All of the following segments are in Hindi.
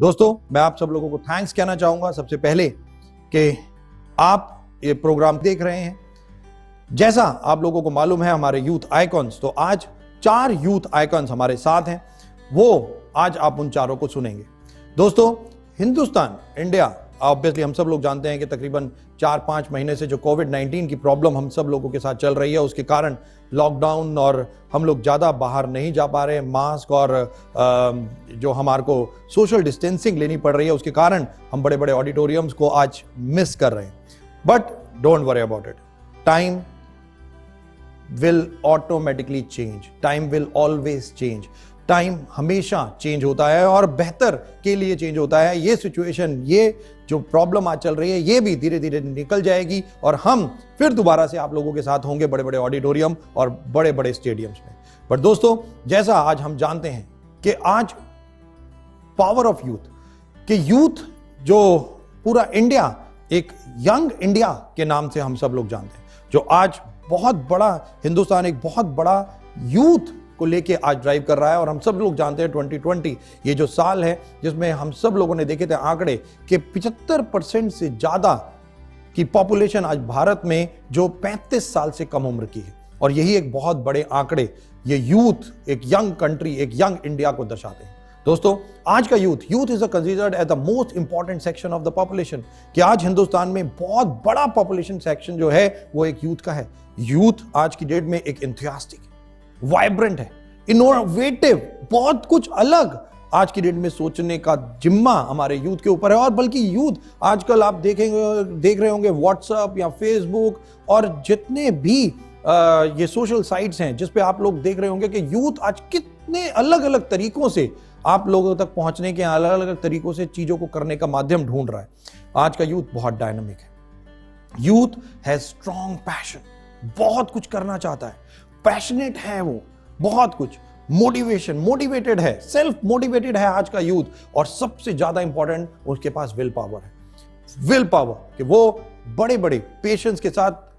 दोस्तों, मैं आप सब लोगों को थैंक्स कहना चाहूंगा सबसे पहले कि आप ये प्रोग्राम देख रहे हैं। जैसा आप लोगों को मालूम है, हमारे यूथ आइकॉन्स, तो आज 4 यूथ आइकॉन्स हमारे साथ हैं। वो आज आप उन चारों को सुनेंगे। दोस्तों, हिंदुस्तान, इंडिया, ऑब्वियसली हम सब लोग जानते हैं कि तकरीबन 4-5 महीने से जो कोविड-19 की प्रॉब्लम हम सब लोगों के साथ चल रही है, उसके कारण लॉकडाउन और हम लोग ज़्यादा बाहर नहीं जा पा रहे हैं, मास्क और जो हमारे को सोशल डिस्टेंसिंग लेनी पड़ रही है, उसके कारण हम बड़े बड़े ऑडिटोरियम्स को आज मिस कर रहे हैं। But don't worry about it, time will automatically change, time will always change. Time हमेशा चेंज होता है और बेहतर के लिए चेंज होता है। ये सिचुएशन, ये जो प्रॉब्लम आज चल रही है, ये भी धीरे धीरे निकल जाएगी और हम फिर दोबारा से आप लोगों के साथ होंगे बड़े बड़े ऑडिटोरियम और बड़े बड़े स्टेडियम्स में। पर दोस्तों, जैसा आज हम जानते हैं कि आज पावर ऑफ यूथ, कि यूथ जो पूरा इंडिया एक यंग इंडिया के नाम से हम सब लोग जानते हैं, जो आज बहुत बड़ा हिंदुस्तान एक बहुत बड़ा यूथ को लेके आज ड्राइव कर रहा है। और हम सब लोग जानते हैं 2020 ये जो साल है जिसमें हम सब लोगों ने देखे थे आंकड़े कि 75% से ज्यादा की पॉपुलेशन आज भारत में जो 35 साल से कम उम्र की है, और यही एक बहुत बड़े आंकड़े ये यूथ, एक यंग कंट्री, एक यंग इंडिया को दर्शाते हैं। दोस्तों, आज का youth is considered as the most important section of the population, कि आज हिंदुस्तान में बहुत बड़ा पॉपुलेशन सेक्शन जो है वो एक यूथ का है। यूथ आज की डेट में एक एंथुसियास्टिक, वाइब्रेंट है, इनोवेटिव, बहुत कुछ अलग आज की डेट में सोचने का जिम्मा हमारे यूथ के ऊपर है। और बल्कि यूथ आजकल आप देख रहे होंगे व्हाट्सएप या फेसबुक और जितने भी ये सोशल साइट्स हैं जिस पे आप लोग देख रहे होंगे कि यूथ आज कितने अलग अलग तरीकों से आप लोगों तक पहुंचने के, अलग अलग तरीकों से चीजों को करने का माध्यम ढूंढ रहा है। आज का यूथ बहुत डायनामिक है। यूथ हैज स्ट्रॉन्ग पैशन, बहुत कुछ करना चाहता है, पैशनेट है वो, बहुत कुछ, मोटिवेटेड है, सेल्फ मोटिवेटेड है आज का यूथ। और सबसे ज्यादा इंपॉर्टेंट, उसके पास विल पावर है। विल पावर कि वो बड़े बड़े पेशेंस के साथ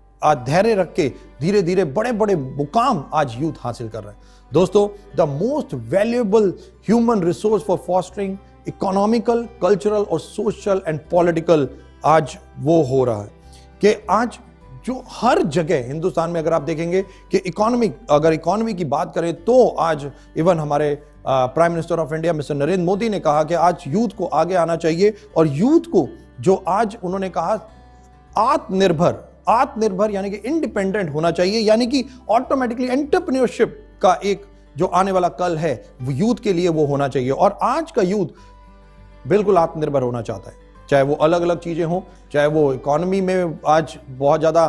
धैर्य रख के धीरे धीरे बड़े बड़े मुकाम आज यूथ हासिल कर रहे हैं। दोस्तों, the most valuable human resource for fostering economical, cultural और सोशल एंड पॉलिटिकल आज वो हो रहा है कि आज जो हर जगह हिंदुस्तान में अगर आप देखेंगे कि इकोनॉमी की बात करें तो आज इवन हमारे prime minister of India mister Narendra Modi ने कहा कि आज यूथ को आगे आना चाहिए। और यूथ को जो आज उन्होंने कहा आत्मनिर्भर यानी कि इंडिपेंडेंट होना चाहिए, यानी कि ऑटोमेटिकली एंटरप्रेन्योरशिप का एक जो आने वाला कल है वो यूथ के लिए वो होना चाहिए। और आज का यूथ बिल्कुल आत्मनिर्भर होना चाहता है, चाहे वो अलग अलग चीजें हों, चाहे वो इकोनॉमी में आज बहुत ज्यादा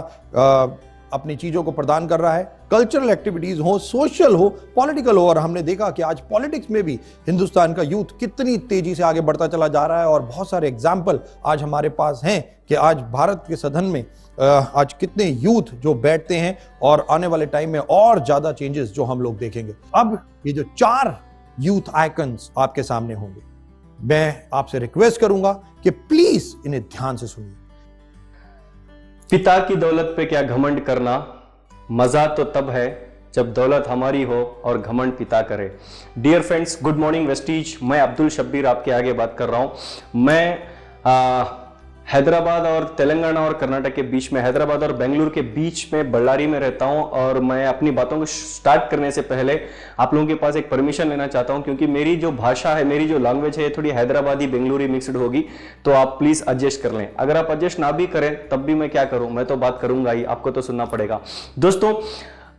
अपनी चीजों को प्रदान कर रहा है, कल्चरल एक्टिविटीज हो, सोशल हो, पॉलिटिकल हो। और हमने देखा कि आज पॉलिटिक्स में भी हिंदुस्तान का यूथ कितनी तेजी से आगे बढ़ता चला जा रहा है। और बहुत सारे एग्जाम्पल आज हमारे पास हैं कि आज भारत के सदन में आज कितने यूथ जो बैठते हैं और आने वाले टाइम में और ज्यादा चेंजेस जो हम लोग देखेंगे। अब ये जो 4 यूथ आइकन्स आपके सामने होंगे, मैं आपसे रिक्वेस्ट करूंगा कि प्लीज इन्हें ध्यान से सुनिए। पिता की दौलत पे क्या घमंड करना, मजा तो तब है जब दौलत हमारी हो और घमंड पिता करे। Dear friends, good morning Vestige. मैं अब्दुल शब्बीर आपके आगे बात कर रहा हूं। मैं हैदराबाद और तेलंगाना और कर्नाटक के बीच में, हैदराबाद और बेंगलुरु के बीच में बल्लारी में रहता हूं। और मैं अपनी बातों को स्टार्ट करने से पहले आप लोगों के पास एक परमिशन लेना चाहता हूं, क्योंकि मेरी जो भाषा है, मेरी जो लैंग्वेज है, ये थोड़ी हैदराबादी बेंगलुरी मिक्सड होगी, तो आप प्लीज एडजस्ट कर लें। अगर आप एडजस्ट ना भी करें तब भी मैं क्या करूं, मैं तो बात करूंगा ही, आपको तो सुनना पड़ेगा। दोस्तों,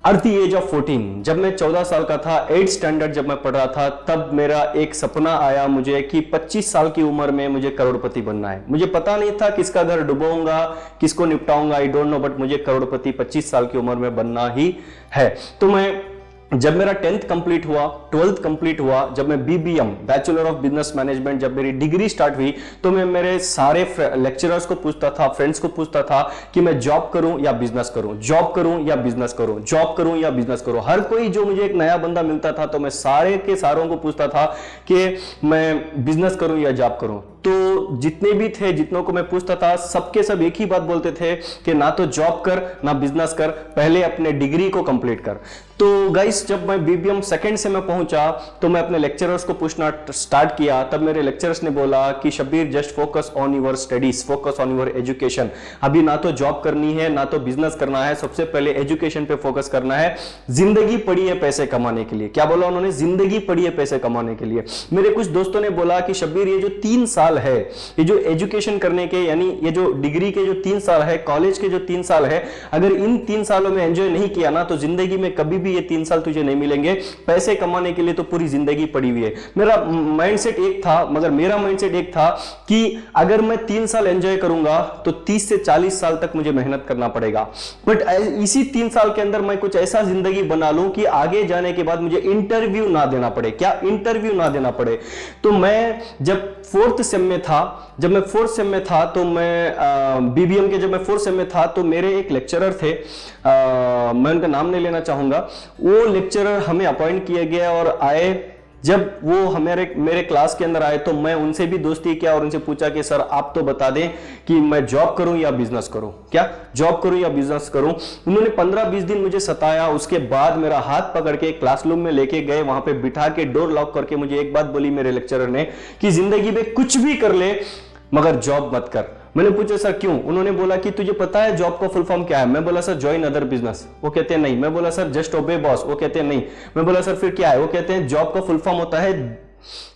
एट द एज ऑफ 14, जब मैं 14 साल का था, 8th स्टैंडर्ड जब मैं पढ़ रहा था, तब मेरा एक सपना आया मुझे कि 25 साल की उम्र में मुझे करोड़पति बनना है। मुझे पता नहीं था किसका घर डुबाऊंगा, किसको निपटाऊंगा, आई डोंट नो, बट मुझे करोड़पति 25 साल की उम्र में बनना ही है। तो मैं जब मेरा 10th कंप्लीट हुआ, 12th कंप्लीट हुआ, जब मैं BBM, bachelor of business management, जब मेरी डिग्री स्टार्ट हुई, तो मैं मेरे सारे लेक्चरर्स को पूछता था, फ्रेंड्स को पूछता था कि मैं जॉब करूं या बिजनेस करूं, जॉब करूं या बिजनेस करूं, जॉब करूं या बिजनेस करूं। हर कोई जो मुझे एक नया बंदा मिलता था तो मैं सारे के सारों को पूछता था कि मैं बिजनेस करूं या जॉब करूं। तो जितने भी थे, जितनों को मैं पूछता था, सबके सब एक ही बात बोलते थे कि ना तो जॉब कर ना बिजनेस कर, पहले अपने डिग्री को कंप्लीट कर। तो गाइस, गाइस जब मैं बीबीएम सेकंड से मैं पहुंचा तो मैं अपने लेक्चरर्स को पूछना स्टार्ट किया। तब मेरे लेक्चरर्स ने बोला कि Shabbir just focus on your studies, focus on your education. अभी ना तो जॉब करनी है ना तो बिजनेस करना है, सबसे पहले एजुकेशन पे फोकस करना है। जिंदगी पड़ी है पैसे कमाने के लिए। क्या बोला उन्होंने? जिंदगी पड़ी है पैसे कमाने के लिए। मेरे कुछ दोस्तों ने बोला कि शब्बीर ये जो 3 साल है, ये जो एजुकेशन करने के यानी ये जो डिग्री के जो 3 साल है, कॉलेज के जो 3 साल है, अगर इन 3 सालों में एंजॉय नहीं किया ना तो जिंदगी में कभी भी ये 3 साल तुझे नहीं मिलेंगे। पैसे कमाने के लिए तो पूरी जिंदगी पड़ी हुई है। मेरा माइंडसेट एक था, मगर मेरा माइंडसेट एक था कि अगर मैं 3 साल एंजॉय करूंगा तो 30 से 40 साल तक मुझे मेहनत करना पड़ेगा। बट इसी 3 साल के अंदर मैं कुछ ऐसा जिंदगी बना लूं कि आगे जाने के बाद मुझे इंटरव्यू ना देना पड़े। क्या? इंटरव्यू ना देना पड़े। तो मैं जब 4th सेम में था, तो मैं बीबीएम के जब मैं 4th सेम में था तो मेरे एक लेक्चरर थे, मैं उनका नाम नहीं लेना चाहूंगा। वो लेक्चरर हमें अपॉइंट किए गए और आए। जब वो मेरे क्लास के अंदर आए तो मैं उनसे भी दोस्ती किया और उनसे पूछा कि सर आप तो बता दें कि मैं जॉब करूं या बिजनेस करूं। क्या? जॉब करूं या बिजनेस करूं। उन्होंने 15-20 दिन मुझे सताया। उसके बाद मेरा हाथ पकड़ के क्लासरूम में लेके गए, वहां पे बिठा के डोर लॉक करके मुझे एक बात बोली मेरे लेक्चरर ने कि जिंदगी में कुछ भी कर ले मगर जॉब मत कर। मैंने पूछा सर क्यों? उन्होंने बोला कि तुझे पता है जॉब का फुल फॉर्म क्या है? मैं बोला सर ज्वाइन अदर बिजनेस। वो कहते हैं नहीं। मैं बोला सर जस्ट ओबे बॉस। वो कहते हैं नहीं। मैं बोला सर फिर क्या है? वो कहते हैं जॉब का फुल फॉर्म होता है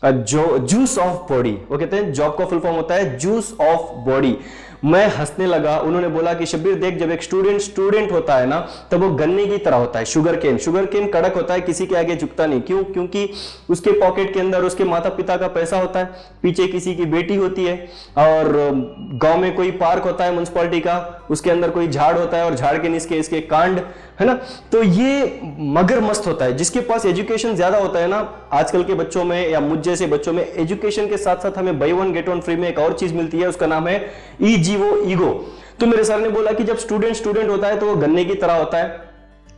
जूस ऑफ बॉडी। वो कहते हैं जॉब का फुल फॉर्म होता है जूस ऑफ बॉडी। मैं हंसने लगा। उन्होंने बोला कि शब्बीर देख, जब एक स्टूडेंट होता है ना तब वो गन्ने की तरह होता है, शुगर केन कड़क होता है, किसी के आगे झुकता नहीं। क्यों? क्योंकि उसके पॉकेट के अंदर उसके माता पिता का पैसा होता है, पीछे किसी की बेटी होती है, और गांव में कोई पार्क होता है म्युनिसिपैलिटी का, उसके अंदर कोई झाड़ होता है और झाड़ के नीचे इसके कांड है ना। तो ये मगर मस्त होता है। जिसके पास एजुकेशन ज्यादा होता है ना, आजकल के बच्चों में या मुझ जैसे बच्चों में, एजुकेशन के साथ साथ हमें बाय 1 गेट 1 फ्री में एक और चीज मिलती है, उसका नाम है ईगो। तो मेरे सर ने बोला कि जब स्टूडेंट होता है तो वो गन्ने की तरह होता है।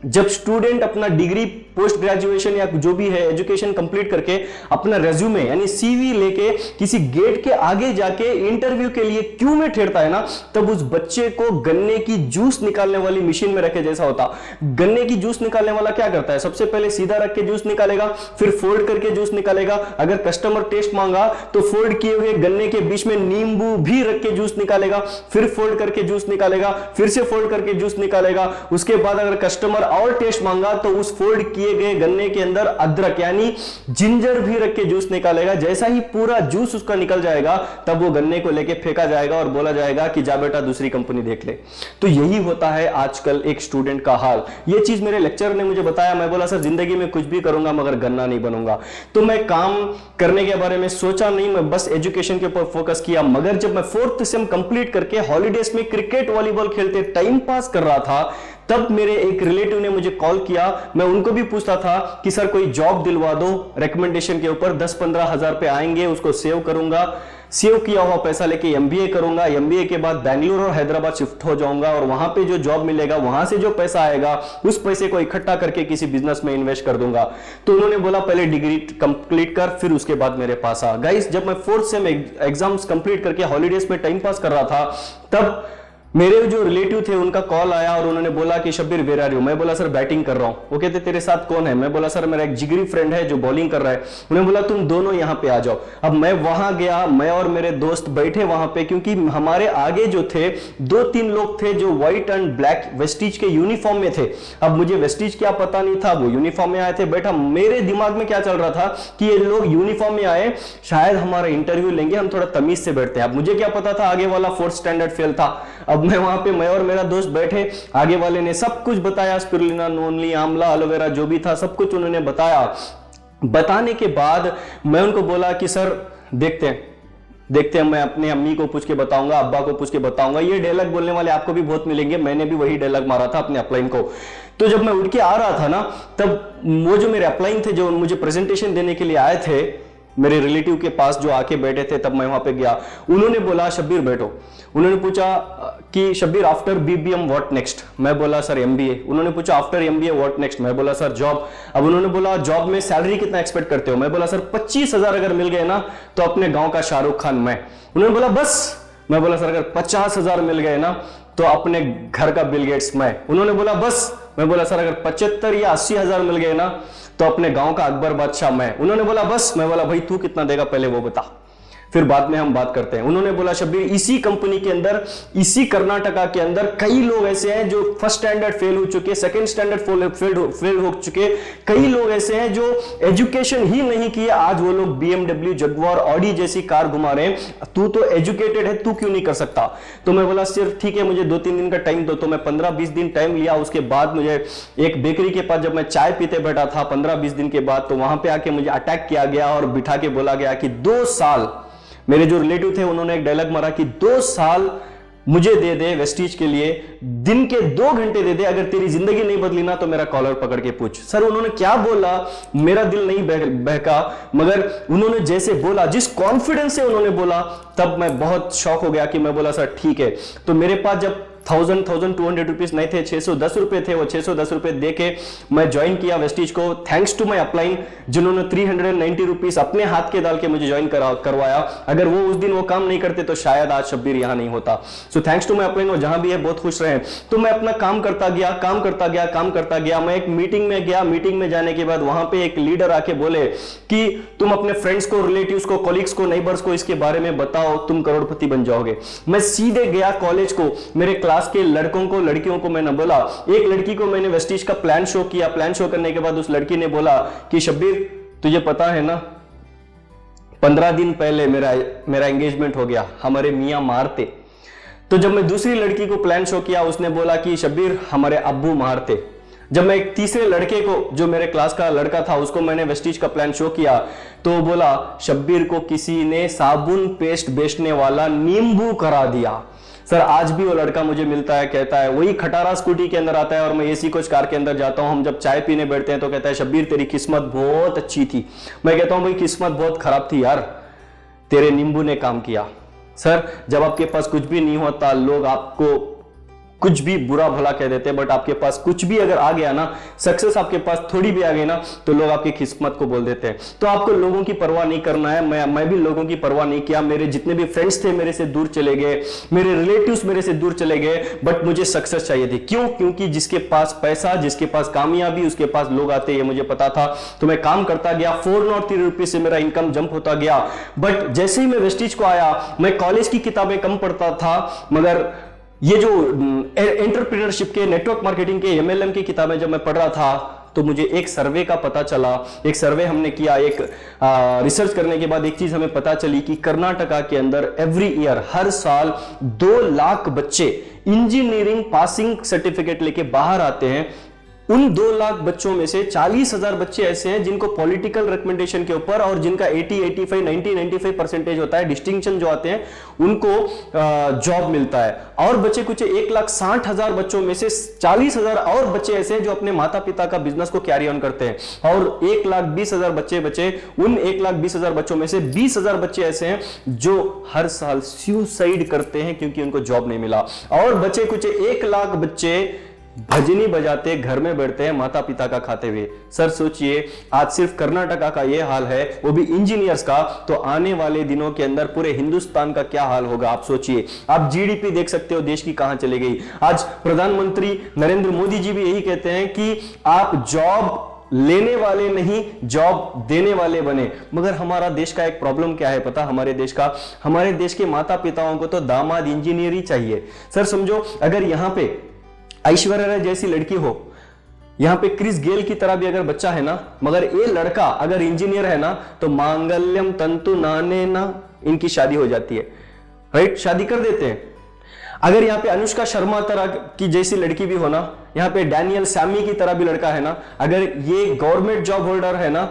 जब स्टूडेंट अपना डिग्री, पोस्ट ग्रेजुएशन या जो भी है एजुकेशन कंप्लीट करके अपना रेज्यूमे यानी सीवी लेके किसी गेट के आगे जाके इंटरव्यू के लिए क्यू में ठहरता है ना, तब उस बच्चे को गन्ने की जूस निकालने वाली मशीन में रखे जैसा होता। गन्ने की जूस निकालने वाला क्या करता है? सबसे पहले सीधा रख के जूस निकालेगा, फिर फोल्ड करके जूस निकालेगा। अगर कस्टमर टेस्ट मांगा तो फोल्ड किए हुए गन्ने के बीच में नींबू भी रख के जूस निकालेगा, फिर फोल्ड करके जूस निकालेगा, फिर से फोल्ड करके जूस निकालेगा। उसके बाद अगर कस्टमर और टेस्ट मांगा तो उस फोल्ड किए गए गन्ने के अंदर अदरक यानी जिंजर भी रख के जूस निकालेगा। जैसा ही पूरा जूस उसका निकल जाएगा तब वो गन्ने को लेके फेंका जाएगा और बोला जाएगा कि जा बेटा दूसरी कंपनी देख ले। तो यही होता है आजकल एक स्टूडेंट का हाल। ये चीज मेरे लेक्चर ने मुझे बताया। मैं बोला सर जिंदगी में कुछ भी करूंगा मगर गन्ना नहीं बनूंगा। तो मैं काम करने के बारे में सोचा नहीं, मैं बस एजुकेशन के ऊपर फोकस किया। मगर जब मैं 4th सेम कंप्लीट करके हॉलीडेज में क्रिकेट वॉलीबॉल खेलते टाइम पास कर रहा था, तब मेरे एक रिलेटिव ने मुझे कॉल किया। मैं उनको भी पूछता था कि सर कोई जॉब दिलवा दो, रिकमेंडेशन के ऊपर 10-15 हजार रुपए आएंगे, उसको सेव करूंगा, सेव किया हुआ पैसा लेके एमबीए करूंगा, एमबीए के बाद बेंगलुरु और हैदराबाद शिफ्ट हो जाऊंगा और वहां पे जो जॉब मिलेगा वहां से जो पैसा आएगा उस पैसे को इकट्ठा करके किसी बिजनेस में इन्वेस्ट कर दूंगा। तो उन्होंने बोला पहले डिग्री कंप्लीट कर, फिर उसके बाद मेरे पास आ। गाइस जब मैं 4th सेम एग्जाम्स कंप्लीट करके हॉलीडेज में टाइम पास कर रहा था, तब मेरे जो रिलेटिव थे उनका कॉल आया और उन्होंने बोला कि शब्बीर वेयर आर यू? मैं बोला सर बैटिंग कर रहा हूं। वो कहते तेरे साथ कौन है? मैं बोला सर मेरा एक जिगरी फ्रेंड है जो बॉलिंग कर रहा है। उन्होंने बोला तुम दोनों यहां पे आ जाओ। अब मैं वहां गया, मैं और मेरे दोस्त बैठे वहां पे, क्योंकि हमारे आगे जो थे 2-3 लोग थे जो व्हाइट एंड ब्लैक वेस्टिज के यूनिफॉर्म में थे। अब मुझे वेस्टिज क्या पता नहीं था, वो यूनिफॉर्म में आए थे। बैठा मेरे दिमाग में क्या चल रहा था कि ये लोग यूनिफॉर्म में आए, शायद हमारा इंटरव्यू लेंगे, हम थोड़ा तमीज से बैठते हैं। अब मुझे क्या पता था, आगे वाला 4th स्टैंडर्ड फेल था। अब मैं वहां पे, मैं और मेरा दोस्त बैठे, आगे वाले ने सब कुछ बताया, स्पिरुलिना, नोनली, आंवला, एलोवेरा जो भी था सब कुछ उन्होंने बताया। बताने के बाद मैं उनको बोला कि सर देखते हैं, मैं अपने अम्मी को पूछ के बताऊंगा, अब्बा को पूछ के बताऊंगा। ये डायलॉग बोलने वाले आपको भी बहुत मिलेंगे, मैंने भी वही डायलॉग मारा था अपने अपलाइन को। तो जब मैं उठ के आ रहा था ना, तब वो जो मेरे अपलाइन थे जो मुझे प्रेजेंटेशन देने के लिए आए थे मेरे रिलेटिव के पास जो आके बैठे थे, तब मैं वहां पे गया। उन्होंने बोला शब्बीर बैठो। उन्होंने पूछा कि Shabbir after BBM what next? मैं बोला सर एमबीए। उन्होंने पूछा आफ्टर एमबीए व्हाट नेक्स्ट? मैं बोला सर जॉब। अब उन्होंने बोला जॉब में सैलरी कितना एक्सपेक्ट करते हो? मैं बोला सर 25,000 अगर मिल गए ना तो अपने गांव का शाहरुख खान मैं। उन्होंने बोला बस? मैं बोला सर अगर 50,000 मिल गए ना तो अपने घर का बिल गेट्स मैं। उन्होंने बोला बस? मैं बोला सर अगर 75 या 80 हजार मिल गए ना तो अपने गांव का अकबर बादशाह मैं। उन्होंने बोला बस। मैं बोला भाई तू कितना देगा पहले वो बता, फिर बाद में हम बात करते हैं। उन्होंने बोला शब्बीर इसी कंपनी के अंदर, इसी कर्नाटका के अंदर कई लोग ऐसे हैं जो फर्स्ट स्टैंडर्ड फेल हो चुके, सेकंड स्टैंडर्ड फेल हो चुके, कई लोग ऐसे हैं जो एजुकेशन ही नहीं किए, आज वो लोग BMW, जगुआर, ऑडी जैसी कार घुमा रहे हैं। तू तो एजुकेटेड है, तू क्यों नहीं कर सकता? तो मैं बोला सिर्फ ठीक है मुझे 2-3 दिन का टाइम दो। तो मैं 15-20 दिन टाइम लिया। उसके बाद मुझे एक बेकरी के पास जब मैं चाय पीते बैठा था 15-20 दिन के बाद, तो वहां पे आके मुझे अटैक किया गया और बिठा के बोला गया कि 2 साल, मेरे जो रिलेटिव थे उन्होंने एक डायलॉग मारा कि 2 साल मुझे दे दे वेस्टीज के लिए, दिन के 2 घंटे दे दे, अगर तेरी जिंदगी नहीं बदली ना तो मेरा कॉलर पकड़ के पूछ। सर उन्होंने क्या बोला मेरा दिल नहीं बहका, मगर उन्होंने जैसे बोला, जिस कॉन्फिडेंस से उन्होंने बोला, तब मैं बहुत शॉक हो गया कि मैं बोला सर ठीक है। तो मेरे पास जब 1200 रुपीज नहीं थे, 610 रुपए थे, वो 610 रुपए दे के मैं ज्वाइन किया वेस्टीज को। थैंक्स टू माई अपलाइन जिन्होंने 390 रुपीज अपने हाथ के डाल के मुझे ज्वाइन करवाया। अगर वो उस दिन वो काम नहीं करते तो शायद आज शब्बीर यहां नहीं होता। So thanks to my upline, वो जहां भी है बहुत खुश रहे। तो मैं अपना काम करता गया। मैं एक मीटिंग में गया। मीटिंग में जाने के बाद वहां पे एक लीडर आके बोले कि तुम अपने फ्रेंड्स को, रिलेटिव्स को, कॉलीग्स को, नेबर्स को इसके बारे में बताओ, तुम करोड़पति बन जाओगे। मैं सीधे गया कॉलेज को, मेरे क्लास के लड़कों को, लड़कियों को मैंने बोला। एक लड़की को मैंने वेस्टीज का प्लान शो किया। प्लान शो करने के बाद उस लड़की ने बोला कि शब्बीर तुझे पता है ना 15 दिन पहले मेरा एंगेजमेंट हो गया, हमारे मियां मारते। तो जब मैं दूसरी लड़की को प्लान शो किया उसने बोला कि शब्बीर हमारे अब्बू मारते। जब मैं एक तीसरे लड़के को, जो मेरे क्लास का लड़का था, उसको मैंने वेस्टीज का प्लान शो किया तो बोला शब्बीर को किसी ने साबुन पेस्ट बेचने वाला नींबू करा दिया। सर आज भी वो लड़का मुझे मिलता है, कहता है, वही खटारा स्कूटी के अंदर आता है और मैं एसी कोच कार के अंदर जाता हूं। हम जब चाय पीने बैठते हैं तो कहता है शब्बीर तेरी किस्मत बहुत अच्छी थी। मैं कहता हूं भाई किस्मत बहुत खराब थी यार, तेरे नींबू ने काम किया। सर जब आपके पास कुछ भी नहीं होता लोग आपको कुछ भी बुरा भला कह देते हैं, बट आपके पास कुछ भी अगर आ गया ना, सक्सेस आपके पास थोड़ी भी आ गई ना, तो लोग आपकी किस्मत को बोल देते हैं। तो आपको लोगों की परवाह नहीं करना है। मैं भी लोगों की परवाह नहीं किया। मेरे जितने भी फ्रेंड्स थे मेरे से दूर चले गए, मेरे रिलेटिव्स मेरे से दूर चले गए, बट मुझे सक्सेस चाहिए थी। क्यों? क्योंकि जिसके पास पैसा, जिसके पास कामयाबी, उसके पास लोग आते, ये मुझे पता था। तो मैं काम करता गया। 403 रुपीज से मेरा इनकम जंप होता गया। बट जैसे ही मैं वेस्टीज को आया, मैं कॉलेज की किताबें कम पढ़ता था, मगर ये जो एंटरप्रेन्योरशिप के, नेटवर्क मार्केटिंग के, MLM की किताबें जब मैं पढ़ रहा था तो मुझे एक सर्वे का पता चला। एक सर्वे हमने किया, एक रिसर्च करने के बाद एक चीज हमें पता चली कि कर्नाटका के अंदर एवरी ईयर, हर साल 2 लाख बच्चे इंजीनियरिंग पासिंग सर्टिफिकेट लेके बाहर आते हैं। उन 2 लाख बच्चों में से 40,000 बच्चे ऐसे हैं जिनको पॉलिटिकल रिकमेंडेशन के ऊपर और जिनका 80, 85, 90, 95 परसेंटेज होता है, डिस्टिंक्शन जो आते हैं, उनको जॉब मिलता है। और बच्चे कुछ 1,60,000 बच्चों में से 40,000 और बच्चे ऐसे हैं जो अपने माता पिता का बिजनेस को कैरी ऑन करते हैं। और 1,20,000 बच्चे बचे। उन 1,20,000 बच्चों में से 20,000 बच्चे ऐसे हैं जो हर साल सुसाइड करते हैं क्योंकि उनको जॉब नहीं मिला। और बचे कुछ 1 लाख बच्चे भजनी बजाते घर में बैठते हैं माता पिता का खाते हुए। सर सोचिए आज सिर्फ कर्नाटका का ये हाल है, वो भी इंजीनियर्स का, तो आने वाले दिनों के अंदर पूरे हिंदुस्तान का क्या हाल होगा आप सोचिए। आप GDP देख सकते हो देश की कहां चली गई। आज प्रधानमंत्री नरेंद्र मोदी जी भी यही कहते हैं कि आप जॉब लेने वाले नहीं, जॉब देने वाले बने। मगर हमारा देश का एक प्रॉब्लम क्या है पता? हमारे देश के माता पिताओं को तो दामाद इंजीनियर ही चाहिए। सर समझो अगर यहां पे ऐश्वर्या राय जैसी लड़की हो, यहां पे क्रिस गेल की तरह भी अगर बच्चा है ना, मगर ये लड़का अगर इंजीनियर है ना, तो मांगल्यम तंतु नाने ना, इनकी शादी हो जाती है, राइट? शादी कर देते हैं। अगर यहाँ पे अनुष्का शर्मा तरह की जैसी लड़की भी हो ना, यहाँ पे डैनियल सैमी की तरह भी लड़का है ना, अगर ये गवर्नमेंट जॉब होल्डर है ना,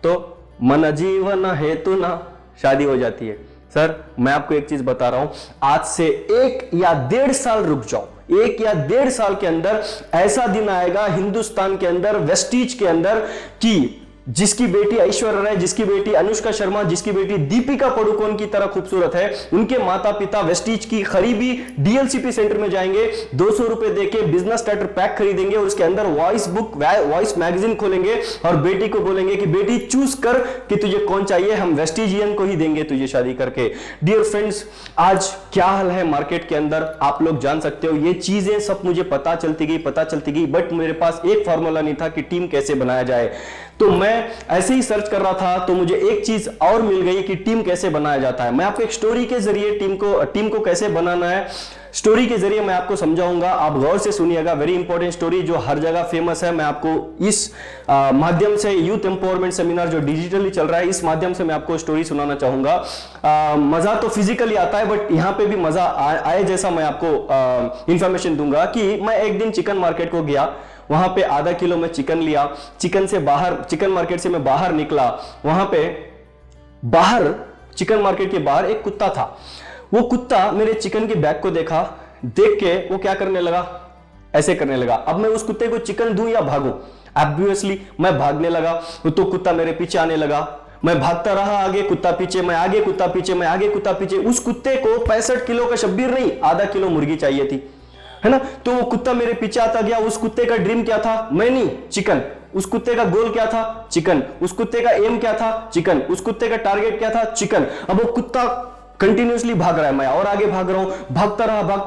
तो मन जीवन हेतु ना शादी हो जाती है। सर मैं आपको एक चीज बता रहा हूं, आज से 1 या 1.5 साल रुक जाओ, 1 या 1.5 साल के अंदर ऐसा दिन आएगा हिंदुस्तान के अंदर, वेस्टीज के अंदर, कि जिसकी बेटी ऐश्वर्या राय, जिसकी बेटी अनुष्का शर्मा, जिसकी बेटी दीपिका पादुकोण की तरह खूबसूरत है, उनके माता पिता वेस्टीज की करीबी डीएलसीपी सेंटर में जाएंगे, 200 रुपए देके बिजनेस स्टार्टर पैक खरीदेंगे और उसके अंदर वॉइस बुक, वॉइस मैगजीन खोलेंगे और बेटी को बोलेंगे कि बेटी चूज कर कि तुझे कौन चाहिए, हम वेस्टिजियन को ही देंगे तुझे शादी करके। डियर फ्रेंड्स, आज क्या हाल है मार्केट के अंदर आप लोग जान सकते हो। ये चीजें सब मुझे पता चलती गई, बट मेरे पास एक फॉर्मूला नहीं था कि टीम कैसे बनाया जाए। तो मैं ऐसे ही सर्च कर रहा था तो मुझे एक चीज और मिल गई कि टीम कैसे बनाया जाता है। मैं आपको एक स्टोरी के जरिए टीम को कैसे बनाना है, स्टोरी के जरिए मैं आपको समझाऊंगा। आप गौर से सुनिएगा, वेरी इंपॉर्टेंट स्टोरी जो हर जगह फेमस है। मैं आपको इस माध्यम से यूथ एम्पावरमेंट सेमिनार जो डिजिटली चल रहा है, इस माध्यम से मैं आपको स्टोरी सुनाना चाहूंगा। मजा तो फिजिकली आता है, बट यहां पे भी मजा आए जैसा मैं आपको इंफॉर्मेशन दूंगा कि मैं एक दिन चिकन मार्केट को गया, वहां पे आधा किलो में चिकन लिया, चिकन मार्केट से मैं बाहर निकला, वहां पे बाहर चिकन मार्केट के बाहर एक कुत्ता था। वो कुत्ता मेरे चिकन के बैग को देखा, देख के वो क्या करने लगा, ऐसे करने लगा। अब मैं उस कुत्ते को चिकन दूं या भागूं? ऑब्वियसली मैं भागने लगा, तो कुत्ता मेरे पीछे आने लगा। मैं भागता रहा, आगे कुत्ता पीछे, मैं आगे कुत्ता पीछे, मैं आगे कुत्ता पीछे। उस कुत्ते को 65 किलो का शब्बीर नहीं, आधा किलो मुर्गी चाहिए थी, है ना। तो वो कुत्ता मेरे पीछे आता गया। उस कुत्ते का ड्रीम क्या था? मैं नहीं, चिकन। उस कुत्ते का गोल क्या था? चिकन। उस कुत्ते का एम क्या था? चिकन। उस कुत्ते का टारगेट क्या था? चिकन। अब वो कुत्ता कंटिन्यूअसली भाग रहा है, मैं और आगे भाग रहा हूं, भागता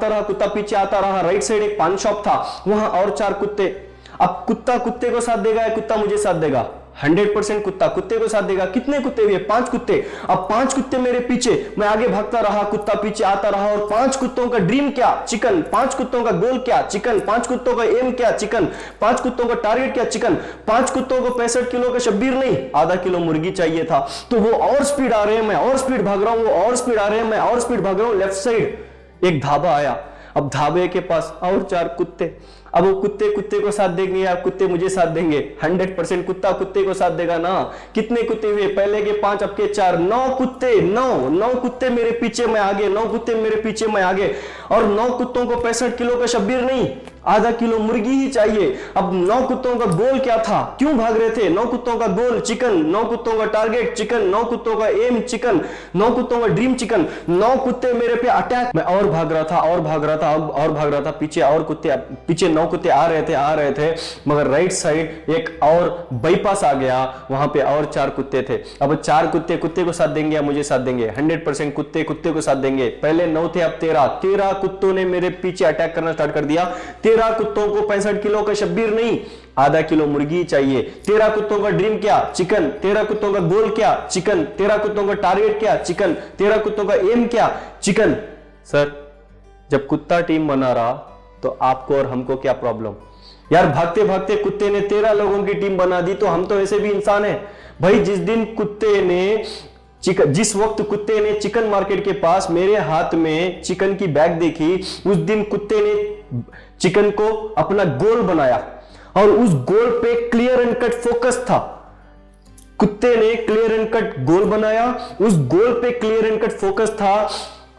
रहा, कुत्ता पीछे आता रहा। राइट साइड एक पान शॉप था, वहां और 4 कुत्ते। अब कुत्ता कुत्ते को साथ देगा या कुत्ता मुझे साथ देगा? 100% कुत्ता कुत्ते को साथ देगा। कितने कुत्ते हुए? 5 कुत्ते। अब 5 कुत्ते मेरे पीछे, मैं आगे भागता रहा, कुत्ता पीछे आता रहा। और 5 कुत्तों का ड्रीम क्या? चिकन। 5 कुत्तों का गोल क्या? चिकन। 5 कुत्तों का एम क्या? चिकन। 5 कुत्तों का टारगेट क्या? चिकन। 5 कुत्तों को 65 किलो का शब्बीर नहीं, आधा किलो मुर्गी चाहिए था। तो वो और स्पीड आ रहे हैं, मैं और स्पीड भाग रहा हूं, वो और स्पीड आ रहे हैं, मैं और स्पीड भाग रहा हूं। लेफ्ट साइड एक ढाबा आया। अब ढाबे के पास और 4 कुत्ते। अब वो कुत्ते को साथ देंगे या कुत्ते मुझे साथ देंगे? 100% कुत्ता कुत्ते को साथ देगा ना। कितने कुत्ते हुए? पहले के 5, अब के 4, 9 कुत्ते। 9 कुत्ते मेरे पीछे, मैं आगे, 9 कुत्ते मेरे पीछे, मैं आगे। और 9 कुत्तों को 65 किलो का शब्बीर नहीं, आधा किलो मुर्गी ही चाहिए। अब 9 कुत्तों का गोल क्या था? क्यों भाग रहे थे? 9 कुत्तों का गोल चिकन, 9 कुत्तों का टारगेट चिकन, 9 कुत्तों का एम चिकन, 9 कुत्तों का ड्रीम चिकन। 9 कुत्ते मेरे पे अटैक। मैं और भाग रहा था, और भाग रहा था, पीछे और कुत्ते, पीछे 9 कुत्ते आ रहे थे, मगर राइट साइड एक और बाईपास आ गया, वहां पे और 4 कुत्ते थे। अब 4 कुत्ते को साथ देंगे या मुझे साथ देंगे? 100% कुत्ते को साथ देंगे। पहले 9 थे, अब 13 कुत्तों ने मेरे पीछे अटैक करना स्टार्ट कर दिया। 13 कुत्तों को 65 किलो का शब्बीर नहीं, आधा किलो मुर्गी चाहिए। 13 कुत्तों का ड्रीम क्या? चिकन। 13 कुत्तों का गोल क्या? चिकन। 13 कुत्तों का टारगेट क्या? चिकन। 13 कुत्तों का एम क्या? चिकन। सर, जब कुत्ता टीम बना रहा तो आपको और हमको क्या प्रॉब्लम? यार भागते भागते कुत्ते ने 13 लोगों की टीम बना दी, तो हम तो ऐसे भी इंसान हैं भाई। जिस वक्त कुत्ते ने चिकन मार्केट के पास मेरे हाथ में चिकन की बैग देखी, उस दिन कुत्ते ने चिकन को अपना गोल बनाया और उस गोल पे क्लियर एंड कट फोकस था। कुत्ते ने क्लियर एंड कट गोल बनाया, उस गोल पे क्लियर एंड कट फोकस था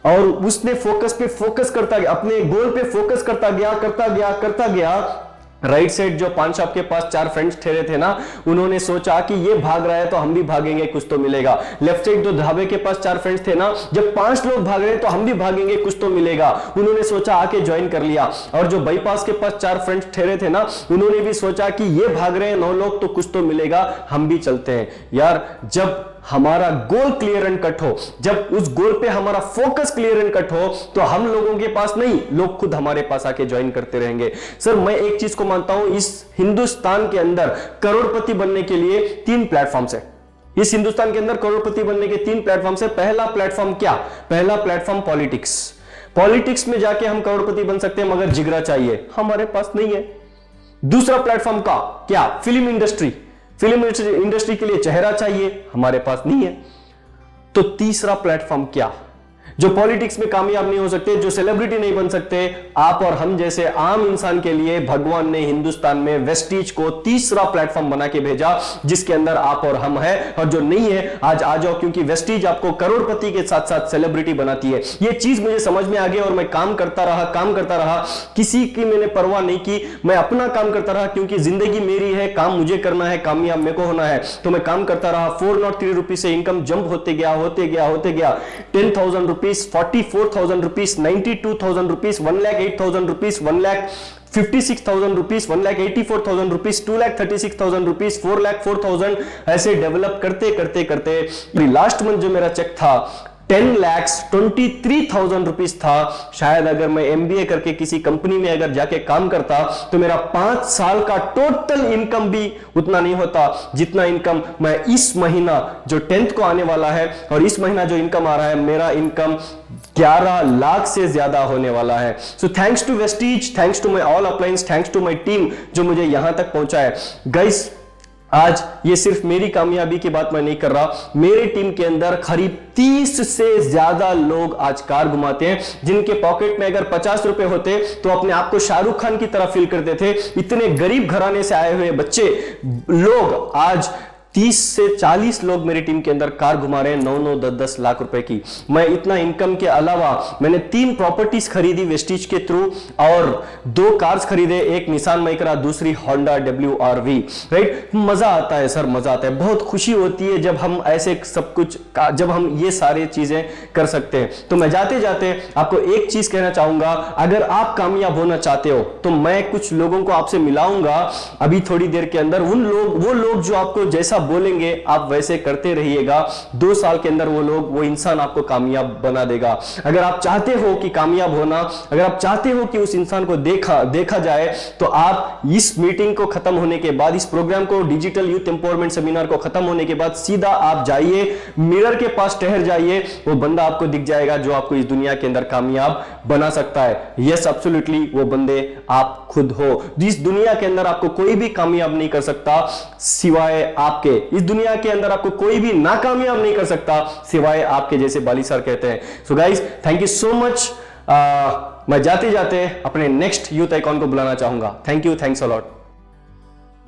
और उसने फोकस पे फोकस करता गया, अपने गोल पे फोकस करता गया। राइट साइड जो पान शॉप के पास 4 फ्रेंड्स ठहरे थे ना, उन्होंने सोचा कि ये भाग रहा है तो हम भी भागेंगे, कुछ तो मिलेगा। लेफ्ट साइड जो ढाबे के पास 4 फ्रेंड्स थे ना, जब 5 लोग भाग रहे हैं तो हम भी भागेंगे, कुछ तो मिलेगा। उन्होंने सोचा, आके ज्वाइन कर लिया। और जो बाईपास के पास 4 फ्रेंड्स ठहरे थे ना, उन्होंने भी सोचा कि ये भाग रहे हैं 9 लोग तो कुछ तो मिलेगा, हम भी चलते हैं। यार जब हमारा गोल क्लियर एंड कट हो, जब उस गोल पे हमारा फोकस क्लियर एंड कट हो, तो हम लोगों के पास नहीं, लोग खुद हमारे पास आके ज्वाइन करते रहेंगे। सर, मैं एक चीज को मानता हूं, इस हिंदुस्तान के अंदर करोड़पति बनने के लिए 3 प्लेटफॉर्म्स है। इस हिंदुस्तान के अंदर करोड़पति बनने के 3 प्लेटफॉर्म्स है। पहला प्लेटफॉर्म क्या? पहला प्लेटफॉर्म पॉलिटिक्स। पॉलिटिक्स में जाके हम करोड़पति बन सकते हैं, मगर जिगरा चाहिए, हमारे पास नहीं है। दूसरा प्लेटफॉर्म का क्या? Film industry. फिल्म इंडस्ट्री के लिए चेहरा चाहिए, हमारे पास नहीं है। तो तीसरा प्लेटफॉर्म क्या? जो पॉलिटिक्स में कामयाब नहीं हो सकते, जो सेलिब्रिटी नहीं बन सकते, आप और हम जैसे आम इंसान के लिए भगवान ने हिंदुस्तान में वेस्टीज को तीसरा प्लेटफॉर्म बना के भेजा, जिसके अंदर आप और हम हैं। और जो नहीं है आज आ जाओ, क्योंकि वेस्टीज आपको करोड़पति के साथ साथ सेलिब्रिटी बनाती है। यह चीज मुझे समझ में आ गई और मैं काम करता रहा, किसी की मैंने परवाह नहीं की, मैं अपना काम करता रहा, क्योंकि जिंदगी मेरी है, काम मुझे करना है, कामयाब मेरे को होना है। तो मैं काम करता रहा। 403 रुपीज से इनकम जंप होते गया 10,000 rupees, 44,000 rupees, 92,000 rupees, 1,08,000 rupees, 1,56,000 rupees, 1,84,000 rupees, 2,36,000 rupees, 4,04,000, ऐसे डेवलप करते लास्ट मंथ जो मेरा चेक था 10,23,000 रुपीज था। शायद अगर मैं MBA करके किसी कंपनी में अगर जाके काम करता तो मेरा 5 साल का टोटल इनकम भी उतना नहीं होता जितना इनकम मैं इस महीना जो 10th को आने वाला है, और इस महीना जो इनकम आ रहा है, मेरा इनकम 11 लाख से ज्यादा होने वाला है। So thanks to Vestige, thanks to my all uplines, thanks to my team जो मुझे यहां तक पहुंचा है। गाइस, आज ये सिर्फ मेरी कामयाबी की बात मैं नहीं कर रहा, मेरे टीम के अंदर करीब 30 से ज्यादा लोग आज कार घुमाते हैं, जिनके पॉकेट में अगर 50 रुपए होते तो अपने आप को शाहरुख खान की तरह फील करते थे। इतने गरीब घराने से आए हुए बच्चे लोग आज 30 से 40 लोग मेरी टीम के अंदर कार घुमा रहे हैं 9-9, 10-10 लाख रुपए की। मैं इतना इनकम के अलावा मैंने 3 प्रॉपर्टीज खरीदी वेस्टीज के थ्रू और 2 कार्स खरीदे, एक निसान माइक्रा, दूसरी होंडा WRV। राइट, मजा आता है सर, मजा आता है, बहुत खुशी होती है जब हम ऐसे सब कुछ, जब हम ये सारी चीजें कर सकते हैं। तो मैं जाते जाते आपको एक चीज कहना चाहूंगा, अगर आप कामयाब होना चाहते हो तो मैं कुछ लोगों को आपसे मिलाऊंगा अभी थोड़ी देर के अंदर। वो लोग जो आपको जैसा बोलेंगे आप वैसे करते रहिएगा, 2 साल के अंदर वो इंसान आपको कामयाब बना देगा। अगर आप चाहते हो कि कामयाब होना, अगर आप चाहते हो कि उस इंसान को देखा जाए, तो आप इस मीटिंग को खत्म होने के बाद, इस प्रोग्राम को, डिजिटल यूथ एम्पावरमेंट सेमिनार को खत्म होने के बाद सीधा आप जाइए, मिरर के पास ठहर जाइए, वो बंदा आपको दिख जाएगा जो आपको इस दुनिया के अंदर कामयाब बना सकता है। यस, एब्सोल्युटली, वो बंदे आप खुद हो। जिस दुनिया के अंदर आपको कोई भी कामयाब नहीं कर सकता सिवाय आपके, इस दुनिया के अंदर आपको कोई भी नाकामयाब नहीं कर सकता सिवाय आपके, जैसे बाली सर कहते हैं। So guys, thank you so much. मैं जाते जाते अपने नेक्स्ट यूथ आइकॉन को बुलाना चाहूंगा। Thank you, thanks a lot.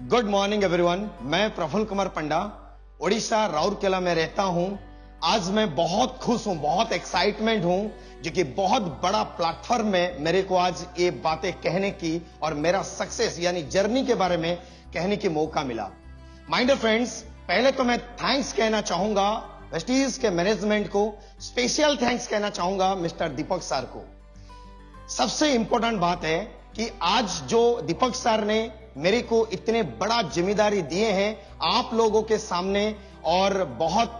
Good morning everyone, मैं प्रफुल्ल कुमार पंडा, ओडिशा राउरकेला में रहता हूं। आज मैं बहुत खुश हूं, बहुत एक्साइटमेंट हूं, जो कि बहुत बड़ा प्लेटफॉर्म में मेरे को आज ये बातें कहने की और मेरा सक्सेस यानी जर्नी के बारे में कहने की मौका मिला। माय डियर फ्रेंड्स, पहले तो मैं थैंक्स कहना चाहूंगा वेस्टीज के मैनेजमेंट को, स्पेशल थैंक्स कहना चाहूंगा मिस्टर दीपक सर को। सबसे इंपॉर्टेंट बात है कि आज जो दीपक सर ने मेरे को इतने बड़ा जिम्मेदारी दिए हैं आप लोगों के सामने, और बहुत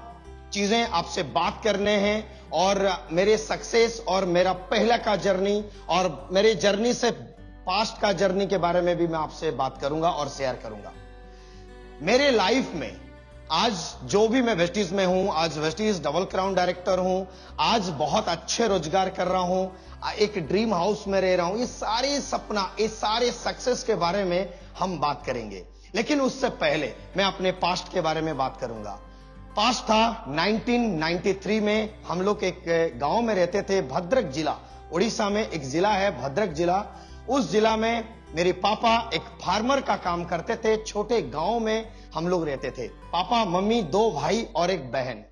चीजें आपसे बात करने हैं, और मेरे सक्सेस और मेरा पहला का जर्नी और मेरे जर्नी से पास्ट का जर्नी के बारे में भी मैं आपसे बात करूंगा और शेयर करूंगा। मेरे लाइफ में आज जो भी मैं वेस्टीज में हूं, आज वेस्टीज डबल क्राउन डायरेक्टर हूं, आज बहुत अच्छे रोजगार कर रहा हूं, एक ड्रीम हाउस में रह रहा हूं, ये सारे सपना, ये सारे सक्सेस के बारे में हम बात करेंगे। लेकिन उससे पहले मैं अपने पास्ट के बारे में बात करूंगा। पास्ट था 1993 में, हम लोग एक गांव में रहते थे, भद्रक जिला, उड़ीसा में एक जिला है भद्रक जिला। उस जिला में मेरे पापा एक फार्मर का काम करते थे, छोटे गांव में हम लोग रहते थे, पापा, मम्मी, 2 भाई और एक बहन।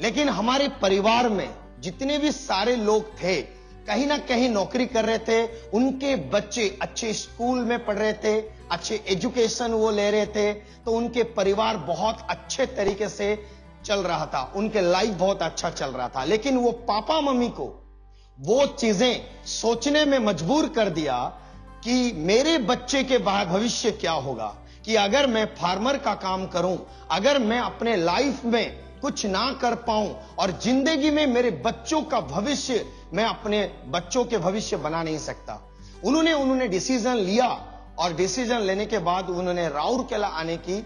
लेकिन हमारे परिवार में जितने भी सारे लोग थे कहीं ना कहीं नौकरी कर रहे थे, उनके बच्चे अच्छे स्कूल में पढ़ रहे थे, अच्छे एजुकेशन वो ले रहे थे, तो उनके परिवार बहुत अच्छे तरीके से चल रहा था, उनके लाइफ बहुत अच्छा चल रहा था। लेकिन वो पापा मम्मी को वो चीजें सोचने में मजबूर कर दिया कि मेरे बच्चे के भविष्य क्या होगा, कि अगर मैं फार्मर का काम करूं, अगर मैं अपने लाइफ में कुछ ना कर पाऊं और जिंदगी में मेरे बच्चों का भविष्य, मैं अपने बच्चों के भविष्य बना नहीं सकता। उन्होंने डिसीजन लिया, और डिसीजन लेने के बाद उन्होंने राउरकेला आने की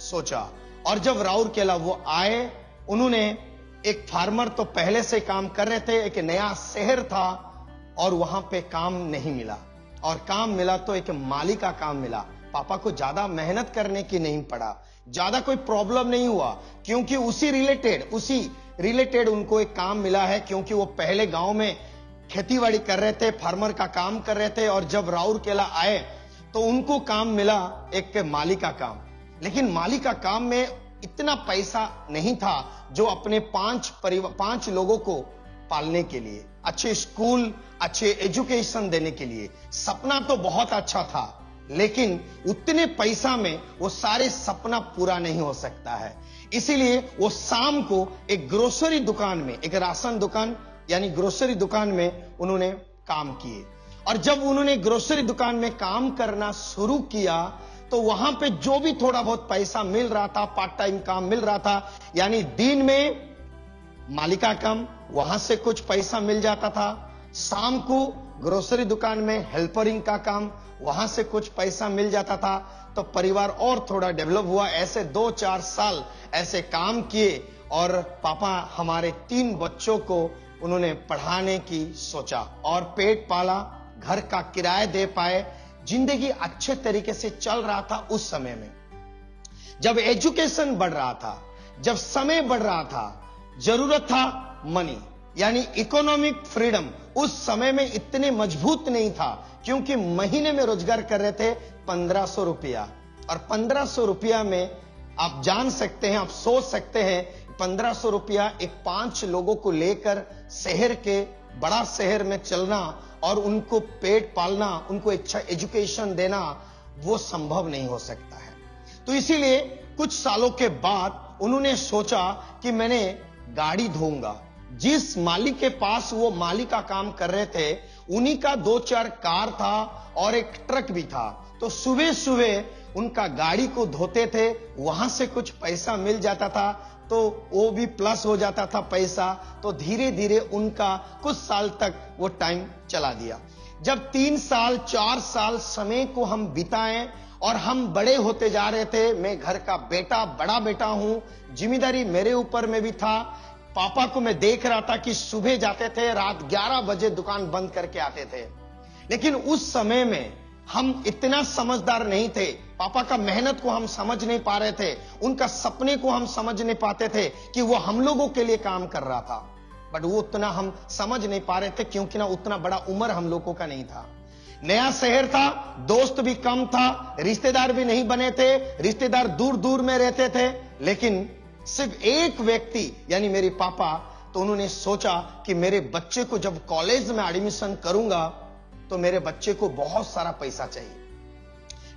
सोचा। और जब राउरकेला वो आए, उन्होंने एक फार्मर तो पहले से काम कर रहे थे, एक नया शहर था और वहां पे काम नहीं मिला, और काम मिला तो एक माली का काम मिला। पापा को ज्यादा मेहनत करने की नहीं पड़ा, ज्यादा कोई प्रॉब्लम नहीं हुआ, क्योंकि उसी रिलेटेड, उसी रिलेटेड उनको एक काम मिला है, क्योंकि वो पहले गांव में खेतीबाड़ी कर रहे थे, फार्मर का काम कर रहे थे, और जब राउरकेला आए तो उनको काम मिला एक माली का काम। लेकिन माली का काम में इतना पैसा नहीं था जो अपने 5 लोगों को पालने के लिए, अच्छे स्कूल, अच्छे एजुकेशन देने के लिए। सपना तो बहुत अच्छा था, लेकिन उतने पैसा में वो सारे सपना पूरा नहीं हो सकता है। इसीलिए वो शाम को एक ग्रोसरी दुकान में, एक राशन दुकान यानी ग्रोसरी दुकान में उन्होंने काम किए। और जब उन्होंने ग्रोसरी दुकान में काम करना शुरू किया तो वहां पे जो भी थोड़ा बहुत पैसा मिल रहा था, पार्ट टाइम काम मिल रहा था, यानी दिन में मालिका काम, वहां से कुछ पैसा मिल जाता था, शाम को ग्रोसरी दुकान में हेल्परिंग का काम, वहां से कुछ पैसा मिल जाता था। तो परिवार और थोड़ा डेवलप हुआ। ऐसे 2-4 साल ऐसे काम किए और पापा हमारे 3 बच्चों को उन्होंने पढ़ाने की सोचा और पेट पाला, घर का किराया दे पाए, जिंदगी अच्छे तरीके से चल रहा था। उस समय में जब एजुकेशन बढ़ रहा था, जब समय बढ़ रहा था, जरूरत था मनी यानी इकोनॉमिक फ्रीडम उस समय में इतने मजबूत नहीं था, क्योंकि महीने में रोजगार कर रहे थे 1500 रुपया। और 1500 रुपया में आप जान सकते हैं, आप सोच सकते हैं, 1500 रुपया एक 5 लोगों को लेकर शहर के बड़ा शहर में चलना और उनको पेट पालना, उनको अच्छा एजुकेशन देना, वो संभव नहीं हो सकता है। तो इसीलिए कुछ सालों के बाद उन्होंने सोचा कि मैंने गाड़ी धोऊंगा। जिस मालिक के पास वो मालिक का काम कर रहे थे, उन्हीं का 2-4 कार था और एक ट्रक भी था। तो सुबह सुबह उनका गाड़ी को धोते थे, वहां से कुछ पैसा मिल जाता था, तो वो भी प्लस हो जाता था पैसा। तो धीरे धीरे उनका कुछ साल तक वो टाइम चला दिया। जब 3 साल 4 साल समय को हम बिताए और हम बड़े होते जा रहे थे, मैं घर का बड़ा बेटा हूं, जिम्मेदारी मेरे ऊपर में भी था। पापा को मैं देख रहा था कि सुबह जाते थे, रात 11 बजे दुकान बंद करके आते थे। लेकिन उस समय में हम इतना समझदार नहीं थे, पापा का मेहनत को हम समझ नहीं पा रहे थे, उनका सपने को हम समझ नहीं पाते थे कि वो हम लोगों के लिए काम कर रहा था। बट वो उतना हम समझ नहीं पा रहे थे, क्योंकि ना उतना बड़ा उम्र हम लोगों का नहीं था। नया शहर था, दोस्त भी कम था, रिश्तेदार भी नहीं बने थे, रिश्तेदार दूर दूर में रहते थे। लेकिन सिर्फ एक व्यक्ति यानी मेरे पापा, तो उन्होंने सोचा कि मेरे बच्चे को जब कॉलेज में एडमिशन करूंगा तो मेरे बच्चे को बहुत सारा पैसा चाहिए,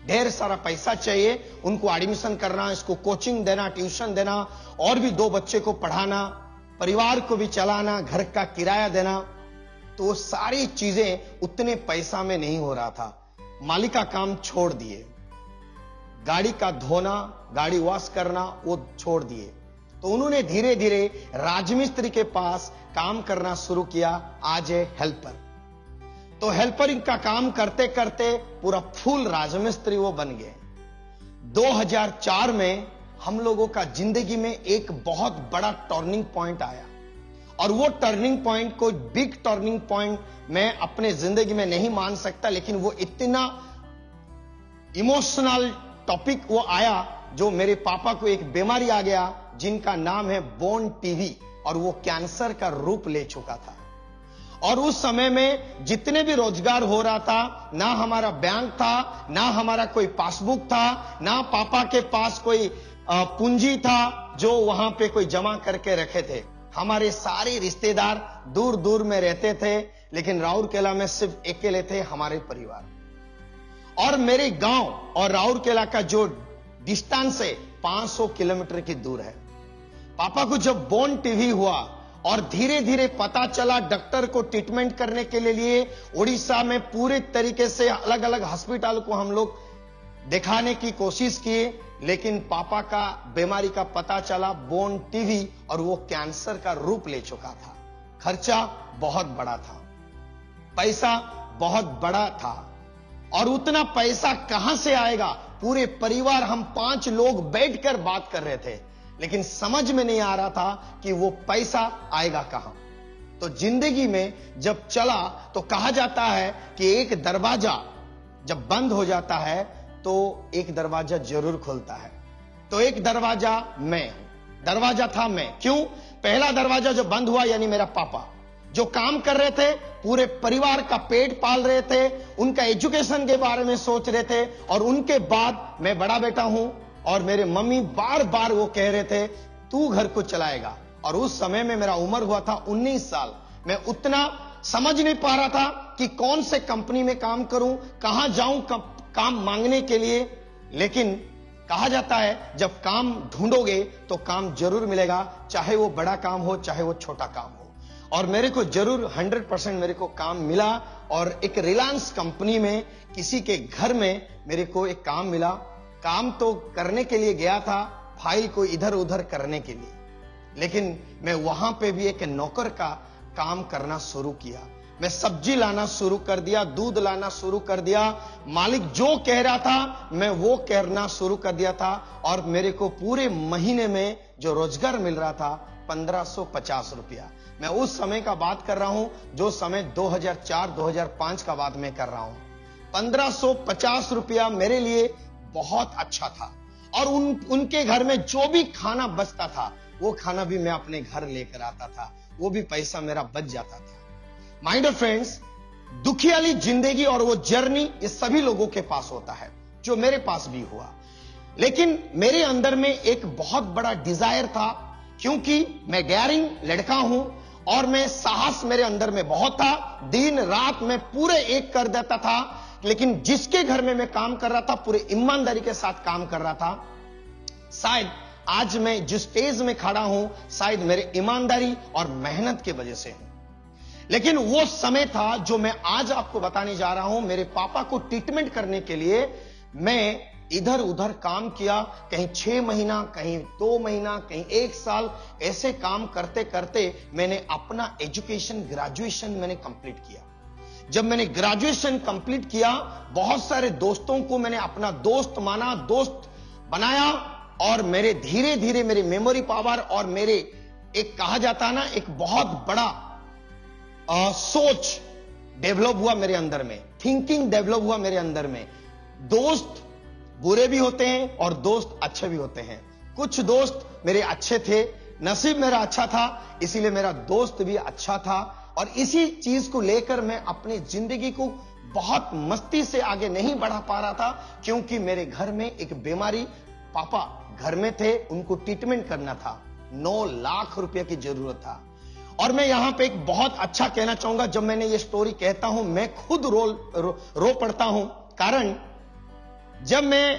ढेर सारा पैसा चाहिए। उनको एडमिशन करना, इसको कोचिंग देना, ट्यूशन देना, और भी 2 बच्चे को पढ़ाना, परिवार को भी चलाना, घर का किराया देना। तो वो सारी चीजें उतने पैसा में नहीं हो रहा था। मालिक का काम छोड़ दिए, गाड़ी का धोना, गाड़ी वॉश करना वो छोड़ दिए। तो उन्होंने धीरे धीरे राजमिस्त्री के पास काम करना शुरू किया। आज है हेल्पर। तो हेल्परिंग का काम करते करते पूरा फुल राजमिस्त्री वो बन गए। 2004 में हम लोगों का जिंदगी में एक बहुत बड़ा टर्निंग पॉइंट आया, और वो टर्निंग पॉइंट कोई बिग टर्निंग पॉइंट मैं अपने जिंदगी में नहीं मान सकता, लेकिन वो इतना इमोशनल टॉपिक वो आया जो मेरे पापा को एक बीमारी आ गया जिनका नाम है बोन टीवी, और वो कैंसर का रूप ले चुका था। और उस समय में जितने भी रोजगार हो रहा था, ना हमारा बैंक था, ना हमारा कोई पासबुक था, ना पापा के पास कोई पूंजी था जो वहां पे कोई जमा करके रखे थे। हमारे सारे रिश्तेदार दूर दूर में रहते थे, लेकिन राउरकेला में सिर्फ अकेले थे हमारे परिवार। और मेरे गांव और राउरकेला का जो डिस्टेंस है 500 किलोमीटर की दूर है। पापा को जब बोन टीवी हुआ और धीरे धीरे पता चला, डॉक्टर को ट्रीटमेंट करने के लिए उड़ीसा में पूरे तरीके से अलग अलग हॉस्पिटल को हम लोग दिखाने की कोशिश किए, लेकिन पापा का बीमारी का पता चला बोन टीवी, और वो कैंसर का रूप ले चुका था। खर्चा बहुत बड़ा था, पैसा बहुत बड़ा था, और उतना पैसा कहां से आएगा? पूरे परिवार हम 5 लोग बैठकर बात कर रहे थे, लेकिन समझ में नहीं आ रहा था कि वो पैसा आएगा कहां। तो जिंदगी में जब चला तो कहा जाता है कि एक दरवाजा जब बंद हो जाता है तो एक दरवाजा जरूर खुलता है। तो एक दरवाजा मैं हूं। दरवाजा था मैं। क्यों? पहला दरवाजा जो बंद हुआ यानी मेरा पापा जो काम कर रहे थे, पूरे परिवार का पेट पाल रहे थे, उनका एजुकेशन के बारे में सोच रहे थे, और उनके बाद मैं बड़ा बेटा हूं और मेरे मम्मी बार बार वो कह रहे थे तू घर को चलाएगा। और उस समय में मेरा उम्र हुआ था 19 साल। मैं उतना समझ नहीं पा रहा था कि कौन से कंपनी में काम करूं, कहां जाऊं काम मांगने के लिए। लेकिन कहा जाता है जब काम ढूंढोगे तो काम जरूर मिलेगा, चाहे वो बड़ा काम हो चाहे वो छोटा काम हो। और मेरे को जरूर 100% मेरे को काम मिला, और एक रिलायंस कंपनी में किसी के घर में मेरे को एक काम मिला। काम तो करने के लिए गया था, फाइल को इधर उधर करने के लिए, लेकिन मैं वहां पे भी एक नौकर का काम करना शुरू किया। मैं सब्जी लाना शुरू कर दिया, दूध लाना शुरू कर दिया। मालिक जो कह रहा था मैं वो करना शुरू कर दिया था, और मेरे को पूरे महीने में जो रोजगार मिल रहा था 1550 रुपया। मैं उस समय का बात कर रहा हूं, जो समय 2004-2005 का बात मैं कर रहा हूं। 1550 रुपया मेरे लिए बहुत अच्छा था, और उनके घर में जो भी खाना बचता था वो खाना भी मैं अपने घर लेकर आता था, वो भी पैसा मेरा बच जाता था। माय डियर फ्रेंड्स, दुखियाली जिंदगी और वो जर्नी ये सभी लोगों के पास होता है, जो मेरे पास भी हुआ। लेकिन मेरे अंदर में एक बहुत बड़ा डिजायर था, क्योंकि मैं डेयरिंग लड़का हूं और मैं साहस मेरे अंदर में बहुत था। दिन रात मैं पूरे एक कर देता था, लेकिन जिसके घर में मैं काम कर रहा था पूरे ईमानदारी के साथ काम कर रहा था। शायद आज मैं जिस स्टेज में खड़ा हूं शायद मेरे ईमानदारी और मेहनत की वजह से हूं। लेकिन वो समय था जो मैं आज आपको बताने जा रहा हूं। मेरे पापा को ट्रीटमेंट करने के लिए मैं इधर उधर काम किया, कहीं 6 महीना, कहीं 2 महीना, कहीं 1 साल, ऐसे काम करते करते मैंने अपना एजुकेशन ग्रेजुएशन मैंने कंप्लीट किया। जब मैंने ग्रेजुएशन कंप्लीट किया, बहुत सारे दोस्तों को मैंने अपना दोस्त माना, दोस्त बनाया, और मेरे धीरे धीरे मेरी मेमोरी पावर और मेरे एक कहा जाता है ना एक बहुत बड़ा सोच डेवलप हुआ मेरे अंदर में, थिंकिंग डेवलप हुआ मेरे अंदर में। दोस्त बुरे भी होते हैं और दोस्त अच्छे भी होते हैं। कुछ दोस्त मेरे अच्छे थे, नसीब मेरा अच्छा था, इसीलिए मेरा दोस्त भी अच्छा था, और इसी चीज को लेकर मैं अपनी जिंदगी को बहुत मस्ती से आगे नहीं बढ़ा पा रहा था, क्योंकि मेरे घर में एक बीमारी, पापा घर में थे, उनको ट्रीटमेंट करना था, 9 लाख रुपए की जरूरत था। और मैं यहां पे एक बहुत अच्छा कहना चाहूंगा, जब मैंने ये स्टोरी कहता हूं मैं खुद रो पड़ता हूं। कारण जब मैं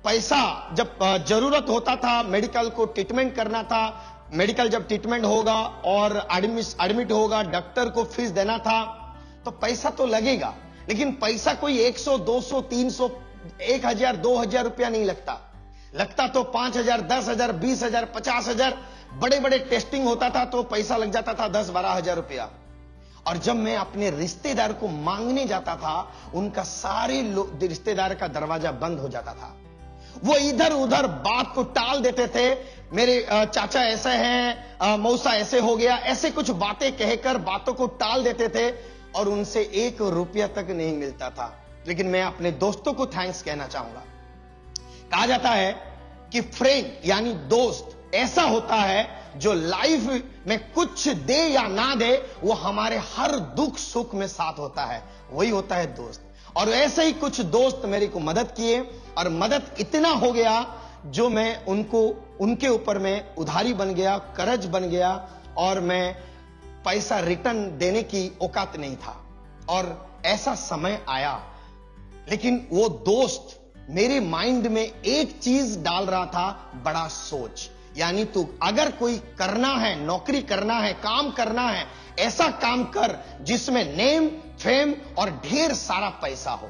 पैसा जब जरूरत होता था, मेडिकल को ट्रीटमेंट करना था, मेडिकल जब ट्रीटमेंट होगा और एडमिट होगा, डॉक्टर को फीस देना था, तो पैसा तो लगेगा, लेकिन पैसा कोई 100, 200, 300, 1000, 2000 रुपया नहीं लगता तो 5000, 10,000, 20,000, 50,000, बड़े बड़े टेस्टिंग होता था तो पैसा लग जाता था 10-12 हजार रुपया। और जब मैं अपने रिश्तेदार को मांगने जाता था, उनका सारे रिश्तेदार का दरवाजा बंद हो जाता था। वो इधर उधर बात को टाल देते थे, मेरे चाचा ऐसे हैं, मौसा ऐसे हो गया, ऐसे कुछ बातें कहकर बातों को टाल देते थे, और उनसे 1 रुपया तक नहीं मिलता था। लेकिन मैं अपने दोस्तों को थैंक्स कहना चाहूंगा। कहा जाता है कि फ्रेंड यानी दोस्त ऐसा होता है जो लाइफ में कुछ दे या ना दे, वो हमारे हर दुख सुख में साथ होता है, वही होता है दोस्त। और ऐसे ही कुछ दोस्त मेरे को मदद किए, और मदद इतना हो गया जो मैं उनके ऊपर में उधारी बन गया, कर्ज बन गया, और मैं पैसा रिटर्न देने की औकात नहीं था। और ऐसा समय आया, लेकिन वो दोस्त मेरे माइंड में एक चीज डाल रहा था, बड़ा सोच, यानी तू अगर कोई करना है, नौकरी करना है, काम करना है, ऐसा काम कर जिसमें नेम, फेम और ढेर सारा पैसा हो।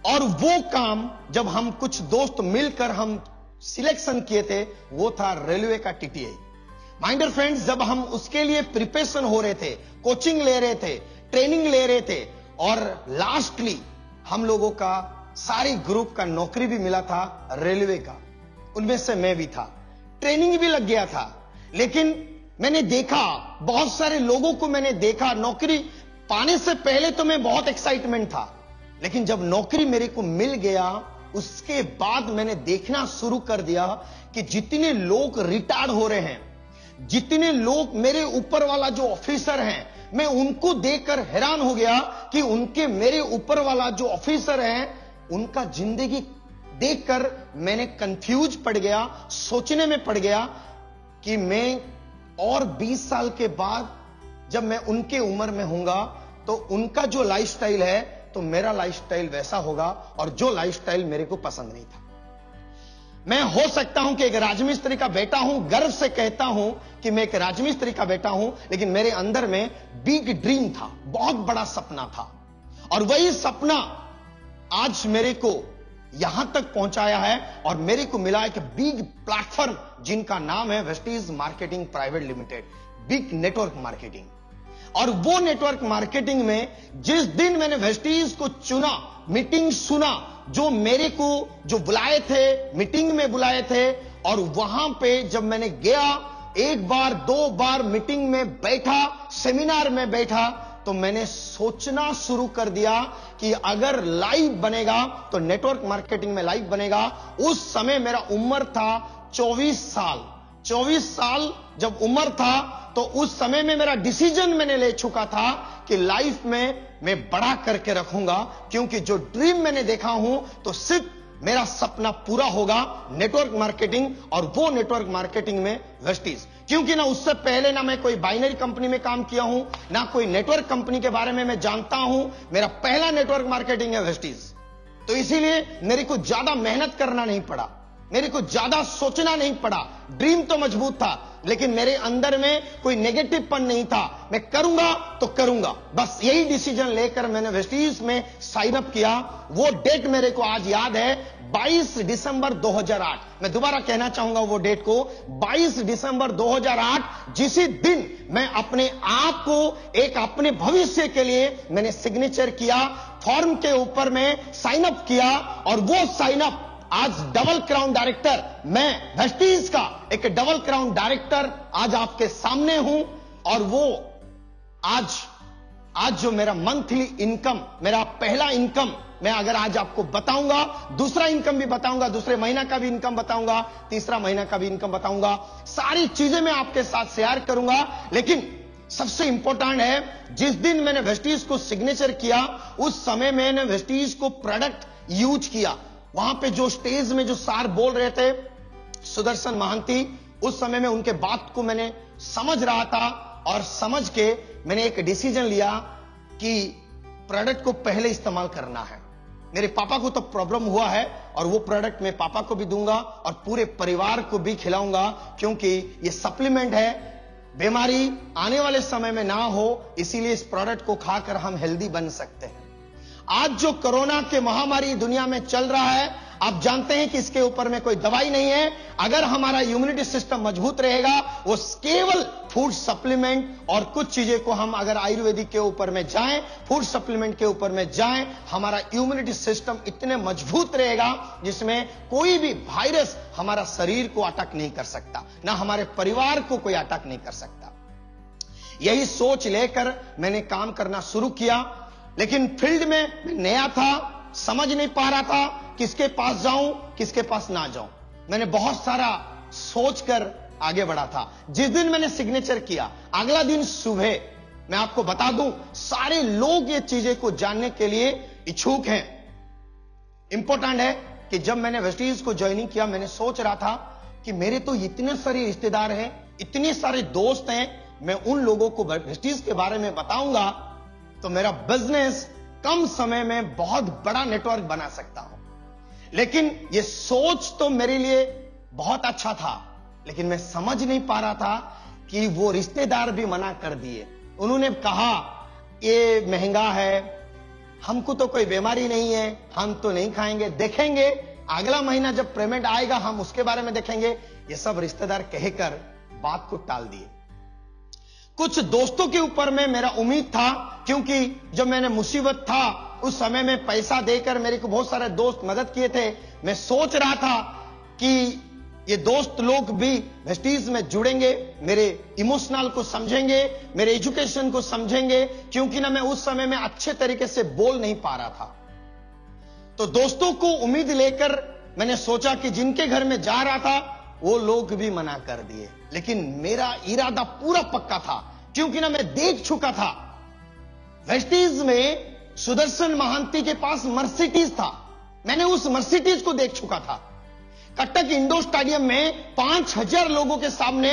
और वो काम जब हम कुछ दोस्त मिलकर हम सिलेक्शन किए थे, वो था रेलवे का टीटीआई। माय डियर फ्रेंड्स, जब हम उसके लिए प्रिपरेशन हो रहे थे, कोचिंग ले रहे थे, ट्रेनिंग ले रहे थे, और लास्टली हम लोगों का सारी ग्रुप का नौकरी भी मिला था रेलवे का, उनमें से मैं भी था, ट्रेनिंग भी लग गया था। लेकिन मैंने देखा, बहुत सारे लोगों को मैंने देखा, नौकरी पाने से पहले तो मैं बहुत एक्साइटमेंट था, लेकिन जब नौकरी मेरे को मिल गया, उसके बाद मैंने देखना शुरू कर दिया कि जितने लोग रिटायर्ड हो रहे हैं, जितने लोग मेरे ऊपर वाला जो ऑफिसर हैं, मैं उनको देखकर हैरान हो गया कि उनके मेरे ऊपर वाला जो ऑफिसर हैं, उनका जिंदगी देखकर मैंने कंफ्यूज पड़ गया, सोचने में पड़ गया कि मैं और 20 साल के बाद जब मैं उनके उम्र में होऊंगा तो उनका जो लाइफस्टाइल है तो मेरा लाइफस्टाइल वैसा होगा, और जो लाइफस्टाइल मेरे को पसंद नहीं था। मैं हो सकता हूं कि एक राजमिस्त्री का बेटा हूं, गर्व से कहता हूं कि मैं एक राजमिस्त्री का बेटा हूं, लेकिन मेरे अंदर में बिग ड्रीम था, बहुत बड़ा सपना था, और वही सपना आज मेरे को यहां तक पहुंचाया है और मेरे को मिला एक बिग प्लेटफॉर्म जिनका नाम है Vestige marketing private limited, big network marketing. और वो नेटवर्क मार्केटिंग में जिस दिन मैंने वेस्टीज को चुना, मीटिंग सुना, जो मेरे को जो बुलाए थे, मीटिंग में बुलाए थे, और वहां पे जब मैंने गया, एक बार दो बार मीटिंग में बैठा, सेमिनार में बैठा, तो मैंने सोचना शुरू कर दिया कि अगर लाइव बनेगा तो नेटवर्क मार्केटिंग में लाइव बनेगा। उस समय मेरा उम्र था 24 साल। 24 साल जब उम्र था तो उस समय में मेरा डिसीजन मैंने ले चुका था कि लाइफ में मैं बड़ा करके रखूंगा, क्योंकि जो ड्रीम मैंने देखा हूं तो सिर्फ मेरा सपना पूरा होगा नेटवर्क मार्केटिंग, और वो नेटवर्क मार्केटिंग में वेस्टीज। क्योंकि ना उससे पहले ना मैं कोई बाइनरी कंपनी में काम किया हूं, ना कोई नेटवर्क कंपनी के बारे में मैं जानता हूं। मेरा पहला नेटवर्क मार्केटिंग है वेस्टीज। तो इसीलिए मेरे को ज्यादा मेहनत करना नहीं पड़ा, मेरे को ज्यादा सोचना नहीं पड़ा। ड्रीम तो मजबूत था, लेकिन मेरे अंदर में कोई नेगेटिवपन नहीं था। मैं करूंगा तो करूंगा, बस यही डिसीजन लेकर मैंने वेस्टीज में साइन अप किया। वो डेट मेरे को आज याद है, 22 दिसंबर 2008। मैं दोबारा कहना चाहूंगा वो डेट को, 22 दिसंबर 2008, जिसी दिन मैं अपने आप को एक अपने भविष्य के लिए मैंने सिग्नेचर किया, फॉर्म के ऊपर में साइन अप किया। और वो साइन अप आज डबल क्राउन डायरेक्टर, मैं वेस्टीज का एक डबल क्राउन डायरेक्टर आज आपके सामने हूं। और वो आज जो मेरा मंथली इनकम, मेरा पहला इनकम, मैं अगर आज आपको बताऊंगा, दूसरा इनकम भी बताऊंगा, दूसरे महीना का भी इनकम बताऊंगा, तीसरा महीना का भी इनकम बताऊंगा, सारी चीजें मैं आपके साथ शेयर करूंगा। लेकिन सबसे इंपॉर्टेंट है, जिस दिन मैंने वेस्टीज को सिग्नेचर किया, उस समय मैंने वेस्टीज को प्रोडक्ट यूज किया। वहां पे जो स्टेज में जो सार बोल रहे थे, सुदर्शन महांती, उस समय में उनके बात को मैंने समझ रहा था, और समझ के मैंने एक डिसीजन लिया कि प्रोडक्ट को पहले इस्तेमाल करना है। मेरे पापा को तो प्रॉब्लम हुआ है, और वो प्रोडक्ट मैं पापा को भी दूंगा और पूरे परिवार को भी खिलाऊंगा, क्योंकि ये सप्लीमेंट है, बीमारी आने वाले समय में ना हो, इसीलिए इस प्रोडक्ट को खाकर हम हेल्दी बन सकते हैं। आज जो कोरोना के महामारी दुनिया में चल रहा है, आप जानते हैं कि इसके ऊपर में कोई दवाई नहीं है। अगर हमारा इम्यूनिटी सिस्टम मजबूत रहेगा, वो केवल फूड सप्लीमेंट और कुछ चीजें को हम अगर आयुर्वेदिक के ऊपर में जाएं, फूड सप्लीमेंट के ऊपर में जाएं, हमारा इम्यूनिटी सिस्टम इतने मजबूत रहेगा जिसमें कोई भी वायरस हमारा शरीर को अटैक नहीं कर सकता, ना हमारे परिवार को कोई अटैक नहीं कर सकता। यही सोच लेकर मैंने काम करना शुरू किया। लेकिन फील्ड में मैं नया था, समझ नहीं पा रहा था किसके पास जाऊं, किसके पास ना जाऊं। मैंने बहुत सारा सोचकर आगे बढ़ा था। जिस दिन मैंने सिग्नेचर किया, अगला दिन सुबह, मैं आपको बता दूं, सारे लोग ये चीजें को जानने के लिए इच्छुक हैं। इंपॉर्टेंट है कि जब मैंने वेस्टीज को ज्वाइनिंग किया, मैंने सोच रहा था कि मेरे तो इतने सारे रिश्तेदार हैं, इतने सारे दोस्त हैं, मैं उन लोगों को वेस्टीज के बारे में बताऊंगा तो मेरा बिजनेस कम समय में बहुत बड़ा नेटवर्क बना सकता हूं। लेकिन ये सोच तो मेरे लिए बहुत अच्छा था, लेकिन मैं समझ नहीं पा रहा था कि वो रिश्तेदार भी मना कर दिए। उन्होंने कहा ये महंगा है, हमको तो कोई बीमारी नहीं है, हम तो नहीं खाएंगे, देखेंगे अगला महीना जब पेमेंट आएगा हम उसके बारे में देखेंगे। ये सब रिश्तेदार कहकर बात को टाल दिए। कुछ दोस्तों के ऊपर में मेरा उम्मीद था, क्योंकि जब मैंने मुसीबत था उस समय में पैसा देकर मेरे को बहुत सारे दोस्त मदद किए थे। मैं सोच रहा था कि ये दोस्त लोग भी वेस्टीज में जुड़ेंगे, मेरे इमोशनल को समझेंगे, मेरे एजुकेशन को समझेंगे, क्योंकि ना मैं उस समय में अच्छे तरीके से बोल नहीं पा रहा था। तो दोस्तों को उम्मीद लेकर मैंने सोचा कि जिनके घर में जा रहा था वो लोग भी मना कर दिए, लेकिन मेरा इरादा पूरा पक्का था, क्योंकि ना मैं देख चुका था वेस्टीज में सुदर्शन महांती के पास मर्सिडीज था। मैंने उस मर्सिडीज को देख चुका था। कटक इंडोर स्टेडियम में 5000 लोगों के सामने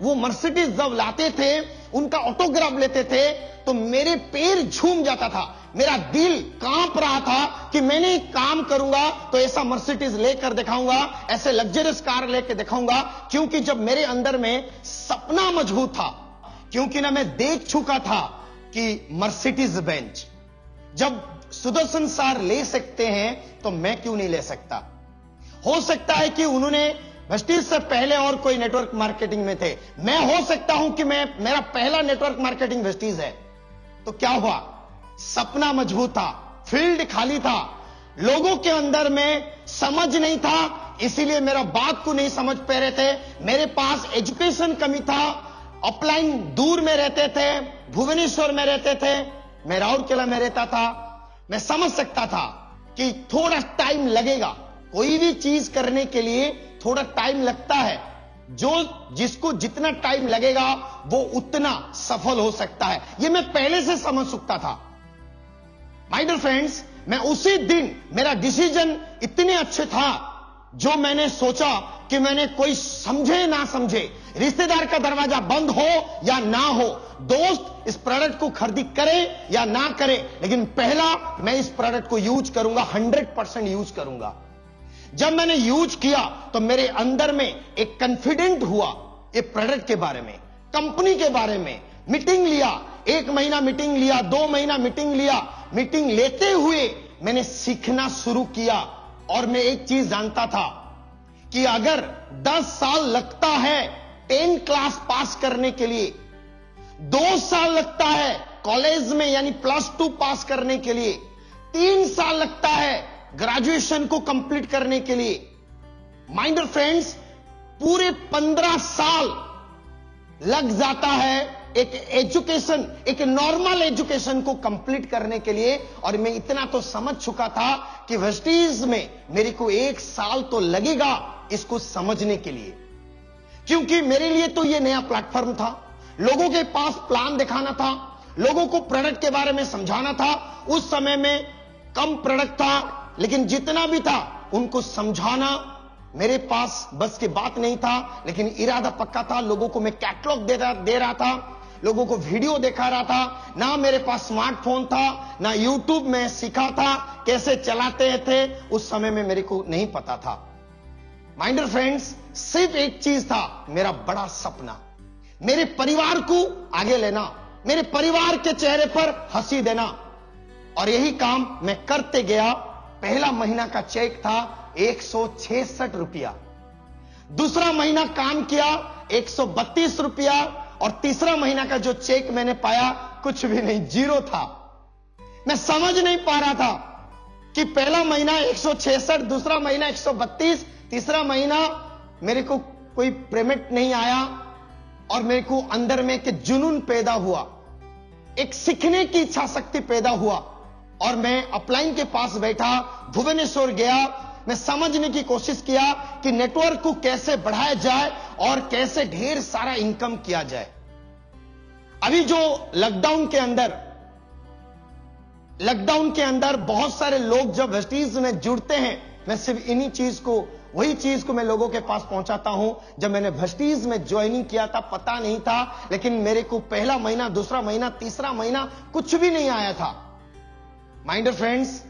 वो मर्सिडीज जब लाते थे, उनका ऑटोग्राफ लेते थे, तो मेरे पैर झूम जाता था, मेरा दिल कांप रहा था कि मैंने एक काम करूंगा तो ऐसा मर्सिडीज लेकर दिखाऊंगा, ऐसे लग्जरियस कार लेकर दिखाऊंगा। क्योंकि जब मेरे अंदर में सपना मजबूत था, क्योंकि ना मैं देख चुका था कि मर्सिडीज बेंच जब सुदर्शन सर ले सकते हैं तो मैं क्यों नहीं ले सकता। हो सकता है कि उन्होंने वेस्टीज से पहले और कोई नेटवर्क मार्केटिंग में थे, मैं हो सकता हूं कि मेरा पहला नेटवर्क मार्केटिंग वेस्टीज है। तो क्या हुआ, सपना मजबूत था, फील्ड खाली था, लोगों के अंदर में समझ नहीं था, इसीलिए मेरा बात को नहीं समझ पा रहे थे। मेरे पास एजुकेशन कमी था, अपलाइन दूर में रहते थे, भुवनेश्वर में रहते थे, मैं राउरकेला में रहता था। मैं समझ सकता था कि थोड़ा टाइम लगेगा, कोई भी चीज करने के लिए थोड़ा टाइम लगता है, जिसको जितना टाइम लगेगा वो उतना सफल हो सकता है, ये मैं पहले से समझ सकता था। माय डियर फ्रेंड्स, मैं उसी दिन मेरा डिसीजन इतने अच्छे था, जो मैंने सोचा कि मैंने कोई समझे ना समझे, रिश्तेदार का दरवाजा बंद हो या ना हो, दोस्त इस प्रोडक्ट को खरीदी करे या ना करे, लेकिन पहला मैं इस प्रोडक्ट को यूज करूंगा, 100% यूज करूंगा। जब मैंने यूज किया तो मेरे अंदर में एक कॉन्फिडेंट हुआ ये प्रोडक्ट के बारे में, कंपनी के बारे में। मीटिंग लिया, 1 महीना मीटिंग लिया, 2 महीना मीटिंग लिया। मीटिंग लेते हुए मैंने सीखना शुरू किया, और मैं एक चीज जानता था कि अगर 10 साल लगता है 10 क्लास पास करने के लिए, 2 साल लगता है कॉलेज में यानी +2 पास करने के लिए, 3 साल लगता है ग्रेजुएशन को कंप्लीट करने के लिए, माय डियर फ्रेंड्स पूरे 15 साल लग जाता है एक एजुकेशन, एक नॉर्मल एजुकेशन को कंप्लीट करने के लिए। और मैं इतना तो समझ चुका था कि वेस्टीज में मेरे को 1 साल तो लगेगा इसको समझने के लिए, क्योंकि मेरे लिए तो ये नया प्लेटफॉर्म था, लोगों के पास प्लान दिखाना था, लोगों को प्रोडक्ट के बारे में समझाना था। उस समय में कम प्रोडक्ट था, लेकिन जितना भी था उनको समझाना मेरे पास बस की बात नहीं था, लेकिन इरादा पक्का था। लोगों को मैं कैटलॉग दे रहा था, लोगों को वीडियो दिखा रहा था। ना मेरे पास स्मार्टफोन था, ना यूट्यूब में सीखा था कैसे चलाते थे, उस समय में मेरे को नहीं पता था। माय डियर फ्रेंड्स, सिर्फ एक चीज था, मेरा बड़ा सपना, मेरे परिवार को आगे लेना, मेरे परिवार के चेहरे पर हंसी देना, और यही काम मैं करते गया। पहला महीना का चेक था 166 रुपया, दूसरा महीना काम किया 132 रुपया, और तीसरा महीना का जो चेक मैंने पाया कुछ भी नहीं, 0 था। मैं समझ नहीं पा रहा था कि पहला महीना 166, दूसरा महीना 132, तीसरा महीना मेरे को कोई पेमेंट नहीं आया, और मेरे को अंदर में एक जुनून पैदा हुआ, एक सीखने की इच्छा शक्ति पैदा हुआ, और मैं अपलाइन के पास बैठा, भुवनेश्वर गया। मैं समझने की कोशिश किया कि नेटवर्क को कैसे बढ़ाया जाए और कैसे ढेर सारा इनकम किया जाए। अभी जो लॉकडाउन के अंदर बहुत सारे लोग जब वेस्टीज में जुड़ते हैं, मैं सिर्फ इन्हीं चीज को, वही चीज को मैं लोगों के पास पहुंचाता हूं। जब मैंने वेस्टीज में ज्वाइनिंग किया था पता नहीं था, लेकिन मेरे को पहला महीना, दूसरा महीना, तीसरा महीना कुछ भी नहीं आया था। माय डियर फ्रेंड्स,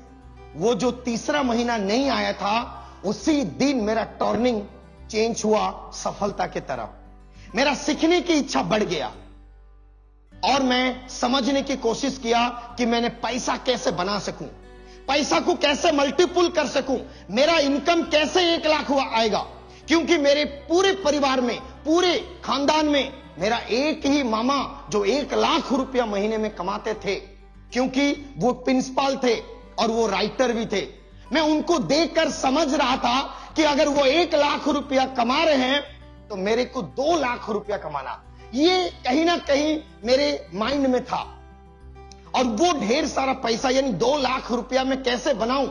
वो जो तीसरा महीना नहीं आया था, उसी दिन मेरा टर्निंग चेंज हुआ सफलता की तरफ। मेरा सीखने की इच्छा बढ़ गया, और मैं समझने की कोशिश किया कि मैंने पैसा कैसे बना सकूं, पैसा को कैसे मल्टीपल कर सकूं, मेरा इनकम कैसे 1 लाख आएगा। क्योंकि मेरे पूरे परिवार में, पूरे खानदान में मेरा एक ही मामा जो 1 लाख रुपया महीने में कमाते थे, क्योंकि वो प्रिंसिपल थे और वो राइटर भी थे। मैं उनको देखकर समझ रहा था कि अगर वो 1 लाख रुपया कमा रहे हैं तो मेरे को 2 लाख रुपया कमाना, ये कहीं ना कहीं मेरे माइंड में था। और वो ढेर सारा पैसा यानी 2 लाख रुपया मैं कैसे बनाऊं,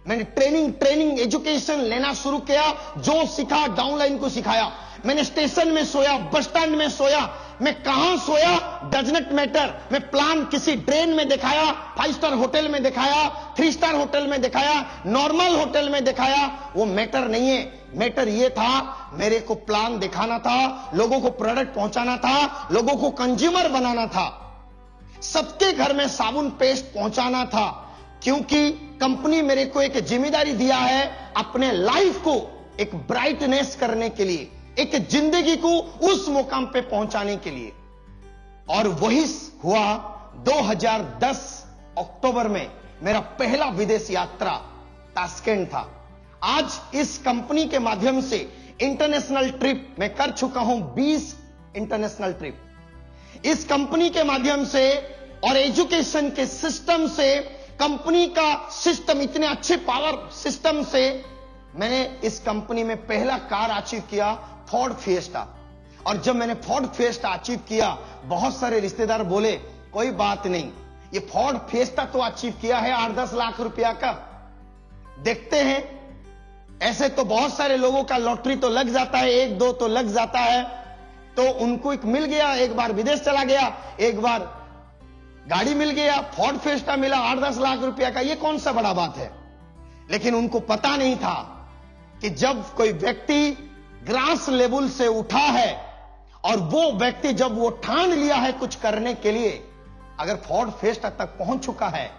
मैंने ट्रेनिंग एजुकेशन लेना शुरू किया। जो सीखा डाउनलाइन को सिखाया। मैंने स्टेशन में सोया, बस स्टैंड में सोया, मैं कहां सोया डज नॉट मैटर। मैं प्लान किसी ड्रेन में दिखाया, 5 स्टार होटल में दिखाया, 3 स्टार होटल में दिखाया, नॉर्मल होटल में दिखाया, वो मैटर नहीं है। मैटर ये था, मेरे को प्लान दिखाना था, लोगों को प्रोडक्ट पहुंचाना था, लोगों को कंज्यूमर बनाना था, सबके घर में साबुन पेस्ट पहुंचाना था। क्योंकि कंपनी मेरे को एक जिम्मेदारी दिया है अपने लाइफ को एक ब्राइटनेस करने के लिए, एक जिंदगी को उस मुकाम पे पहुंचाने के लिए। और वही हुआ 2010 अक्टूबर में मेरा पहला विदेश यात्रा ताशकंद था। आज इस कंपनी के माध्यम से इंटरनेशनल ट्रिप मैं कर चुका हूं, 20 इंटरनेशनल ट्रिप इस कंपनी के माध्यम से। और एजुकेशन के सिस्टम से, कंपनी का सिस्टम, इतने अच्छे पावर सिस्टम से मैंने इस कंपनी में पहला कार अचीव किया, फोर्ड फिएस्टा। और जब मैंने फोर्ड फिएस्टा अचीव किया, बहुत सारे रिश्तेदार बोले कोई बात नहीं, ये फोर्ड फिएस्टा तो अचीव किया है 8-10 लाख रुपया का, देखते हैं। ऐसे तो बहुत सारे लोगों का लॉटरी तो लग जाता है, 1-2 तो लग जाता है। तो उनको एक मिल गया, एक बार विदेश चला गया, एक बार गाड़ी मिल गया, फोर्ड फिएस्टा मिला 8-10 लाख रुपया का, ये कौन सा बड़ा बात है। लेकिन उनको पता नहीं था कि जब कोई व्यक्ति ग्रास लेवल से उठा है और वो व्यक्ति जब वो ठान लिया है कुछ करने के लिए, अगर फोर्ड फिएस्टा तक पहुंच चुका है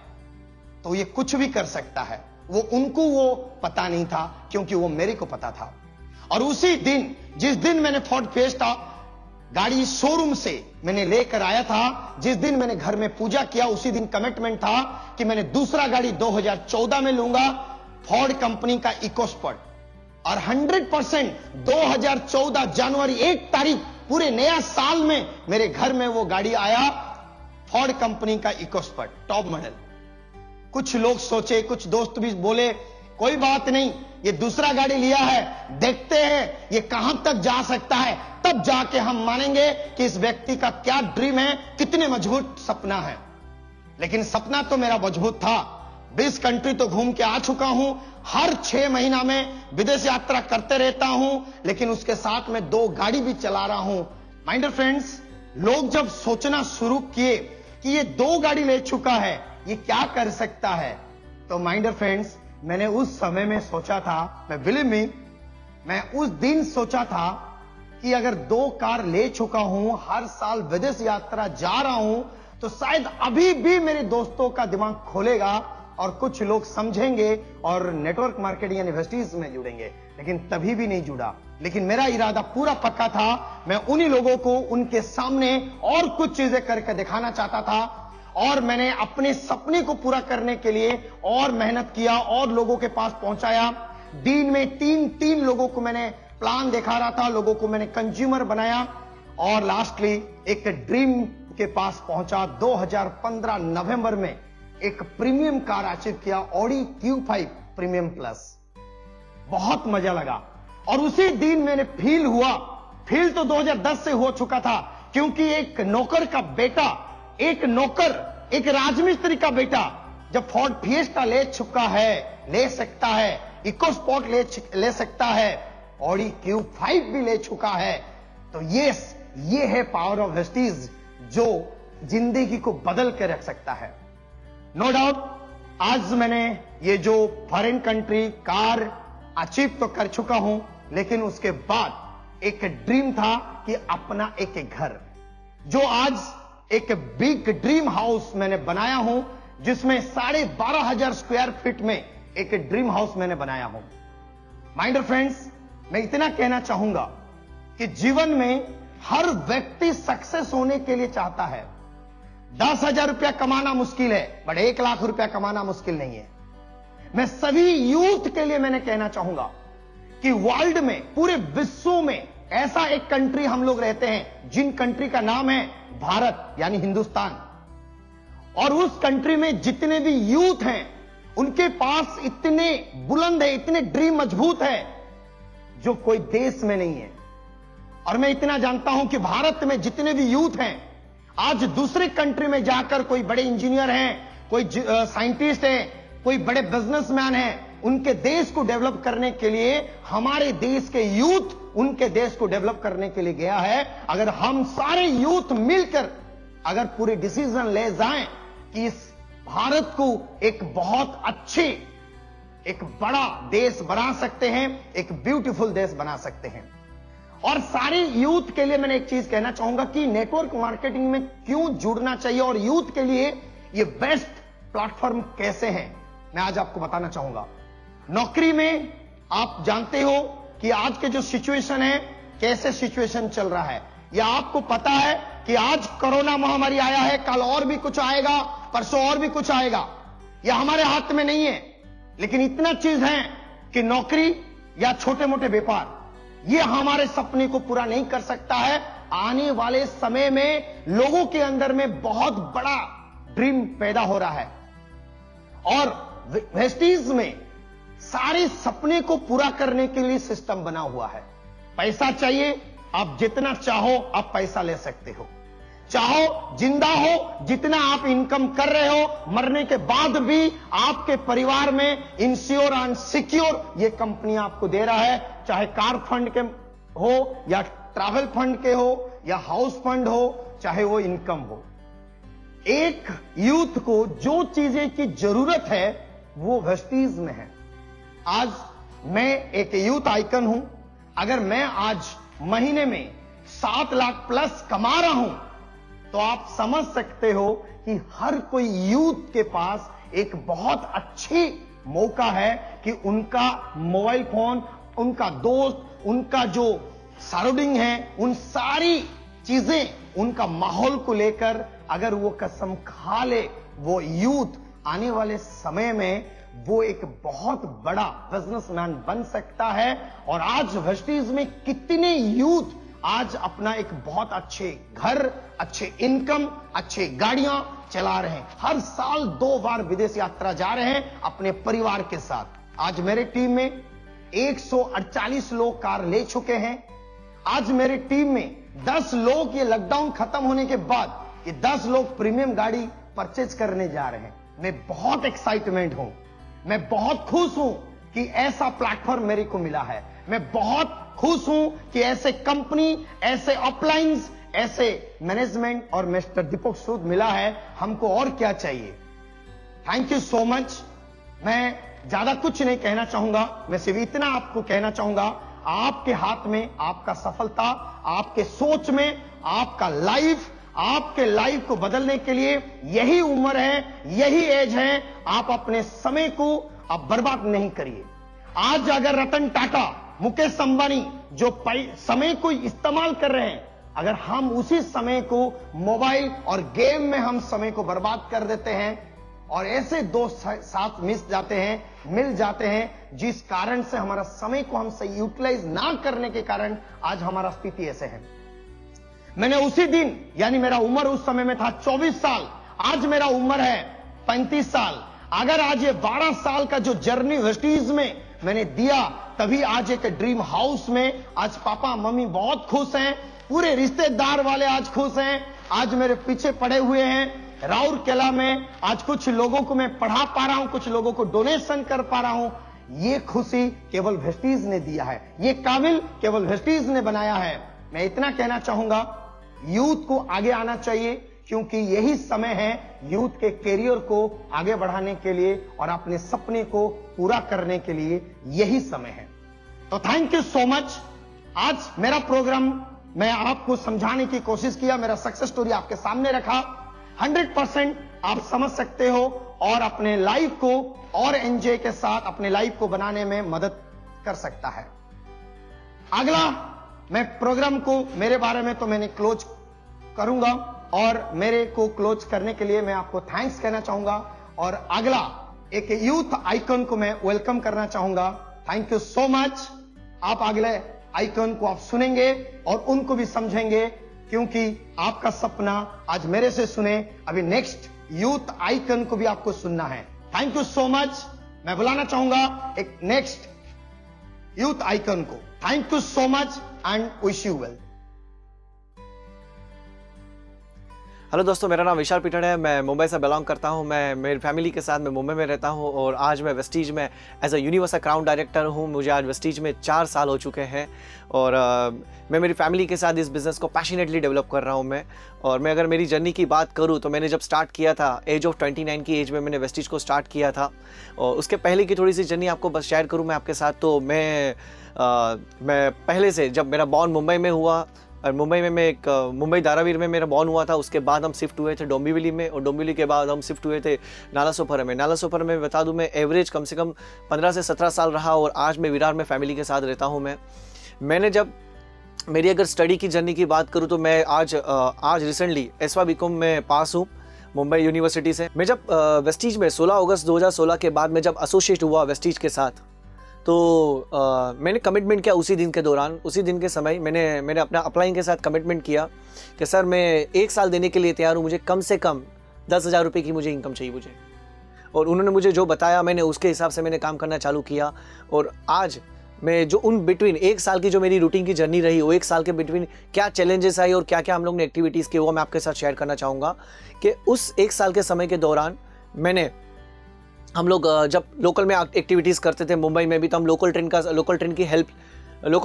तो ये कुछ भी कर सकता है। वो उनको वो पता नहीं था, क्योंकि वो मेरे को पता था। और उसी दिन, जिस दिन मैंने फोर्ड फिएस्टा गाड़ी शोरूम से मैंने लेकर आया था, जिस दिन मैंने घर में पूजा किया, उसी दिन कमिटमेंट था कि मैंने दूसरा गाड़ी 2014 में लूंगा, फोर्ड कंपनी का इकोस्पोर्ट। और 100% 2014 जनवरी 1 तारीख पूरे नया साल में मेरे घर में वो गाड़ी आया, फोर्ड कंपनी का इकोस्पोर्ट टॉप मॉडल। कुछ लोग सोचे, कुछ दोस्त भी बोले कोई बात नहीं, ये दूसरा गाड़ी लिया है, देखते हैं ये कहां तक जा सकता है, तब जाके हम मानेंगे कि इस व्यक्ति का क्या ड्रीम है, कितने मजबूत सपना है। लेकिन सपना तो मेरा मजबूत था। 20 कंट्री तो घूम के आ चुका हूं, हर 6 महीना में विदेश यात्रा करते रहता हूं, लेकिन उसके साथ में 2 गाड़ी भी चला रहा हूं। माय डियर फ्रेंड्स, लोग जब सोचना शुरू किए कि ये 2 गाड़ी ले चुका है, ये क्या कर सकता है, तो माय डियर फ्रेंड्स, मैंने उस समय में सोचा था, मैं बिलीव मी, मैं उस दिन सोचा था कि अगर 2 कार ले चुका हूं, हर साल विदेश यात्रा जा रहा हूं, तो शायद अभी भी मेरे दोस्तों का दिमाग खोलेगा और कुछ लोग समझेंगे और नेटवर्क मार्केटिंग यानी इन्वेस्टीज में जुड़ेंगे। लेकिन तभी भी नहीं जुड़ा। लेकिन मेरा इरादा पूरा पक्का था, मैं उन्हीं लोगों को उनके सामने और कुछ चीजें करके दिखाना चाहता था। और मैंने अपने सपने को पूरा करने के लिए और मेहनत किया और लोगों के पास पहुंचाया। दिन में 3 लोगों को मैंने प्लान दिखा रहा था, लोगों को मैंने कंज्यूमर बनाया और लास्टली एक ड्रीम के पास पहुंचा। 2015 नवंबर में एक प्रीमियम कार अचीव किया, ऑडी Q5 प्रीमियम प्लस। बहुत मजा लगा। और उसी दिन मैंने फील तो 2010 से हो चुका था, क्योंकि एक नौकर का बेटा, एक राजमिस्त्री का बेटा जब फोर्ड फिएस्टा ले चुका है, ले सकता है, इकोस्पोर्ट ले सकता है, ऑडी Q5 भी ले चुका है, तो ये है पावर ऑफ वेस्टीज जो जिंदगी को बदल के रख सकता है। नो डाउट, आज मैंने ये जो फॉरेन कंट्री कार अचीव तो कर चुका हूं, लेकिन उसके बाद एक ड्रीम था कि अपना एक घर, जो आज एक बिग ड्रीम हाउस मैंने बनाया हूं, जिसमें 12,500 स्क्वायर फीट में एक ड्रीम हाउस मैंने बनाया हूं। माय डियर फ्रेंड्स, मैं इतना कहना चाहूंगा कि जीवन में हर व्यक्ति सक्सेस होने के लिए चाहता है। 10,000 रुपया कमाना मुश्किल है, बट 1 लाख रुपया कमाना मुश्किल नहीं है। मैं सभी यूथ के लिए मैंने कहना चाहूंगा कि वर्ल्ड में, पूरे विश्व में ऐसा एक कंट्री हम लोग रहते हैं, जिन कंट्री का नाम है भारत यानी हिंदुस्तान। और उस कंट्री में जितने भी यूथ हैं, उनके पास इतने बुलंद है, इतने ड्रीम मजबूत है, जो कोई देश में नहीं है। और मैं इतना जानता हूं कि भारत में जितने भी यूथ हैं, आज दूसरे कंट्री में जाकर कोई बड़े इंजीनियर हैं, कोई साइंटिस्ट हैं, कोई बड़े बिजनेसमैन हैं, उनके देश को डेवलप करने के लिए, हमारे देश के यूथ उनके देश को डेवलप करने के लिए गया है। अगर हम सारे यूथ मिलकर अगर पूरे डिसीजन ले जाएं कि इस भारत को एक बहुत अच्छे, एक बड़ा देश बना सकते हैं, एक ब्यूटीफुल देश बना सकते हैं। और सारे यूथ के लिए मैंने एक चीज कहना चाहूंगा कि नेटवर्क मार्केटिंग में क्यों जुड़ना चाहिए और यूथ के लिए ये बेस्ट प्लेटफॉर्म कैसे हैं, मैं आज आपको बताना चाहूंगा। नौकरी में आप जानते हो कि आज के जो सिचुएशन है, कैसे सिचुएशन चल रहा है, या आपको पता है कि आज कोरोना महामारी आया है, कल और भी कुछ आएगा, परसों और भी कुछ आएगा, यह हमारे हाथ में नहीं है। लेकिन इतना चीज है कि नौकरी या छोटे मोटे व्यापार ये हमारे सपने को पूरा नहीं कर सकता है। आने वाले समय में लोगों के अंदर में बहुत बड़ा ड्रीम पैदा हो रहा है और वेस्टीज में सारे सपने को पूरा करने के लिए सिस्टम बना हुआ है। पैसा चाहिए, आप जितना चाहो आप पैसा ले सकते हो। चाहो जिंदा हो, जितना आप इनकम कर रहे हो, मरने के बाद भी आपके परिवार में इंश्योर एंड सिक्योर ये कंपनी आपको दे रहा है। चाहे कार फंड के हो या ट्रैवल फंड के हो या हाउस फंड हो, चाहे वो इनकम हो। एक यूथ को जो चीजें की जरूरत है वो वेस्टीज में है। आज मैं एक यूथ आइकन हूं। अगर मैं आज महीने में 7 लाख प्लस कमा रहा हूं तो आप समझ सकते हो कि हर कोई यूथ के पास एक बहुत अच्छी मौका है कि उनका मोबाइल फोन, उनका दोस्त, उनका जो सराउंडिंग है, उन सारी चीजें, उनका माहौल को लेकर अगर वो कसम खा ले, वो यूथ आने वाले समय में वो एक बहुत बड़ा बिजनेसमैन बन सकता है। और आज वेस्टीज में कितने यूथ आज अपना एक बहुत अच्छे घर, अच्छे इनकम, अच्छे गाड़ियां चला रहे हैं। हर साल 2 बार विदेश यात्रा जा रहे हैं अपने परिवार के साथ। आज मेरे टीम में 148 लोग कार ले चुके हैं। आज मेरी टीम में 10 लोग, ये लॉकडाउन खत्म होने के बाद ये 10 लोग प्रीमियम गाड़ी परचेज करने जा रहे हैं। मैं बहुत एक्साइटमेंट हूं, मैं बहुत खुश हूं कि ऐसा प्लेटफॉर्म मेरे को मिला है। मैं बहुत खुश हूं कि ऐसे कंपनी, ऐसे अपलाइंस, ऐसे मैनेजमेंट और मिस्टर दीपक सूद मिला है। हमको और क्या चाहिए। Thank you so much. मैं ज्यादा कुछ नहीं कहना चाहूंगा, मैं सिर्फ इतना आपको कहना चाहूंगा, आपके हाथ में आपका सफलता, आपके सोच में आपका लाइफ, आपके लाइफ को बदलने के लिए यही उम्र है, यही एज है। आप अपने समय को आप बर्बाद नहीं करिए। आज अगर रतन टाटा, मुकेश अंबानी जो समय को इस्तेमाल कर रहे हैं, अगर हम उसी समय को मोबाइल और गेम में हम समय को बर्बाद कर देते हैं और ऐसे दोस्त साथ मिल जाते हैं जिस कारण से हमारा समय को हम सही यूटिलाइज ना करने के कारण आज हमारा स्थिति ऐसे है। मैंने उसी दिन, यानी मेरा उम्र उस समय में था 24 साल, आज मेरा उम्र है 35 साल। अगर आज ये 12 साल का जो जर्नी वेस्टीज में मैंने दिया, तभी आज एक ड्रीम हाउस में आज पापा मम्मी बहुत खुश हैं, पूरे रिश्तेदार वाले आज खुश हैं। आज मेरे पीछे पड़े हुए हैं राउरकेला में। आज कुछ लोगों को मैं पढ़ा पा रहा हूं, कुछ लोगों को डोनेशन कर पा रहा हूं। ये खुशी केवल वेस्टीज ने दिया है, ये काबिल केवल वेस्टीज ने बनाया है। मैं इतना कहना चाहूंगा, यूथ को आगे आना चाहिए, क्योंकि यही समय है यूथ के कैरियर को आगे बढ़ाने के लिए और अपने सपने को पूरा करने के लिए यही समय है। तो थैंक यू सो मच। आज मेरा प्रोग्राम मैं आपको समझाने की कोशिश किया, मेरा सक्सेस स्टोरी आपके सामने रखा। 100% आप समझ सकते हो और अपने लाइफ को और एंजॉय के साथ अपने लाइफ को बनाने में मदद कर सकता है। अगला मैं प्रोग्राम को मेरे बारे में तो मैंने क्लोज करूंगा और मेरे को क्लोज करने के लिए मैं आपको थैंक्स कहना चाहूंगा और अगला एक यूथ आइकन को मैं वेलकम करना चाहूंगा। Thank you so much. आप अगले आइकन को आप सुनेंगे और उनको भी समझेंगे, क्योंकि आपका सपना आज मेरे से सुने, अभी नेक्स्ट यूथ आइकन को भी आपको सुनना है। Thank you so much. मैं बुलाना चाहूंगा एक नेक्स्ट यूथ आइकन को। Thank you so much and wish you well. Hello दोस्तों, मेरा नाम विशाल पिठड़ है। मैं मुंबई से बिलोंग करता हूं। मैं मेरी फैमिली के साथ मैं मुंबई में रहता हूं और आज मैं वेस्टीज में as a universal crown director हूं। मुझे आज वेस्टीज में 4 साल हो चुके हैं और मैं मेरी फैमिली के साथ इस बिज़नेस को पैशनेटली डेवलप कर रहा हूं मैं। और मैं अगर मेरी जर्नी की बात करूं तो मैंने जब स्टार्ट किया था एज ऑफ 29 की एज में मैंने वेस्टीज को स्टार्ट किया था। और उसके पहले की थोड़ी सी जर्नी आपको बस शेयर करूँ मैं आपके साथ। तो मैं पहले से जब मेरा बॉर्न मुंबई में हुआ और मुंबई में मैं एक मुंबई धारावीर में मेरा बॉर्न हुआ था। उसके बाद हम शिफ्ट हुए थे डोंबिवली में और डोंबिवली के बाद हम शिफ्ट हुए थे नालासोपारा में। नालासोपारा में बता दूं मैं एवरेज कम से कम 15 से 17 साल रहा और आज मैं विरार में फैमिली के साथ रहता हूं मैंने जब मेरी अगर स्टडी की जर्नी की बात करूं तो मैं आज रिसेंटली एसवा बीकॉम में पास हूँ मुंबई यूनिवर्सिटी से। मैं जब वेस्टीज में 16 अगस्त 2016 के बाद मैं जब एसोसिएट हुआ वेस्टीज के साथ तो मैंने कमिटमेंट किया उसी दिन के दौरान, उसी दिन के समय मैंने अपना अप्लाइंग के साथ कमिटमेंट किया कि सर मैं 1 साल देने के लिए तैयार हूँ, मुझे कम से कम 10,000 रुपये की मुझे इनकम चाहिए मुझे। और उन्होंने मुझे जो बताया मैंने उसके हिसाब से मैंने काम करना चालू किया। और आज मैं जो उन बिटवीन 1 साल की जो मेरी रूटीन की जर्नी रही, वो 1 साल के बिटवीन क्या चैलेंजेस आई और क्या क्या हम लोग ने एक्टिविटीज़ की वो मैं आपके साथ शेयर करना चाहूँगा। कि उस 1 साल के समय के दौरान हम लोग जब लोकल में एक्टिविटीज़ करते थे मुंबई में भी, तो हम लोकल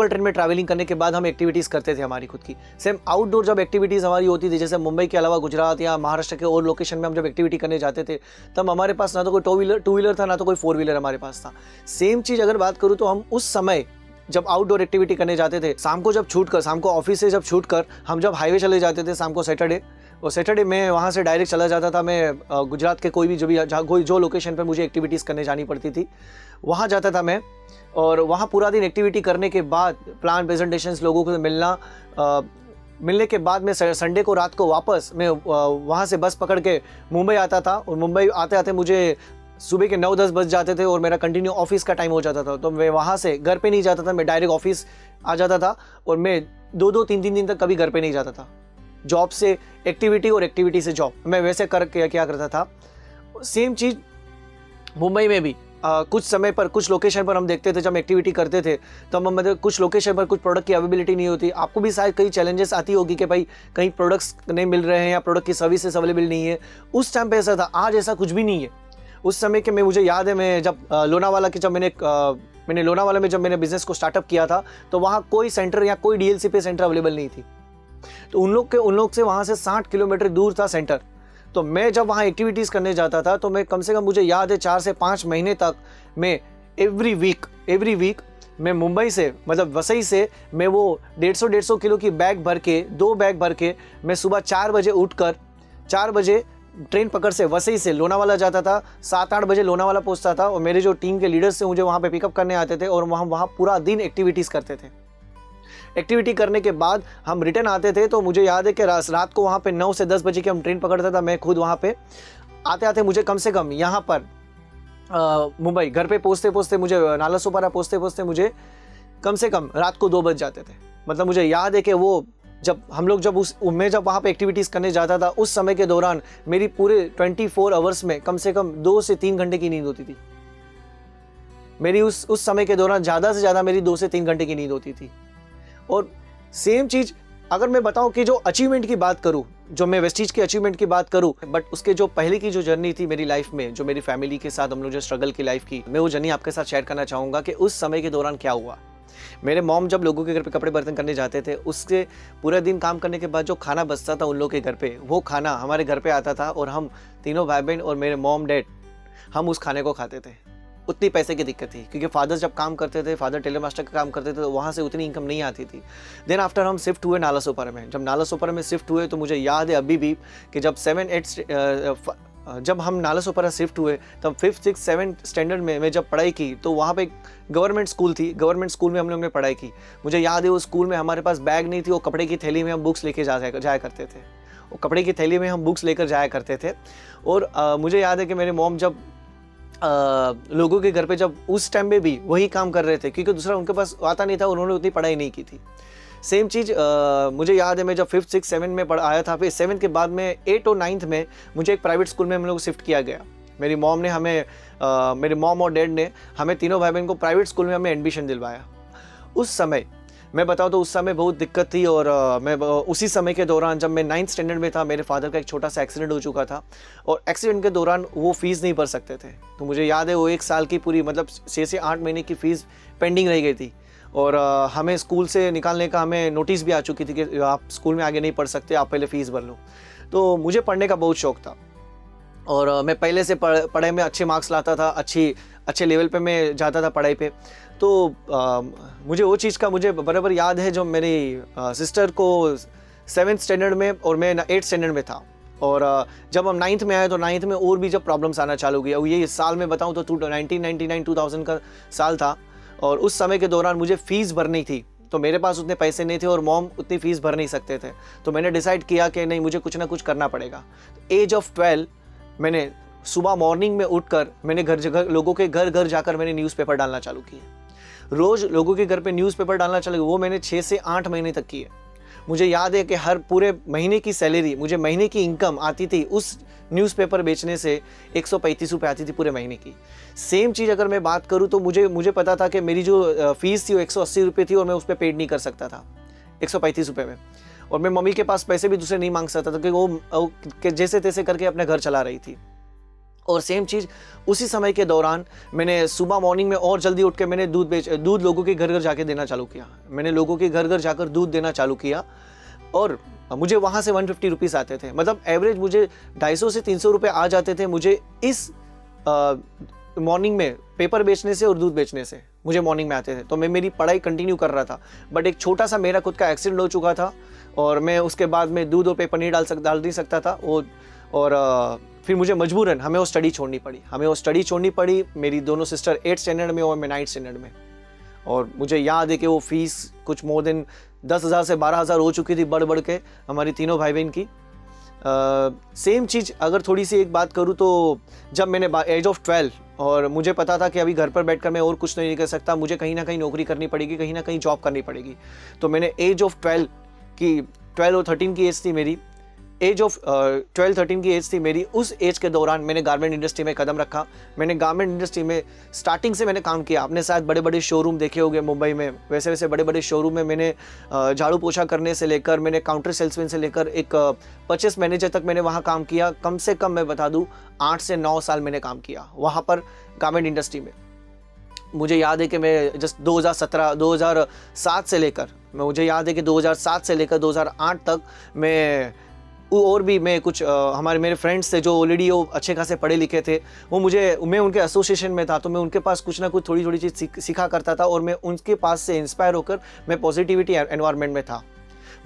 ट्रेन में ट्रैवलिंग करने के बाद हम एक्टिविटीज़ करते थे हमारी खुद की। सेम आउटडोर जब एक्टिविटीज़ हमारी होती थी, जैसे मुंबई के अलावा गुजरात या महाराष्ट्र के और लोकेशन में हम जब एक्टिविटी करने जाते थे तब हमारे पास ना तो कोई टू व्हीलर था ना तो कोई 4 व्हीलर हमारे पास था। सेम चीज़ अगर बात करूँ तो हम उस समय जब आउटडोर एक्टिविटी करने जाते थे, शाम को ऑफिस से जब छूट कर हम जब हाईवे चले जाते थे शाम को सैटरडे में वहाँ से डायरेक्ट चला जाता था। मैं गुजरात के कोई जो लोकेशन पे मुझे एक्टिविटीज़ करने जानी पड़ती थी वहाँ जाता था मैं। और वहाँ पूरा दिन एक्टिविटी करने के बाद प्लान प्रेजेंटेशंस लोगों को मिलने के बाद मैं संडे को रात को वापस मैं वहाँ से बस पकड़ के मुंबई आता था। और मुंबई आते आते मुझे सुबह के 9-10 बज जाते थे और मेरा कंटिन्यू ऑफिस का टाइम हो जाता था। तो मैं वहाँ से घर पे नहीं जाता था, मैं डायरेक्ट ऑफिस आ जाता था और मैं 2-2, 3-3 दिन तक कभी घर पे नहीं जाता था। जॉब से एक्टिविटी और एक्टिविटी से जॉब, मैं वैसे क्या करता था। सेम चीज़ मुंबई में भी कुछ समय पर कुछ लोकेशन पर हम देखते थे जब एक्टिविटी करते थे तो हम मतलब कुछ लोकेशन पर कुछ प्रोडक्ट की अवेलेबिलिटी नहीं होती। आपको भी शायद कई चैलेंजेस आती होगी कि भाई कहीं प्रोडक्ट्स नहीं मिल रहे हैं या प्रोडक्ट की सर्विसेज अवेलेबल नहीं है। उस टाइम पे ऐसा था, आज ऐसा कुछ भी नहीं है। उस समय के मुझे याद है मैं जब लोनावाला की मैंने लोनावाला में जब मैंने बिजनेस को स्टार्टअप किया था तो वहाँ कोई सेंटर या कोई डीएलसी पे सेंटर अवेलेबल नहीं थी। तो उन लोग से वहाँ से 60 किलोमीटर दूर था सेंटर। तो मैं जब वहाँ एक्टिविटीज़ करने जाता था तो मैं कम से कम मुझे याद है 4 से 5 महीने तक मैं एवरी वीक मैं मुंबई से मतलब वसई से मैं वो 150 किलो की बैग भर के 2 बैग भर के मैं सुबह 4 बजे उठकर 4 बजे ट्रेन पकड़ से वसई से लोनावाला जाता था, 7-8 बजे लोनावाला पहुँचता था। और मेरे जो टीम के लीडर्स थे मुझे वहाँ पे पिकअप करने आते थे और वहाँ पूरा दिन एक्टिविटीज़ करते थे। एक्टिविटी करने के बाद हम रिटर्न आते थे तो मुझे याद है कि रात को वहाँ पे 9 से 10 बजे की हम ट्रेन पकड़ता था। मैं खुद वहाँ पे आते मुझे कम से कम यहाँ पर मुंबई घर पे पहुँचते मुझे नालासोपारा पहुँचते मुझे कम से कम रात को 2 बज जाते थे। मतलब मुझे याद है कि वो मैं जब वहाँ पे एक्टिविटीज़ करने जाता था उस समय के दौरान मेरी पूरे 24 आवर्स में कम से कम 2 से 3 घंटे की नींद होती थी। मेरी उस समय के दौरान ज़्यादा से ज़्यादा मेरी 2 से 3 घंटे की नींद होती थी। और सेम चीज़ अगर मैं बताऊं कि जो अचीवमेंट की बात करूं, जो मैं वेस्टीज के अचीवमेंट की बात करूं, बट उसके जो पहले की जो जर्नी थी मेरी लाइफ में, जो मेरी फैमिली के साथ हम लोग जो स्ट्रगल की लाइफ की, मैं वो जर्नी आपके साथ शेयर करना चाहूँगा कि उस समय के दौरान क्या हुआ। मेरे मॉम जब लोगों के घर पे कपड़े बर्तन करने जाते थे, उसके पूरे दिन काम करने के बाद जो खाना बचता था उन लोगों के घर पे, वो खाना हमारे घर पे आता था और हम तीनों भाई बहन और मेरे मॉम डैड हम उस खाने को खाते थे। उतनी पैसे की दिक्कत थी क्योंकि फादर जब काम करते थे, फादर टेलर मास्टर का काम करते थे तो वहाँ से उतनी इनकम नहीं आती थी। देन आफ्टर हम शिफ्ट हुए नालासोपारा में। जब नालासोपारा में शिफ्ट हुए तो मुझे याद है अभी भी कि जब हम नालासोपारा शिफ्ट हुए तब 5th, 6th, 7th स्टैंडर्ड में मैं जब पढ़ाई की तो वहाँ पे गवर्नमेंट स्कूल थी। गवर्नमेंट स्कूल में हम लोग ने पढ़ाई की। मुझे याद है उस स्कूल में हमारे पास बैग नहीं थी, वो कपड़े की थैली में हम बुक्स लेके जाया करते थे। वो कपड़े की थैली में हम बुक्स लेकर जाया करते थे। और मुझे याद है कि मेरे मॉम जब लोगों के घर पे जब उस टाइम में भी वही काम कर रहे थे क्योंकि दूसरा उनके पास आता नहीं था, उन्होंने उतनी पढ़ाई नहीं की थी। सेम चीज़ मुझे याद है मैं जब 5th, 6th, 7th में आया था, फिर 7th के बाद में 8th और 9th में मुझे एक प्राइवेट स्कूल में हम लोग शिफ्ट किया गया। मेरी मॉम और डैड ने हमें तीनों भाई बहन को प्राइवेट स्कूल में हमें एडमिशन दिलवाया। उस समय मैं बताऊँ तो उस समय बहुत दिक्कत थी। और मैं उसी समय के दौरान जब मैं 9th स्टैंडर्ड में था, मेरे फादर का एक छोटा सा एक्सीडेंट हो चुका था और एक्सीडेंट के दौरान वो फ़ीस नहीं भर सकते थे। तो मुझे याद है वो 1 साल की पूरी मतलब 6 से 8 महीने की फ़ीस पेंडिंग रह गई थी और हमें स्कूल से निकालने का हमें नोटिस भी आ चुकी थी कि आप स्कूल में आगे नहीं पढ़ सकते, आप पहले फ़ीस भर लो। तो मुझे पढ़ने का बहुत शौक़ था और मैं पहले से पढ़ाई में अच्छे मार्क्स लाता था, अच्छे लेवल पे मैं जाता था पढ़ाई पे। तो मुझे वो चीज़ का मुझे बराबर याद है, जो मेरी सिस्टर को 7th स्टैंडर्ड में और मैं 8th स्टैंडर्ड में था और जब हम 9th में आए तो 9th में और भी जब प्रॉब्लम्स आना चालू हुई। ये साल में बताऊँ तो 1999-2000 का साल था और उस समय के दौरान मुझे फ़ीस भरनी थी। तो मेरे पास उतने पैसे नहीं थे और मॉम उतनी फ़ीस भर नहीं सकते थे। तो मैंने डिसाइड किया कि नहीं, मुझे कुछ ना कुछ करना पड़ेगा। एज ऑफ 12 मैंने सुबह मॉर्निंग में उठकर मैंने लोगों के घर जाकर मैंने न्यूज़पेपर डालना चालू किया। रोज़ लोगों के घर पे न्यूज़पेपर डालना चालू किया। वो मैंने 6 से 8 महीने तक किए। मुझे याद है कि हर पूरे महीने की सैलरी, मुझे महीने की इनकम आती थी उस न्यूज़पेपर बेचने से 135 रुपये आती थी पूरे महीने की। सेम चीज़ अगर मैं बात करूँ तो मुझे पता था कि मेरी जो फ़ीस थी वो 180 रुपये थी और मैं उस पर पेड नहीं कर सकता था 135 रुपये में। और मैं मम्मी के पास पैसे भी दूसरे नहीं मांग सकता था क्योंकि वो जैसे तैसे करके अपना घर चला रही थी। और सेम चीज़ उसी समय के दौरान मैंने सुबह मॉर्निंग में और जल्दी उठ के मैंने दूध लोगों के घर जाके देना चालू किया। मैंने लोगों के घर जाकर दूध देना चालू किया और मुझे वहाँ से 150 रुपीज़ आते थे। मतलब एवरेज मुझे 250 से 300 रुपये आ जाते थे मुझे इस मॉर्निंग में पेपर बेचने से और दूध बेचने से मुझे मॉर्निंग में आते थे। तो मैं मेरी पढ़ाई कंटिन्यू कर रहा था, बट एक छोटा सा मेरा खुद का एक्सीडेंट हो चुका था और मैं उसके बाद में दूध और पेपर नहीं डाल नहीं सकता था और फिर मुझे मजबूरन हमें वो स्टडी छोड़नी पड़ी। मेरी दोनों सिस्टर 8th स्टैंडर्ड में और मैं 9th स्टैंडर्ड में। और मुझे याद है कि वो फ़ीस कुछ मोर देन 10,000 से 12,000 हो चुकी थी बढ़ के हमारी तीनों भाई बहन की। सेम चीज़ अगर थोड़ी सी एक बात करूँ तो जब मैंने एज ऑफ 12 और मुझे पता था कि अभी घर पर बैठकर मैं और कुछ नहीं कर सकता, मुझे कहीं ना कहीं नौकरी करनी पड़ेगी, कहीं ना कहीं जॉब करनी पड़ेगी। तो मैंने एज ऑफ 12 और 13 की एज थी मेरी, एज ऑफ 12-13 की एज थी मेरी। उस एज के दौरान मैंने गारमेंट इंडस्ट्री में कदम रखा। मैंने गारमेंट इंडस्ट्री में स्टार्टिंग से मैंने काम किया। आपने शायद बड़े बड़े शोरूम देखे होंगे मुंबई में, वैसे बड़े बड़े शोरूम में मैंने झाड़ू पोछा करने से लेकर मैंने काउंटर सेल्समैन से लेकर एक परचेस मैनेजर तक मैंने वहाँ काम किया। कम से कम मैं बता दूँ 8 से 9 साल मैंने काम किया वहाँ पर गारमेंट इंडस्ट्री में। मुझे याद है कि मैं जस्ट 2007 से लेकर मुझे याद है कि 2007 से लेकर 2008 तक मैं कुछ मेरे फ्रेंड्स थे जो ऑलरेडी वो अच्छे खासे पढ़े लिखे थे, मैं उनके एसोसिएशन में था। तो मैं उनके पास कुछ ना कुछ थोड़ी चीज़ सीखा करता था और मैं उनके पास से इंस्पायर होकर मैं पॉजिटिविटी एनवायरनमेंट में था।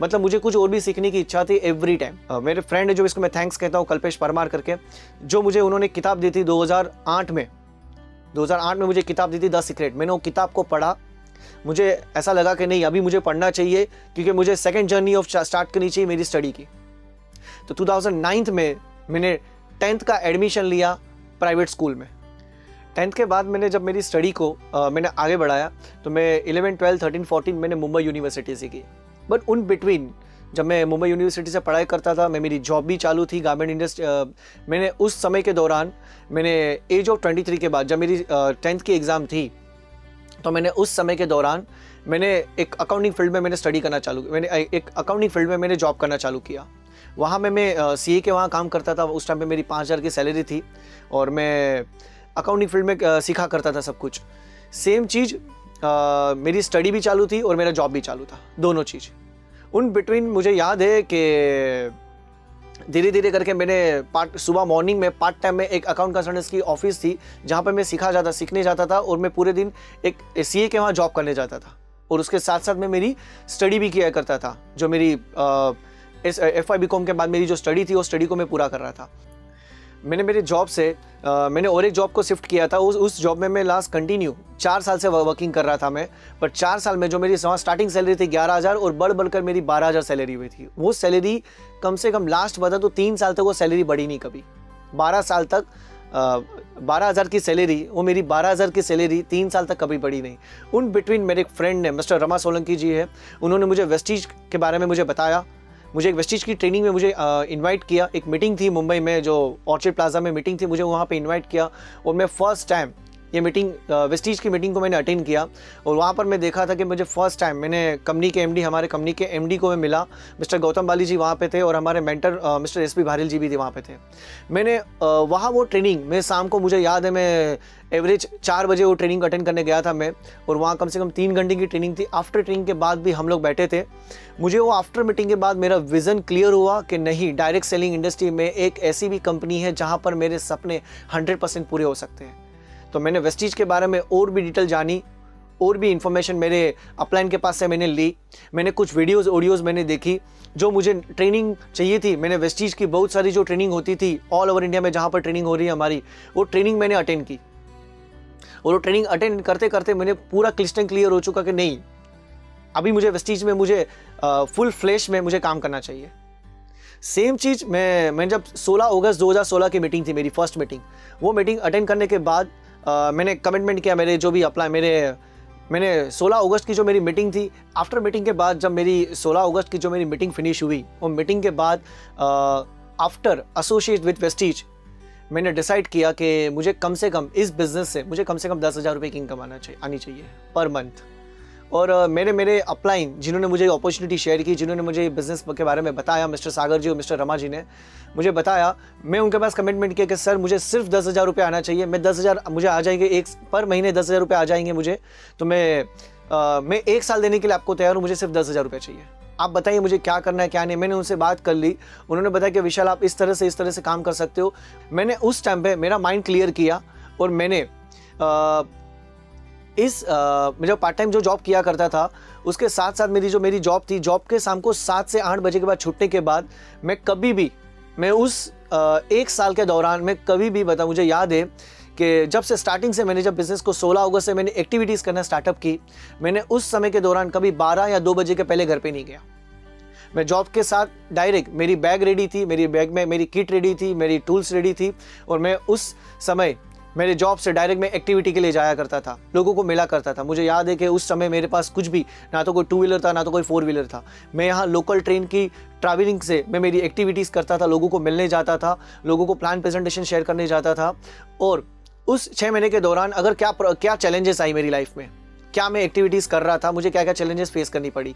मतलब मुझे कुछ और भी सीखने की इच्छा थी एवरी टाइम। मेरे फ्रेंड है जो इसको मैं थैंक्स कहता हूँ, कल्पेश परमार करके, जो मुझे उन्होंने किताब दी थी 2008 में मुझे किताब दी थी द सीक्रेट। मैंने वो किताब को पढ़ा, मुझे ऐसा लगा कि नहीं अभी मुझे पढ़ना चाहिए क्योंकि मुझे सेकेंड जर्नी ऑफ स्टार्ट करनी चाहिए मेरी स्टडी की। तो 2009 में मैंने 10th का एडमिशन लिया प्राइवेट स्कूल में। 10th के बाद मैंने जब मेरी स्टडी को मैंने आगे बढ़ाया तो मैं 11, 12, 13, 14 मैंने मुंबई यूनिवर्सिटी से की। बट उन बिटवीन जब मैं मुंबई यूनिवर्सिटी से पढ़ाई करता था, मेरी जॉब भी चालू थी गारमेंट इंडस्ट्री। मैंने उस समय के दौरान मैंने एज ऑफ 23 के बाद जब मेरी 10th की एग्ज़ाम थी तो मैंने उस समय के दौरान मैंने एक अकाउंटिंग फील्ड में मैंने स्टडी करना चालू मैंने एक अकाउंटिंग फील्ड में मैंने जॉब करना चालू किया। वहाँ मैं CA के वहाँ काम करता था। उस टाइम पे मेरी 5,000 की सैलरी थी और मैं अकाउंटिंग फील्ड में सीखा करता था सब कुछ। सेम चीज़ मेरी स्टडी भी चालू थी और मेरा जॉब भी चालू था, दोनों चीज़। उन बिटवीन मुझे याद है कि धीरे धीरे करके मैंने सुबह मॉर्निंग में पार्ट टाइम में एक अकाउंट कंसल्टेंसी की ऑफिस थी जहाँ पर मैं सीखने जाता था और मैं पूरे दिन एक CA के वहाँ जॉब करने जाता था और उसके साथ साथ मैं मेरी स्टडी भी किया करता था। जो मेरी FY BCom के बाद मेरी जो स्टडी थी वो स्टडी को मैं पूरा कर रहा था। मैंने मेरे जॉब से मैंने और एक जॉब को शिफ्ट किया था। उस जॉब में मैं लास्ट कंटिन्यू 4 साल से वर्किंग कर रहा था मैं। पर 4 साल में जो मेरी स्टार्टिंग सैलरी थी 11,000 और बढ़कर मेरी 12,000 सैलरी हुई थी। वो सैलरी कम से कम लास्ट बता तो 3 साल तक वो सैलरी बढ़ी नहीं कभी। 12 साल तक 12,000 की सैलरी, वो मेरी 12,000 की सैलरी 3 साल तक कभी बढ़ी नहीं। उन बिटवीन मेरे एक फ्रेंड ने मिस्टर रमा सोलंकी जी है, उन्होंने मुझे वेस्टीज के बारे में मुझे बताया। मुझे एक वेस्टीज की ट्रेनिंग में मुझे इनवाइट किया। एक मीटिंग थी मुंबई में जो ऑर्चिड प्लाजा में मीटिंग थी, मुझे वहाँ पे इनवाइट किया और मैं फर्स्ट टाइम ये मीटिंग वेस्टीज की मीटिंग को मैंने अटेंड किया और वहाँ पर मैं देखा था कि मुझे फर्स्ट टाइम मैंने कंपनी के एमडी, हमारे कंपनी के एमडी को मैं मिला, मिस्टर गौतम बाली जी वहाँ पे थे और हमारे मेंटर मिस्टर एसपी भारिल जी भी थे वहाँ पे थे। मैंने वहाँ वो ट्रेनिंग, मैं शाम को, मुझे याद है मैं एवरेज 4 बजे वो ट्रेनिंग अटेंड करने गया था मैं, और वहाँ कम से कम 3 घंटे की ट्रेनिंग थी। आफ्टर ट्रेनिंग के बाद भी हम लोग बैठे थे। मुझे वो आफ्टर मीटिंग के बाद मेरा विज़न क्लियर हुआ कि नहीं, डायरेक्ट सेलिंग इंडस्ट्री में एक ऐसी भी कंपनी है जहाँ पर मेरे सपने 100% पूरे हो सकते हैं। तो मैंने वेस्टीज के बारे में और भी डिटेल जानी, और भी इंफॉर्मेशन मेरे अपलाइन के पास से मैंने ली। मैंने कुछ वीडियोस ऑडियोज़ मैंने देखी, जो मुझे ट्रेनिंग चाहिए थी। मैंने वेस्टीज की बहुत सारी जो ट्रेनिंग होती थी ऑल ओवर इंडिया में जहाँ पर ट्रेनिंग हो रही है हमारी, वो ट्रेनिंग मैंने अटेंड की। और वो ट्रेनिंग अटेंड करते करते मैंने पूरा क्लिस्टन क्लियर हो चुका कि नहीं, अभी मुझे वेस्टीज में मुझे फुल फ्लैश में मुझे काम करना चाहिए। सेम चीज़ मैं जब 16 अगस्त 2016 की मीटिंग थी, मेरी फर्स्ट मीटिंग, वो मीटिंग अटेंड करने के बाद मैंने कमिटमेंट किया, मेरे जो भी अप्लाई मैंने 16 अगस्त की जो मेरी मीटिंग थी, आफ्टर मीटिंग के बाद जब मेरी 16 अगस्त की जो मेरी मीटिंग फिनिश हुई, वो मीटिंग के बाद आफ्टर एसोसिएट विद वेस्टीज मैंने डिसाइड किया कि मुझे कम से कम इस बिज़नेस से मुझे कम से कम 10,000 रुपये की इनकम आनी चाहिए पर मंथ। और मेरे अपलाइन जिन्होंने मुझे अपॉर्चुनिटी शेयर की, जिन्होंने मुझे बिज़नेस के बारे में बताया, मिस्टर सागर जी और मिस्टर रमा जी ने मुझे बताया, मैं उनके पास कमिटमेंट किया कि सर मुझे सिर्फ 10,000 रुपये आना चाहिए। मैं 10,000 मुझे आ जाएंगे, एक पर महीने 10,000 रुपये आ जाएंगे मुझे, तो मैं 1 साल देने के लिए आपको तैयार हूँ, मुझे सिर्फ 10,000 रुपये चाहिए। आप बताइए मुझे क्या करना है क्या नहीं। मैंने उनसे बात कर ली, उन्होंने बताया कि विशाल आप इस तरह से काम कर सकते हो। मैंने उस टाइम पे मेरा माइंड क्लियर किया और मैंने मैं जो पार्ट टाइम जो जॉब किया करता था उसके साथ साथ मेरी जॉब थी, जॉब के शाम को 7 से 8 बजे के बाद छूटने के बाद मैं उस 1 साल के दौरान मैं कभी भी मुझे याद है कि जब से स्टार्टिंग से मैंने जब बिज़नेस को 16 अगस्त से मैंने एक्टिविटीज़ करना स्टार्टअप की, मैंने उस समय के दौरान कभी 12 या 2 बजे के पहले घर पे नहीं गया। मैं जॉब के साथ डायरेक्ट, मेरी बैग रेडी थी, मेरी बैग में मेरी किट रेडी थी, मेरी टूल्स रेडी थी, और मैं उस समय मेरे जॉब से डायरेक्ट मैं एक्टिविटी के लिए जाया करता था, लोगों को मिला करता था। मुझे याद है कि उस समय मेरे पास कुछ भी, ना तो कोई 2 व्हीलर था ना तो कोई 4 व्हीलर था। मैं यहाँ लोकल ट्रेन की ट्रैवलिंग से मैं मेरी एक्टिविटीज़ करता था, लोगों को मिलने जाता था, लोगों को प्लान प्रेजेंटेशन शेयर करने जाता था। और उस 6 महीने के दौरान अगर क्या चैलेंजेस आई मेरी लाइफ में, क्या मैं एक्टिविटीज़ कर रहा था, मुझे क्या क्या चैलेंजेस फेस करनी पड़ी।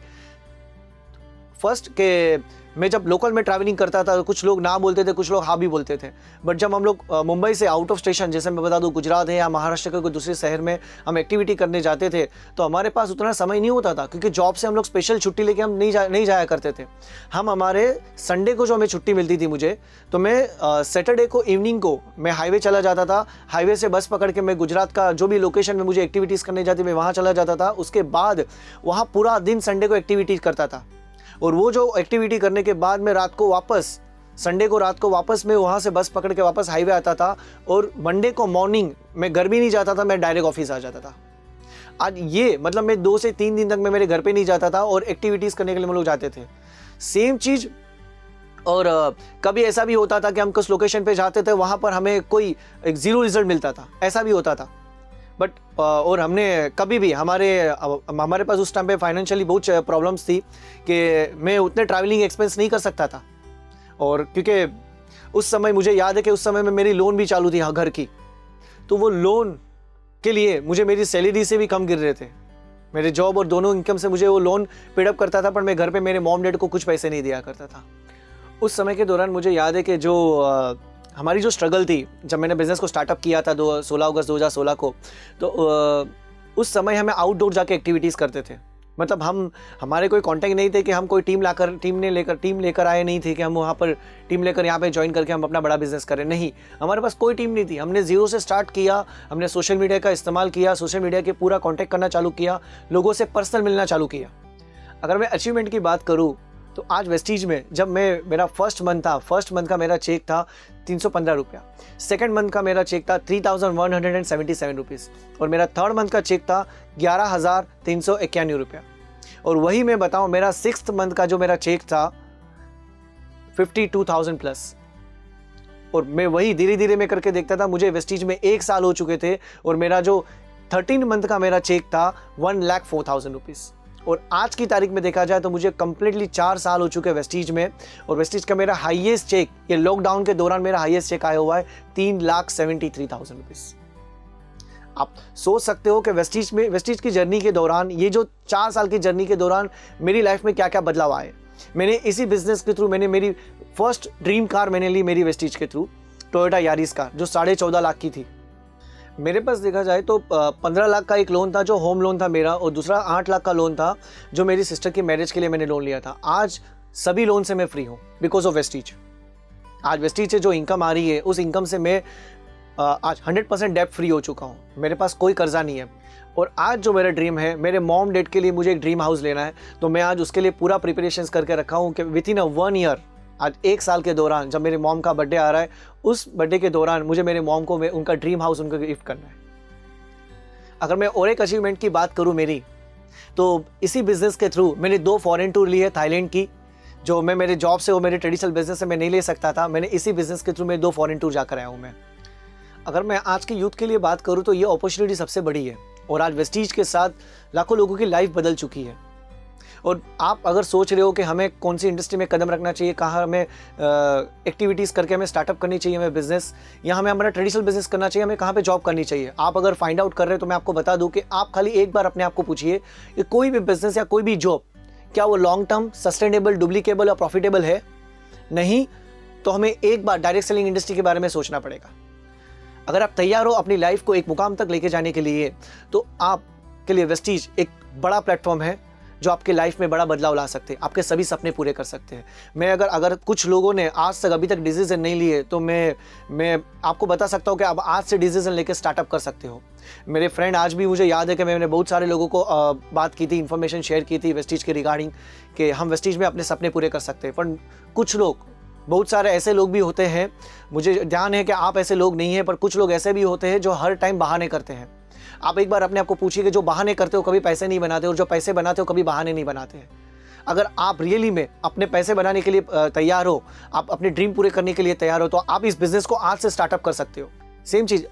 फर्स्ट के मैं जब लोकल में ट्रैवलिंग करता था, कुछ लोग ना बोलते थे, कुछ लोग हाँ भी बोलते थे। बट जब हम लोग मुंबई से आउट ऑफ स्टेशन, जैसे मैं बता दूं गुजरात है या महाराष्ट्र के कोई दूसरे शहर में हम एक्टिविटी करने जाते थे, तो हमारे पास उतना समय नहीं होता था, क्योंकि जॉब से हम लोग स्पेशल छुट्टी लेके हम नहीं जाया करते थे। हम हमारे संडे को जो हमें छुट्टी मिलती थी मुझे, तो मैं सैटरडे को इवनिंग को मैं हाईवे चला जाता था। हाईवे से बस पकड़ के मैं गुजरात का जो भी लोकेशन में मुझे एक्टिविटीज़ करने जाती मैं वहाँ चला जाता था। उसके बाद वहाँ पूरा दिन संडे को एक्टिविटीज़ करता था, और वो जो एक्टिविटी करने के बाद मैं संडे को रात को वापस मैं वहाँ से बस पकड़ के वापस हाईवे आता था, और मंडे को मॉर्निंग मैं घर भी नहीं जाता था, मैं डायरेक्ट ऑफिस आ जाता था। आज ये मतलब मैं 2 से 3 दिन तक मैं मेरे घर पे नहीं जाता था और एक्टिविटीज़ करने के लिए हम लोग जाते थे। सेम चीज़। और कभी ऐसा भी होता था कि हम कुछ लोकेशन पे जाते थे, वहाँ पर हमें कोई एक 0 रिजल्ट मिलता था, ऐसा भी होता था। बट और हमने कभी भी हमारे पास उस टाइम पे फाइनेंशियली बहुत प्रॉब्लम्स थी कि मैं उतने ट्रैवलिंग एक्सपेंस नहीं कर सकता था। और क्योंकि उस समय मुझे याद है कि उस समय में मेरी लोन भी चालू थी घर की, तो वो लोन के लिए मुझे मेरी सैलरी से भी कम गिर रहे थे। मेरे जॉब और दोनों इनकम से मुझे वो लोन पेडअप करता था, पर मैं घर पे मेरे मॉम डैड को कुछ पैसे नहीं दिया करता था। उस समय के दौरान मुझे याद है कि जो हमारी जो स्ट्रगल थी, जब मैंने बिज़नेस को स्टार्टअप किया था 16 अगस्त 2016 को, तो उस समय हमें आउटडोर जाके एक्टिविटीज़ करते थे। मतलब हमारे कोई कांटेक्ट नहीं थे कि हम कोई टीम लेकर आए नहीं थे कि हम वहाँ पर टीम लेकर यहाँ पे ज्वाइन करके हम अपना बड़ा बिजनेस करें। नहीं, हमारे पास कोई टीम नहीं थी। हमने 0 से स्टार्ट किया। हमने सोशल मीडिया का इस्तेमाल किया, सोशल मीडिया के पूरा कांटेक्ट करना चालू किया, लोगों से पर्सनल मिलना चालू किया। अगर मैं अचीवमेंट की बात करूँ तो आज वेस्टीज में जब मेरा फर्स्ट मंथ का मेरा चेक था 315 रुपया, सेकेंड मंथ का मेरा चेक था 3,177 रुपीज़, और मेरा थर्ड मंथ का चेक था 11,391 रुपया। और वही मैं बताऊं, मेरा 6th मंथ का जो मेरा चेक था 52,000 प्लस। और मैं वही धीरे धीरे मैं करके देखता था। मुझे वेस्टीज में 1 साल हो चुके थे, और मेरा जो 13 मंथ का मेरा चेक था 1,04,000 रुपीज़। और आज की तारीख में देखा जाए तो मुझे कंप्लीटली 4 साल हो चुके हैं वेस्टीज में, और वेस्टीज का मेरा हाईएस्ट चेक, ये लॉकडाउन के दौरान मेरा हाईएस्ट चेक आया हुआ है 3,73,000 रुपीज़। आप सोच सकते हो कि वेस्टीज की जर्नी के दौरान, ये जो 4 साल की जर्नी के दौरान मेरी लाइफ में क्या क्या बदलाव आए। मैंने इसी बिजनेस के थ्रू मैंने मेरी फर्स्ट ड्रीम कार मैंने ली मेरी वेस्टीज के थ्रू, टोयोटा यारिस कार, जो 14.5 लाख की थी। मेरे पास देखा जाए तो 15 लाख का एक लोन था जो होम लोन था मेरा, और दूसरा 8 लाख का लोन था जो मेरी सिस्टर की मैरिज के लिए मैंने लोन लिया था। आज सभी लोन से मैं फ्री हूँ बिकॉज ऑफ वेस्टीज। आज वेस्टीज से जो इनकम आ रही है उस इनकम से मैं आज 100% डेब्ट फ्री हो चुका हूँ। मेरे पास कोई कर्जा नहीं है। और आज जो मेरा ड्रीम है, मेरे मॉम डैड के लिए मुझे एक ड्रीम हाउस लेना है, तो मैं आज उसके लिए पूरा प्रिपरेशंस करके रखा हूँ कि विद इन 1 ईयर, आज 1 साल के दौरान जब मेरे मॉम का बर्थडे आ रहा है, उस बर्थडे के दौरान मुझे मेरे मॉम को उनका ड्रीम हाउस उनको गिफ्ट करना है। अगर मैं और एक अचीवमेंट की बात करूँ मेरी, तो इसी बिजनेस के थ्रू मैंने 2 फॉरेन टूर ली है थाईलैंड की, जो मैं मेरे जॉब से और मेरे ट्रेडिशनल बिजनेस से मैं नहीं ले सकता था। मैंने इसी बिजनेस के थ्रू मैं 2 फॉरेन टूर जाकर आया हूँ मैं। अगर मैं आज के यूथ के लिए बात करूँ तो ये अपॉर्चुनिटी सबसे बड़ी है, और आज वेस्टीज के साथ लाखों लोगों की लाइफ बदल चुकी है। और आप अगर सोच रहे हो कि हमें कौन सी इंडस्ट्री में कदम रखना चाहिए, कहाँ हमें एक्टिविटीज़ करके हमें स्टार्टअप करनी चाहिए, हमें बिजनेस, या हमें हमारा ट्रेडिशनल बिजनेस करना चाहिए, हमें कहाँ पे जॉब करनी चाहिए, आप अगर फाइंड आउट कर रहे हो तो मैं आपको बता दूं कि आप खाली एक बार अपने आप को पूछिए कि कोई भी बिजनेस या कोई भी जॉब, क्या वो लॉन्ग टर्म, सस्टेनेबल, डुप्लीकेबल और प्रॉफिटेबल है? नहीं तो हमें एक बार डायरेक्ट सेलिंग इंडस्ट्री के बारे में सोचना पड़ेगा। अगर आप तैयार हो अपनी लाइफ को एक मुकाम तक लेके जाने के लिए, तो आपके लिए वेस्टीज एक बड़ा प्लेटफॉर्म है जो आपके लाइफ में बड़ा बदलाव ला सकते हैं, आपके सभी सपने पूरे कर सकते हैं। मैं अगर कुछ लोगों ने आज तक अभी तक डिसीजन नहीं लिए, तो मैं आपको बता सकता हूँ कि आप आज से डिसीजन लेकर स्टार्टअप कर सकते हो। मेरे फ्रेंड, आज भी मुझे याद है कि मैंने बहुत सारे लोगों को बात की थी, इन्फॉर्मेशन शेयर की थी वेस्टीज के रिगार्डिंग, कि हम वेस्टीज में अपने सपने पूरे कर सकते हैं। पर कुछ लोग, बहुत सारे ऐसे लोग भी होते हैं, मुझे ध्यान है कि आप ऐसे लोग नहीं हैं, पर कुछ लोग ऐसे भी होते हैं जो हर टाइम बहाने करते हैं। आप एक बार अपने आप को पूछिए कि जो बहाने करते हो कभी पैसे नहीं बनाते, और जो पैसे बनाते हो कभी बहाने नहीं बनाते हैं। अगर आप रियली में अपने पैसे बनाने के लिए तैयार हो, आप अपने ड्रीम पूरे करने के लिए तैयार हो, तो आप इस बिजनेस को आज से स्टार्टअप कर सकते हो। सेम चीज़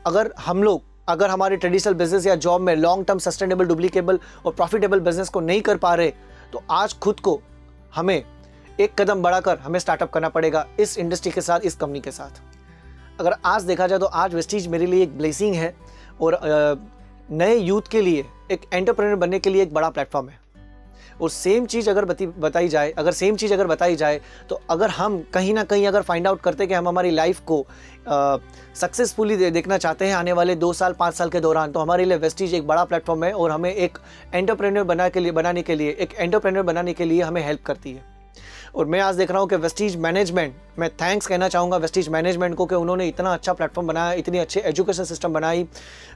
अगर हमारे ट्रेडिशनल बिजनेस या जॉब में लॉन्ग टर्म, सस्टेनेबल, डुप्लीकेबल और प्रॉफिटेबल बिजनेस को नहीं कर पा रहे, तो आज खुद को हमें एक कदम बढ़ाकर हमें स्टार्टअप करना पड़ेगा इस इंडस्ट्री के साथ, इस कंपनी के साथ। अगर आज देखा जाए तो आज वेस्टीज मेरे लिए एक ब्लेसिंग है, और नए यूथ के लिए एक एंटरप्रेन्योर बनने के लिए एक बड़ा प्लेटफॉर्म है। और सेम चीज़ अगर बताई जाए, तो अगर हम कहीं ना कहीं अगर फाइंड आउट करते कि हम हमारी लाइफ को सक्सेसफुली देखना चाहते हैं आने वाले 2 साल 5 साल के दौरान, तो हमारे लिए वेस्टीज एक बड़ा प्लेटफॉर्म है, और हमें एक एंटरप्रेन्योर बनाने के लिए हमें हेल्प करती है। और मैं आज देख रहा हूँ कि वेस्टीज मैनेजमेंट, मैं थैंक्स कहना चाहूँगा वेस्टीज मैनेजमेंट को कि उन्होंने इतना अच्छा प्लेटफॉर्म बनाया, इतनी अच्छे एजुकेशन सिस्टम बनाई,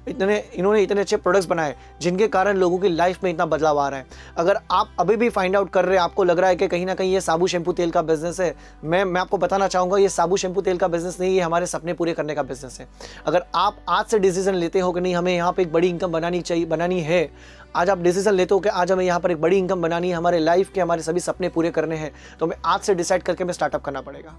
इन्होंने इतने अच्छे प्रोडक्ट्स बनाए जिनके कारण लोगों की लाइफ में इतना बदलाव आ रहा है। अगर आप अभी भी फाइंड आउट कर रहे हैं, आपको लग रहा है कि कहीं ना कहीं ये साबु शैम्पू तेल का बिजनेस है, मैं आपको बताना चाहूँगा ये साबु शैम्पू तेल का बिजनेस नहीं, ये हमारे सपने पूरे करने का बिजनेस है। अगर आप आज से डिसीजन लेते हो कि नहीं हमें यहाँ पर एक बड़ी इनकम बनानी है, आज आप डिसीजन लेते हो कि आज हमें यहाँ पर एक बड़ी इनकम बनानी है, हमारे लाइफ के हमारे सभी सपने पूरे करने हैं, तो हमें आज से डिसाइड करके हमें स्टार्टअप करना पड़ेगा।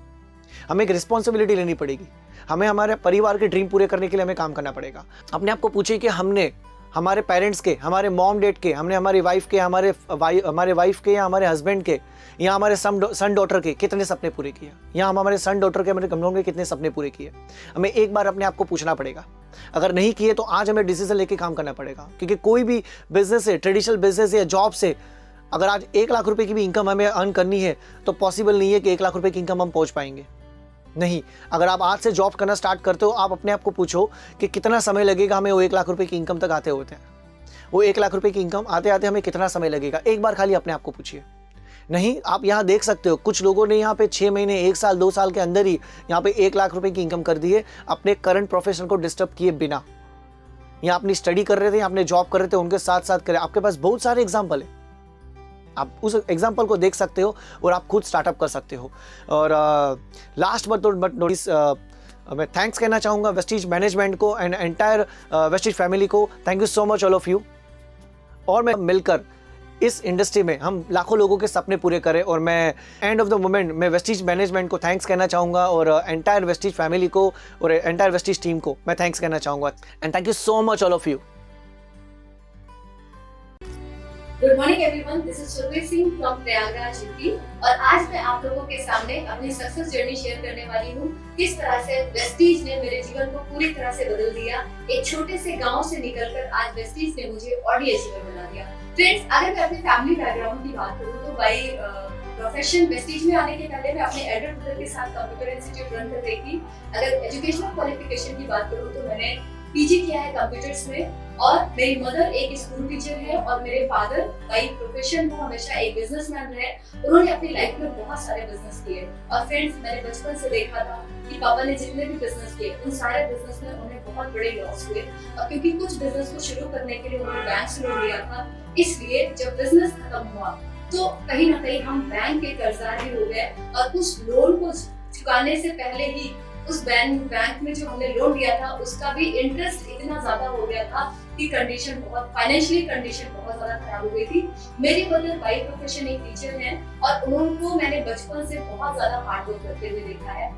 हमें एक रिस्पॉन्सिबिलिटी लेनी पड़ेगी, हमें हमारे परिवार के ड्रीम पूरे करने के लिए हमें काम करना पड़ेगा। अपने आप को पूछिए कि हमने हमारे पेरेंट्स के, हमारे मॉम डैड के, हमने हमारी वाइफ के, हमारे वाइफ के या हमारे हस्बैंड के, या हमारे सन डॉटर के कितने सपने पूरे किए, या हमारे सन डॉटर के, हमारे कमलों के कितने सपने पूरे किए। हमें एक बार अपने आप को पूछना पड़ेगा। अगर नहीं किए तो आज हमें डिसीजन लेके काम करना पड़ेगा, क्योंकि कोई भी बिजनेस है, ट्रेडिशनल बिजनेस या जॉब से अगर आज 1 लाख रुपए की भी इनकम हमें अर्न करनी है, तो पॉसिबल नहीं है कि 1 लाख रुपए की इनकम हम पहुंच पाएंगे। नहीं, अगर आप आज से जॉब करना स्टार्ट करते हो, आप अपने आप को पूछो कि कितना समय लगेगा हमें वो 1 लाख रुपए की इनकम तक आते होते हैं। वो 1 लाख रुपए की इनकम आते आते हमें कितना समय लगेगा, एक बार खाली अपने आप को पूछिए। नहीं, आप यहाँ देख सकते हो कुछ लोगों ने यहाँ पे 6 महीने, 1 साल, 2 साल के अंदर ही यहाँ पे 1 लाख रुपए की इनकम कर दी है, अपने करंट प्रोफेशन को डिस्टर्ब किए बिना। यहाँ अपनी स्टडी कर रहे थे, अपने जॉब कर रहे थे, उनके साथ साथ करें। आपके पास बहुत सारे एग्जाम्पल है, आप उस एग्जाम्पल को देख सकते हो और आप खुद स्टार्टअप कर सकते हो। और लास्ट बट नोटिस मैं थैंक्स कहना चाहूँगा वेस्टीज मैनेजमेंट को एंड एंटायर वेस्टीज फैमिली को। Thank you so much all of you. और मैं मिलकर इस इंडस्ट्री में हम लाखों लोगों के सपने पूरे करें। और मैं एंड ऑफ द मोमेंट मैं वेस्टीज मैनेजमेंट को थैंक्स कहना चाहूँगा, और एंटायर वेस्टीज फैमिली को और एंटायर वेस्टीज टीम को मैं थैंक्स कहना चाहूँगा। And thank you so much all of you. Good morning everyone, this is Surabhi Singh from Prayagraj UP और आज मैं आप लोगों के सामने अपनी सक्सेस जर्नी शेयर करने वाली हूँ। किस तरह से वेस्टीज ने मेरे जीवन को पूरी तरह से बदल दिया। एक छोटे से गांव से निकलकर आज वेस्टीज ने मुझे ऑडी अचीवर बना दिया। फ्रेंड्स, अगर मैं अपने फैमिली बैकग्राउंड की बात करूँ तो बाई प्रोफेशन वेस्टीज में आने के पहले मैं अपने एल्डर ब्रदर के साथ कंप्यूटर इंस्टीट्यूट रन कर रही थी। अगर एजुकेशनल क्वालिफिकेशन की बात करूँ तो मैंने पीजी किया है कंप्यूटर्स में और मेरी मदर एक स्कूल टीचर है और मेरे फादर बाई प्रोफेशन वो हमेशा एक बिजनेसमैन रहे। उन्होंने अपनी लाइफ में बहुत सारे बिजनेस किए और फ्रेंड्स, मैंने बचपन से देखा था कि पापा ने जितने भी बिजनेस किए उन सारे बिजनेस में उन्हें बहुत बड़े लॉस हुए और क्योंकि कुछ बिजनेस को शुरू करने के लिए उन्होंने बैंक से लोन लिया था, इसलिए जब बिजनेस खत्म हुआ तो कहीं ना कहीं हम बैंक के कर्जदार भी हो गए और उस लोन को चुकाने से पहले ही उस बैंक में जो हमने लोन लिया था उसका भी इंटरेस्ट इतना ज्यादा हो गया था कि फाइनेंशियली कंडीशन बहुत ज्यादा खराब हो गई थी। मेरी मदर बाई प्रोफेशन एक टीचर हैं और उनको मैंने बचपन से बहुत ज्यादा हार्ड वर्क करते हुए देखा है।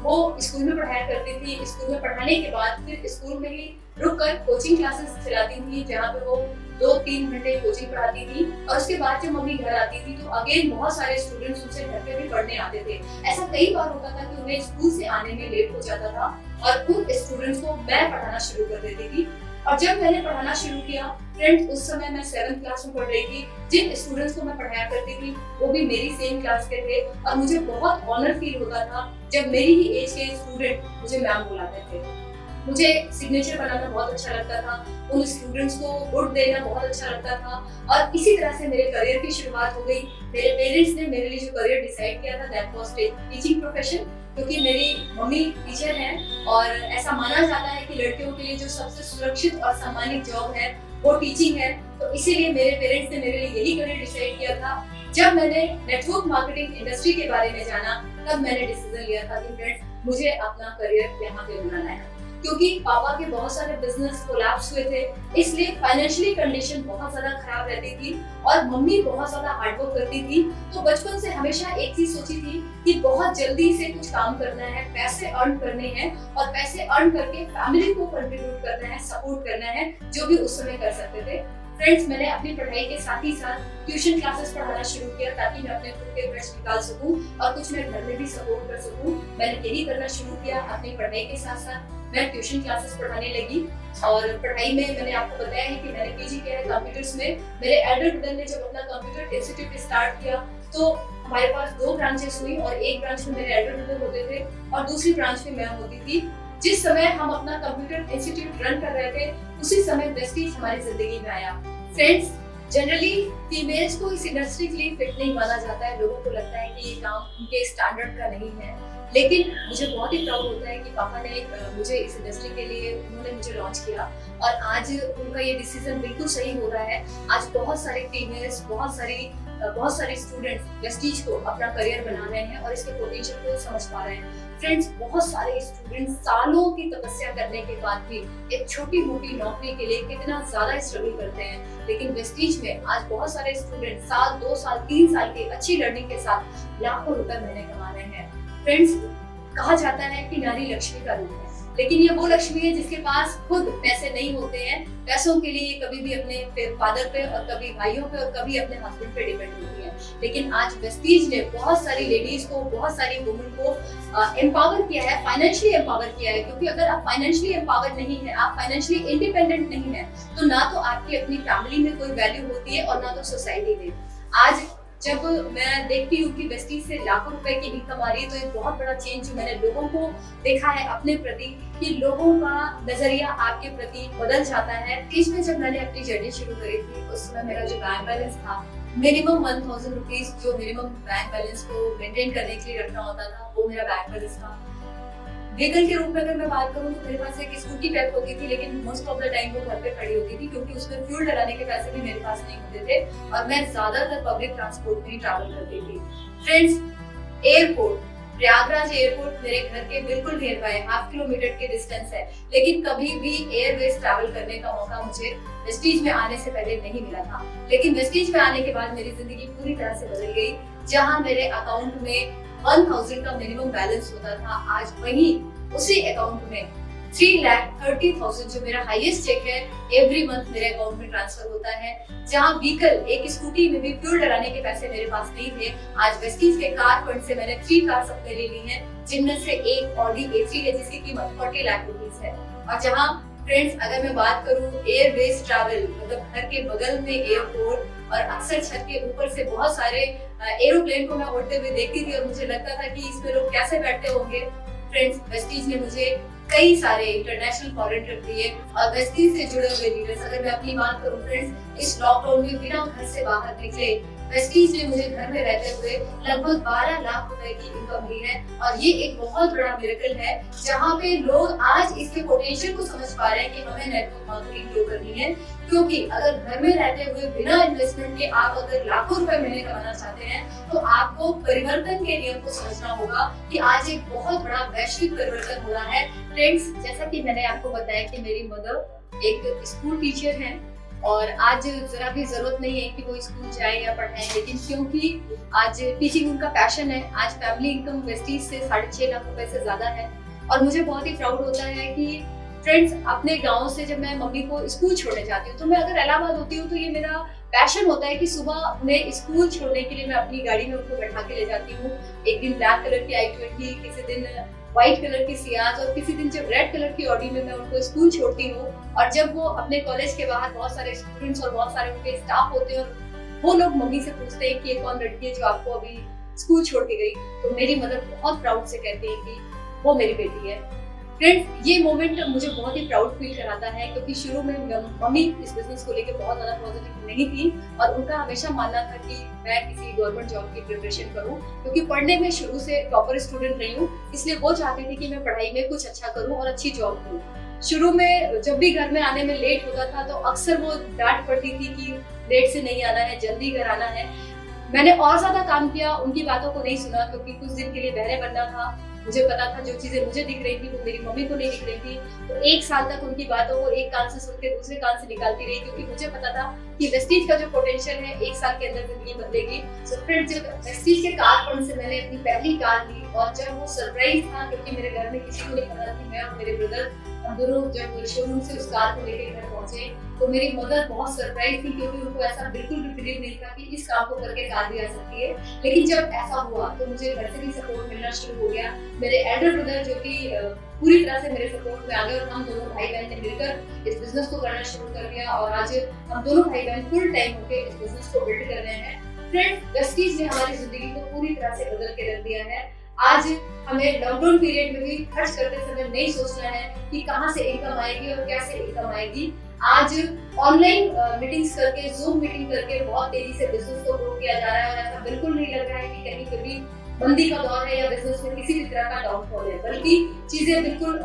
वो स्कूल में पढ़ाया करती थी, स्कूल में पढ़ाने के बाद फिर स्कूल में ही रुककर कोचिंग क्लासेस चलाती थी जहाँ पे वो 2-3 घंटे कोचिंग पढ़ाती थी और उसके बाद जब मम्मी घर आती थी तो अगेन बहुत सारे स्टूडेंट्स उनसे घर पे भी पढ़ने आते थे। ऐसा कई बार होता था कि उन्हें स्कूल से आने में लेट हो जाता था और उन स्टूडेंट्स को मैं पढ़ाना शुरू कर देती थी। और जब मैंने पढ़ाना शुरू किया फ्रेंड्स, उस समय मैं 7th क्लास में पढ़ रही थी। जिन स्टूडेंट्स को मैं पढ़ाया करती थी वो भी मेरी सेम क्लास के थे और मुझे बहुत ऑनर फील होता था जब मेरी ही एज के स्टूडेंट मुझे मैम बुलाते थे। मुझे सिग्नेचर बनाना बहुत अच्छा लगता था, उन स्टूडेंट्स को गुड देना बहुत अच्छा लगता था और इसी तरह से मेरे करियर की शुरुआत हो गई। मेरे पेरेंट्स ने मेरे लिए जो करियर डिसाइड किया था दैट वाज टीचिंग प्रोफेशन, क्योंकि मेरी मम्मी टीचर हैं और ऐसा माना जाता है कि लड़कियों के लिए जो सबसे सुरक्षित और सम्मानित जॉब है वो टीचिंग है। तो इसीलिए मेरे पेरेंट्स ने मेरे लिए यही करियर डिसाइड किया था। जब मैंने नेटवर्क मार्केटिंग इंडस्ट्री के बारे में जाना तब मैंने डिसीजन लिया था कि फ्रेंड्स मुझे अपना करियर यहाँ पे बनाना है, क्योंकि पापा के बहुत सारे बिजनेस कोलैप्स हुए थे, इसलिए फाइनेंशियली कंडीशन बहुत ज्यादा खराब रहती थी और मम्मी बहुत ज्यादा हार्ड वर्क करती थी। तो बचपन से हमेशा एक चीज सोची थी कि बहुत जल्दी से कुछ काम करना है, पैसे अर्न करने हैं और पैसे अर्न करके फैमिली को कंट्रीब्यूट करना है, सपोर्ट करना है, जो भी उस समय कर सकते थे। फ्रेंड्स, मैंने अपनी पढ़ाई के साथ ही साथ ट्यूशन क्लासेस पढ़ाना शुरू किया ताकि मैं अपने खुद के पैसे निकाल सकूं और कुछ मैं घर में भी सपोर्ट कर सकूं। मैंने यही करना शुरू किया। अपनी पढ़ाई के साथ साथ मैं ट्यूशन क्लासेस पढ़ाने लगी और पढ़ाई में मैंने आपको बताया है कि मैंने पीजी किया है कंप्यूटर्स में। मेरे एल्डर ब्रदर ने जब अपना कंप्यूटर इंस्टीट्यूट स्टार्ट किया तो हमारे पास 2 ब्रांचेस हुई और एक ब्रांच में मेरे एल्डर ब्रदर होते थे और दूसरी ब्रांच में मैं होती थी। जिस समय हम अपना कंप्यूटर इंस्टीट्यूट रन कर रहे थे उसी समय वेस्टीज हमारी जिंदगी में आया। फ्रेंड्स, जनरली फीमेल्स को इस इंडस्ट्री के लिए फिट नहीं माना जाता है। लोगों को लगता है कि ये काम उनके स्टैंडर्ड का नहीं है, लेकिन मुझे बहुत ही प्राउड होता है कि पापा ने मुझे इस इंडस्ट्री के लिए उन्होंने मुझे लॉन्च किया और आज उनका ये डिसीजन बिल्कुल सही हो रहा है। आज बहुत सारे फीमेल्स, बहुत सारे स्टूडेंट्स वेस्टीज को अपना करियर बना रहे हैं और इसके पोटेंशियल को समझ पा रहे हैं। फ्रेंड्स, बहुत सारे स्टूडेंट्स सालों की तपस्या करने के बाद भी एक छोटी मोटी नौकरी के लिए कितना ज्यादा स्ट्रगल करते हैं, लेकिन वेस्टीज में आज बहुत सारे स्टूडेंट 1 साल 2 साल 3 साल की अच्छी लर्निंग के साथ लाखों रुपए महीने कमा रहे हैं। फ्रेंड्स, कहा जाता है कि नारी लक्ष्मी का रूप है, लेकिन ये वो लक्ष्मी है जिसके पास खुद पैसे नहीं होते हैं। पैसों के लिए कभी भी अपने फादर पे और कभी भाइयों पे और कभी अपने हस्बैंड पे डिपेंड होती है। लेकिन आज वेस्टीज ने बहुत सारी लेडीज को, बहुत सारी वुमेन को एम्पावर किया है, फाइनेंशियली एम्पावर किया है। क्योंकि अगर आप फाइनेंशियली एम्पावर नहीं है, आप फाइनेंशियली इंडिपेंडेंट नहीं है, तो ना तो आपकी अपनी फैमिली में कोई वैल्यू होती है और ना तो सोसाइटी में। आज जब मैं देखती हूँ कि वेस्टीज से लाखों रुपए की इनकम आ रही है तो एक बहुत बड़ा चेंज जो मैंने लोगों को देखा है अपने प्रति, कि लोगों का नजरिया आपके प्रति बदल जाता है। बीच में जब मैंने अपनी जर्नी शुरू करी थी उस समय मेरा जो बैंक बैलेंस था मिनिमम 1000 रुपीज, जो मिनिमम बैंक बैलेंस को मेंटेन करने के लिए रखना होता था, वो मेरा बैंक बैलेंस था। व्हीकल के रूप में अगर मैं बात करूँ तो मेरे पास एक स्कूटी पैक होती थी, लेकिन मोस्ट ऑफ द टाइम वो घर पे खड़ी होती थी क्योंकि उसमें फ्यूल डलाने के पैसे भी मेरे पास नहीं होते थे और मैं ज्यादातर पब्लिक ट्रांसपोर्ट में ही ट्रैवल करती थी। फ्रेंड्स, एयरपोर्ट, प्रयागराज एयरपोर्ट मेरे घर के बिल्कुल नियर बाय 1/2 किलोमीटर के डिस्टेंस है, लेकिन कभी भी एयरवेज ट्रैवल करने का मौका मुझे वेस्टीज में आने से पहले नहीं मिला था। लेकिन वेस्टीज में आने के बाद मेरी जिंदगी पूरी तरह से बदल गई। जहां मेरे अकाउंट में 1000 का मिनिमम बैलेंस होता था, आज वही उसी अकाउंट में 3,30,000 जो मेरा हाईएस्ट चेक है एवरी मंथ मेरे अकाउंट में ट्रांसफर होता है। जहां व्हीकल एक स्कूटी में भी फ्यूल डलाने के पैसे मेरे पास नहीं थे, आज वेस्टीज के कार फंड से मैंने 3 कार्स अपने ले ली हैं, जिनमें से एक ऑडी A3 है जिसकी कीमत 40 लाख रुपीस है। और जहां फ्रेंड्स अगर मैं बात करूं एयर बेस्ड ट्रैवल, मतलब घर के बगल में एयरपोर्ट और अक्सर छत के ऊपर से बहुत सारे एरोप्लेन को मैं उड़ते हुए देखती थी और मुझे लगता था कि इसमें लोग कैसे बैठते होंगे। फ्रेंड्स वेस्टीज ने मुझे कई सारे इंटरनेशनल फॉरेन ट्रिप दिए और वेस्टीज से जुड़े हुए लीडर्स, अगर मैं अपनी बात करूं फ्रेंड्स, इस लॉकडाउन में बिना घर से बाहर निकले वेस्टीज ने मुझे घर में रहते हुए लगभग 12 लाख रुपए की इनकम दी है। और ये एक बहुत बड़ा मिरेकल है जहाँ पे लोग आज इसके पोटेंशियल को समझ पा रहे हैं कि हमें नेटवर्क मार्केटिंग ग्रो करनी है। क्योंकि अगर घर में रहते हुए बिना इन्वेस्टमेंट के आप अगर लाखों रुपए महीने कमाना चाहते हैं तो आपको परिवर्तन के नियम को समझना होगा कि आज एक बहुत बड़ा वैश्विक परिवर्तन हो रहा है। फ्रेंड्स जैसा कि मैंने आपको बताया कि मेरी मदर एक स्कूल टीचर है और आज जरा भी जरूरत नहीं है कि वो स्कूल जाए या पढ़ाए, लेकिन क्योंकि आज टीचिंग उनका पैशन है, आज फैमिली इनकम वेस्टीज से 6.5 लाख रुपए से ज्यादा है। और मुझे बहुत ही प्राउड होता है कि फ्रेंड्स अपने गांव से जब मैं मम्मी को स्कूल छोड़ने जाती हूँ तो मैं अगर इलाहाबाद होती हूँ तो ये मेरा पैशन होता है कि सुबह उन्हें स्कूल छोड़ने के लिए मैं अपनी गाड़ी में उनको बैठा के ले जाती हूँ। एक दिन ब्लैक कलर की i20, किसी दिन व्हाइट कलर की सियाज और किसी दिन जब रेड कलर की ऑडी में मैं उनको स्कूल छोड़ती हूँ। और जब वो अपने कॉलेज के बाहर बहुत सारे स्टूडेंट्स और बहुत सारे उनके स्टाफ होते हैं और वो लोग मम्मी से पूछते हैं कि ये कौन लड़की है जो आपको अभी स्कूल छोड़ के गई, तो मेरी मदर बहुत प्राउड से कहती है कि वो मेरी बेटी है। फ्रेंड्स ये मोमेंट मुझे बहुत ही प्राउड फील कराता है क्योंकि शुरू में मम्मी इस बिजनेस को लेकर बहुत ज्यादा पॉजिटिव नहीं थी और उनका हमेशा मानना था कि मैं किसी गवर्नमेंट जॉब की प्रिपरेशन करूं, क्योंकि पढ़ने में शुरू से टॉपर स्टूडेंट रही हूं, इसलिए वो चाहती थी कि मैं पढ़ाई में कुछ अच्छा करूं और अच्छी जॉब करूं। शुरू में जब भी घर में आने में लेट होता था तो अक्सर वो डांट पड़ती थी कि लेट से नहीं आना है, जल्दी घर आना है। मैंने और ज्यादा काम किया, उनकी बातों को नहीं सुना क्योंकि कुछ दिन के लिए बहरे बनना था। मुझे पता था जो चीजें मुझे दिख रही थी वो मेरी मम्मी को नहीं दिख रही थी, तो 1 साल तक उनकी बातों को एक कान से सुन के दूसरे कान से निकालती रही क्योंकि मुझे पता था कि वेस्टीज का जो पोटेंशियल है 1 साल के अंदर जिंदगी बदलेगी। सो फ्रेंड्स जब वेस्टीज के कार फंड से मैंने अपनी पहली कार ली और जब वो सरप्राइज था क्योंकि मेरे घर में किसी को नहीं पता कि मैं और मेरे ब्रदर हम दोनों जब शोरूम से उस कार को लेकर घर पहुंचे तो मेरी मदर बहुत सरप्राइज थी क्योंकि उनको ऐसा बिल्कुल भी बिलीव नहीं था कि इस काम को करके कार भी आ सकती है। लेकिन जब ऐसा हुआ तो मुझे घर से भी सपोर्ट मिलना शुरू हो गया। मेरे एल्डर ब्रदर जो कि पूरी तरह से मेरे सपोर्ट में आ गए और हम दोनों भाई बहन ने मिलकर इस बिजनेस को करना शुरू कर दिया और आज हम दोनों भाई बहन फुल टाइम होकर इस बिजनेस को बिल्ड कर रहे हैं। फ्रेंड्स वेस्टीज ने हमारी जिंदगी को पूरी तरह से बदल के रख दिया है। आज हमें लॉकडाउन पीरियड में भी खर्च करते समय नहीं सोचना है कि कहां से इनकम आएगी और कैसे इनकम आएगी। आज ऑनलाइन मीटिंग्स करके, जूम मीटिंग करके बहुत तेजी से बिजनेस को ग्रो किया जा रहा है और ऐसा बिल्कुल नहीं लग रहा है कि कहीं पर भी मंदी का दौर है या बिजनेस में किसी भी तरह का डाउनफॉल है, बल्कि चीजें बिल्कुल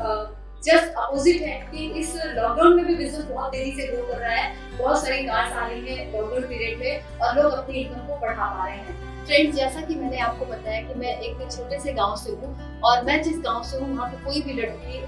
जस्ट अपोजिट है कि इस लॉकडाउन में भी बिजनेस बहुत तेजी से ग्रो कर रहा है। बहुत सारी कार्स आ रही है लॉकडाउन पीरियड में और लोग अपनी इनकम को बढ़ा पा रहे हैं। फ्रेंड्स जैसा कि मैंने आपको बताया कि मैं एक छोटे से गांव से हूँ और मैं जिस गांव से हूँ वहाँ पे कोई भी लड़की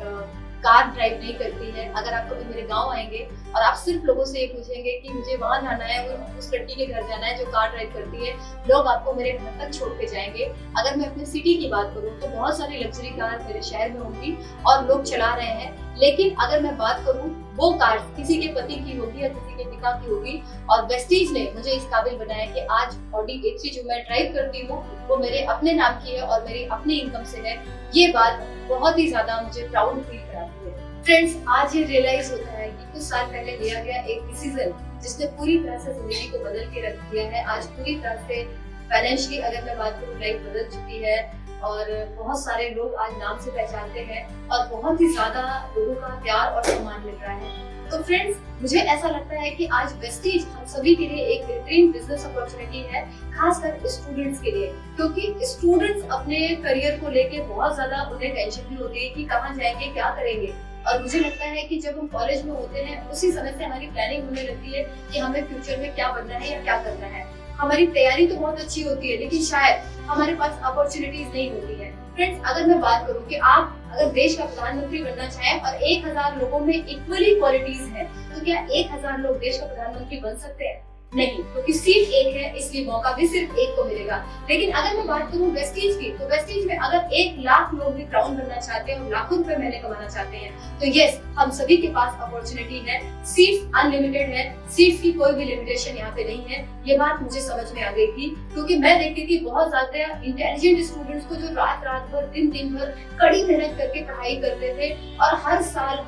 कार ड्राइव नहीं करती है। अगर आप कभी मेरे गांव आएंगे और आप सिर्फ लोगों से ये पूछेंगे कि मुझे वहां जाना है और उस लड़की के घर जाना है जो कार ड्राइव करती है, लोग आपको मेरे घर तक छोड़ के जाएंगे। अगर मैं अपने सिटी की बात करूं तो बहुत सारी लग्जरी कार मेरे शहर में होंगी और लोग चला रहे हैं, लेकिन अगर मैं बात करूं वो कार किसी के पति की होगी या किसी के पिता की होगी। और वेस्टीज ने मुझे इस काबिल बनाया कि आज ऑडी A3 जो मैं ड्राइव करती हूँ वो मेरे अपने नाम की है और मेरी अपनी इनकम से है। ये बात बहुत ही ज्यादा मुझे प्राउड फील कराती है। फ्रेंड्स आज ये रियलाइज होता है कि कुछ साल पहले लिया गया एक डिसीजन जिसने पूरी तरह से जिंदगी को बदल के रख दिया है। आज पूरी तरह से फाइनेंशियली अगर मैं बात करूँ लाइफ बदल चुकी है और बहुत सारे लोग आज नाम से पहचानते हैं और बहुत ही ज्यादा लोगों का प्यार और सम्मान मिल रहा है। तो फ्रेंड्स मुझे ऐसा लगता है कि आज वेस्टीज हम सभी के लिए एक बेहतरीन बिजनेस अपॉर्चुनिटी है, खासकर स्टूडेंट्स के लिए, क्योंकि स्टूडेंट्स अपने करियर को लेके बहुत ज्यादा उन्हें टेंशन भी होती है कि कहाँ जाएंगे, क्या करेंगे। और मुझे लगता है कि जब हम कॉलेज में होते हैं उसी समय से हमारी प्लानिंग होने लगती है कि हमें फ्यूचर में क्या बनना है या क्या करना है। हमारी तैयारी तो बहुत अच्छी होती है लेकिन शायद हमारे पास अपॉर्चुनिटीज नहीं होती है। फ्रेंड्स अगर मैं बात करूं कि आप अगर देश का प्रधानमंत्री बनना चाहें और 1000 लोगों में इक्वली क्वालिटीज है तो क्या 1000 लोग देश का प्रधानमंत्री बन सकते हैं? नहीं, क्योंकि सीट एक है इसलिए मौका भी सिर्फ एक को मिलेगा। लेकिन अगर मैं बात करूं वेस्टीज की, तो वेस्टीज में अगर 1 लाख लोग भी क्राउन बनना चाहते हैं और लाखों रुपए महीने कमाना चाहते हैं, तो यस, हम सभी के पास अपॉर्चुनिटी है। सीट्स अनलिमिटेड है, सीट्स की कोई भी लिमिटेशन यहाँ पे नहीं है। ये बात मुझे समझ में आ गई थी, क्योंकि मैं देखती थी बहुत ज्यादा इंटेलिजेंट स्टूडेंट्स को जो रात भर दिन भर कड़ी मेहनत करके पढ़ाई करते थे और हर साल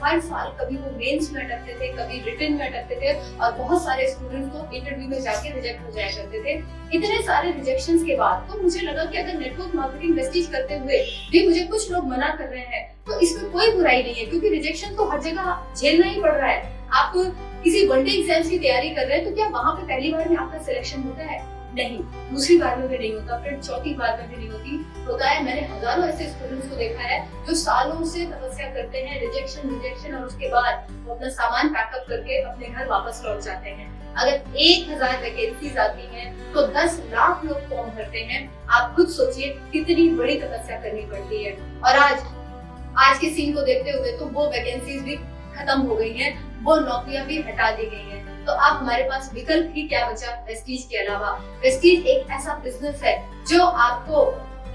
कभी वो मेंस में अटकते थे, कभी रिटन में अटकते थे और बहुत सारे स्टूडेंट्स तो इंटरव्यू में जाके रिजेक्ट हो जाया करते थे। इतने सारे रिजेक्शंस के बाद तो मुझे लगा कि अगर नेटवर्क मार्केटिंग वेस्टीज करते हुए भी मुझे कुछ लोग मना कर रहे हैं तो इसमें कोई बुराई नहीं है, क्योंकि रिजेक्शन तो हर जगह झेलना ही पड़ रहा है। आप किसी वनडे एग्जाम्स की तैयारी कर रहे हैं तो क्या वहां पे पहली बार में आपका सिलेक्शन होता है? नहीं, दूसरी बार में भी नहीं होता, फिर चौथी बार में भी नहीं होता है। मैंने हजारों ऐसे स्टूडेंट्स को देखा है जो सालों से तपस्या करते हैं, रिजेक्शन और उसके बाद वो अपना सामान पैकअप करके अपने घर वापस लौट जाते हैं। अगर 1000 वैकेंसीज आती हैं तो 10 लाख लोग फॉर्म भरते हैं। आप खुद सोचिए कितनी बड़ी तपस्या करनी पड़ती है। और आज के सीन को देखते हुए तो वो वैकेंसीज भी खत्म हो गई हैं, वो नौकरियां भी हटा दी गई हैं। तो अब हमारे पास विकल्प ही क्या बचा वेस्टीज के अलावा? वेस्टीज एक ऐसा बिजनेस है जो आपको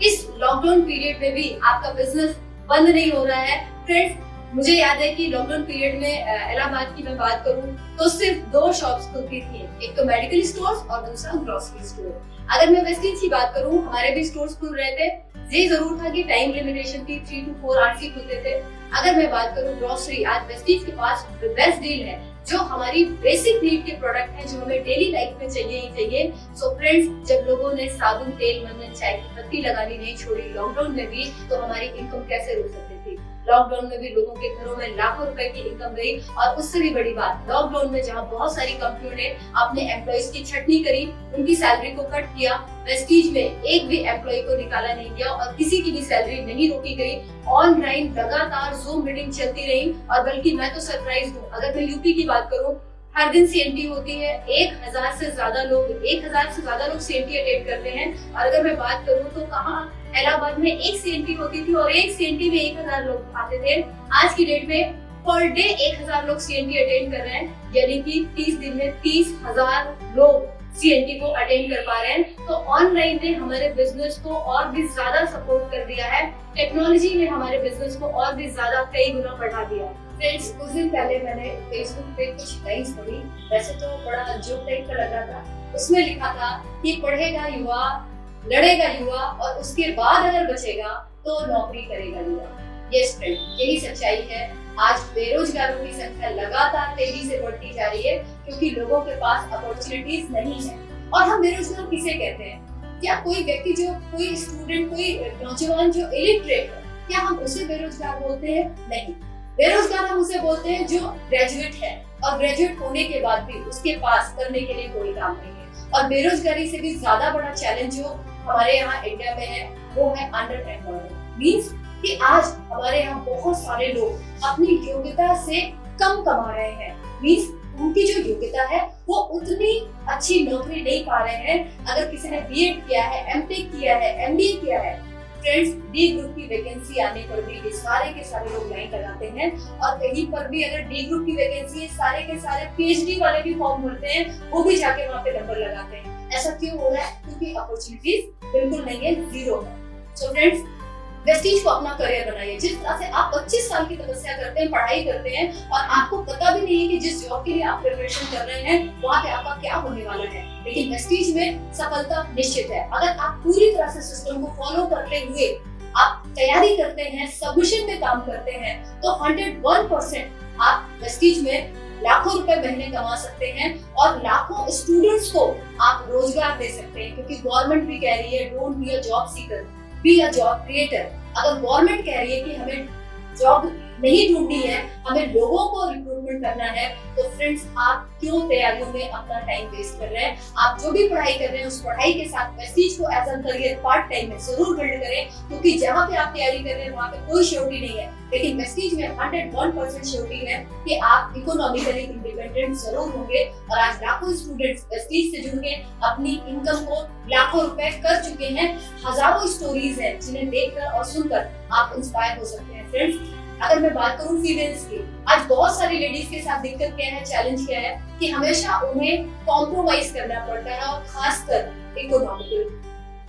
इस लॉकडाउन पीरियड में भी आपका बिजनेस बंद नहीं हो रहा है। फ्रेंड्स, मुझे याद है कि लॉकडाउन पीरियड में इलाहाबाद की मैं बात करूं तो सिर्फ 2 शॉप्स खुलती थी, एक तो मेडिकल स्टोर्स और दूसरा ग्रोसरी स्टोर। अगर मैं वेस्टीज की बात करूं, हमारे भी स्टोर्स खुल रहे थे। ये जरूर था कि टाइम लिमिटेशन थी, 3 to 4 आवर्स ही खुलते थे। अगर मैं बात करूं ग्रोसरी, आज वेस्टीज के पास बेस्ट डील है जो हमारी बेसिक नीड के प्रोडक्ट हैं जो हमें डेली लाइफ में चाहिए ही चाहिए। सो फ्रेंड्स, जब लोगों ने साबुन, तेल, मंजन, चाय की पत्ती लगानी नहीं छोड़ी लॉकडाउन में भी, तो हमारी इनकम कैसे रुक सकती थी? लॉकडाउन में भी लोगों के घरों में लाखों रुपए की इनकम गई। और उससे भी बड़ी बात, लॉकडाउन में जहां बहुत सारी कंपनियों ने अपने एम्प्लॉइज की छटनी करी, उनकी सैलरी को कट किया, वेस्टीज में एक भी एम्प्लॉय को निकाला नहीं गया और किसी की भी सैलरी नहीं रोकी गई। ऑनलाइन लगातार जूम मीटिंग चलती रही और बल्कि मैं तो सरप्राइज हूँ, अगर मैं यूपी की बात करूँ, हर दिन सीएनटी होती है। 1000 से ज्यादा लोग सीएनटी अटेंड करते हैं। और अगर मैं बात करूँ तो कहाँ इलाहाबाद में एक सीएनटी होती थी और एक सीएनटी में 1000 लोग आते थे। आज की डेट में पर डे 1000 लोग सीएनटी अटेंड कर रहे हैं, यानी कि 30 दिन में 30,000 लोग सीएनटी को अटेंड कर पा रहे हैं। तो ऑनलाइन ने हमारे बिजनेस को और भी ज्यादा सपोर्ट कर दिया है, टेक्नोलॉजी ने हमारे बिजनेस को और भी ज्यादा कई गुना बढ़ा दिया है। फ्रेंड्स, कुछ दिन पहले मैंने फेसबुक पे कुछ लाइन्स पढ़ी, वैसे तो बड़ा जोक टाइप का लग रहा था। उसमें लिखा था कि पढ़ेगा युवा, लड़ेगा युवा और उसके बाद अगर बचेगा तो नौकरी करेगा युवा। यस फ्रेंड, यही सच्चाई है। आज बेरोजगारों की संख्या लगातार तेजी से बढ़ती जा रही है क्योंकि लोगों के पास अपॉर्चुनिटीज नहीं है। और हम बेरोजगार किसे कहते हैं? क्या कोई व्यक्ति जो कोई स्टूडेंट, कोई नौजवान जो इलिटरेट है, क्या हम उसे बेरोजगार बोलते हैं? नहीं, बेरोजगार हम उसे बोलते हैं जो ग्रेजुएट है और ग्रेजुएट होने के बाद भी उसके पास करने के लिए कोई काम नहीं है। और बेरोजगारी से भी ज्यादा बड़ा चैलेंज जो हमारे यहाँ इंडिया में है वो है अंडर एम्प्लॉयमेंट। मीन्स कि आज हमारे यहाँ बहुत सारे लोग अपनी योग्यता से कम कमा रहे हैं। मीन्स उनकी जो योग्यता है वो उतनी अच्छी नौकरी नहीं पा रहे हैं। अगर किसी ने बीएड किया है, एमटेक किया है, एमबीए किया है, फ्रेंड्स, डी ग्रुप की वैकेंसी आने पर भी ये सारे के सारे लोग लाइन लगाते हैं। और कहीं पर भी अगर डी ग्रुप की वैकेंसी है, सारे के सारे पीएचडी वाले भी फॉर्म भरते हैं, वो भी जाके वहाँ पे नंबर लगाते हैं। ऐसा क्यों हो रहा है? क्योंकि अपॉर्चुनिटीज बिल्कुल नहीं है, जीरो है। सो फ्रेंड्स, वेस्टीज को अपना करियर बनाइए। जिस तरह से आप 25 साल की तपस्या करते हैं, पढ़ाई करते हैं और आपको पता भी नहीं है कि जिस जॉब के लिए आप प्रिपरेशन कर रहे हैं वहाँ पे आपका क्या होने वाला है, लेकिन वेस्टीज में सफलता निश्चित है। अगर आप पूरी तरह से सिस्टम को फॉलो करते हुए आप तैयारी करते हैं, सबमिशन में काम करते हैं, तो 101% आप वेस्टीज में लाखों रुपए महीने कमा सकते हैं और लाखों स्टूडेंट्स को आप रोजगार दे सकते हैं। क्योंकि गवर्नमेंट भी कह रही है don't be a job seeker, be a job creator. अगर गवर्नमेंट कह रही है कि हमें जॉब नहीं ढूंढनी है, हमें लोगों को रिक्रूटमेंट करना है, तो फ्रेंड्स आप क्यों तैयारियों में अपना टाइम वेस्ट कर रहे हैं? आप जो भी पढ़ाई कर रहे हैं उस पढ़ाई के साथ वेस्टीज को as a career part time में जरूर बिल्ड करें, क्योंकि जहाँ पे आप तैयारी कर रहे हैं वहाँ पे कोई श्योरिटी नहीं है, लेकिन वेस्टीज में 101% श्योरिटी है कि आप इकोनॉमिकली इंडिपेंडेंट जरूर होंगे। और आज लाखों स्टूडेंट्स वेस्टीज से जुड़ के अपनी इनकम को लाखों रुपए कर चुके हैं। हजारों स्टोरीज हैं जिन्हें देखकर और सुनकर आप इंस्पायर हो सकते हैं। फ्रेंड्स, अगर मैं बात करूं फीमेल्स की, आज बहुत सारी लेडीज के साथ दिक्कत क्या है, चैलेंज क्या है कि हमेशा उन्हें कॉम्प्रोमाइज करना पड़ता है, और खासकर इकोनॉमिकल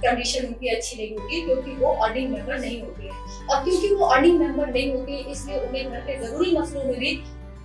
कंडीशन उनकी अच्छी नहीं होती क्योंकि वो अर्निंग मेंबर नहीं होती है। और क्योंकि वो अर्निंग मेंबर नहीं होती है, इसलिए उन्हें घर के जरूरी मसलों में भी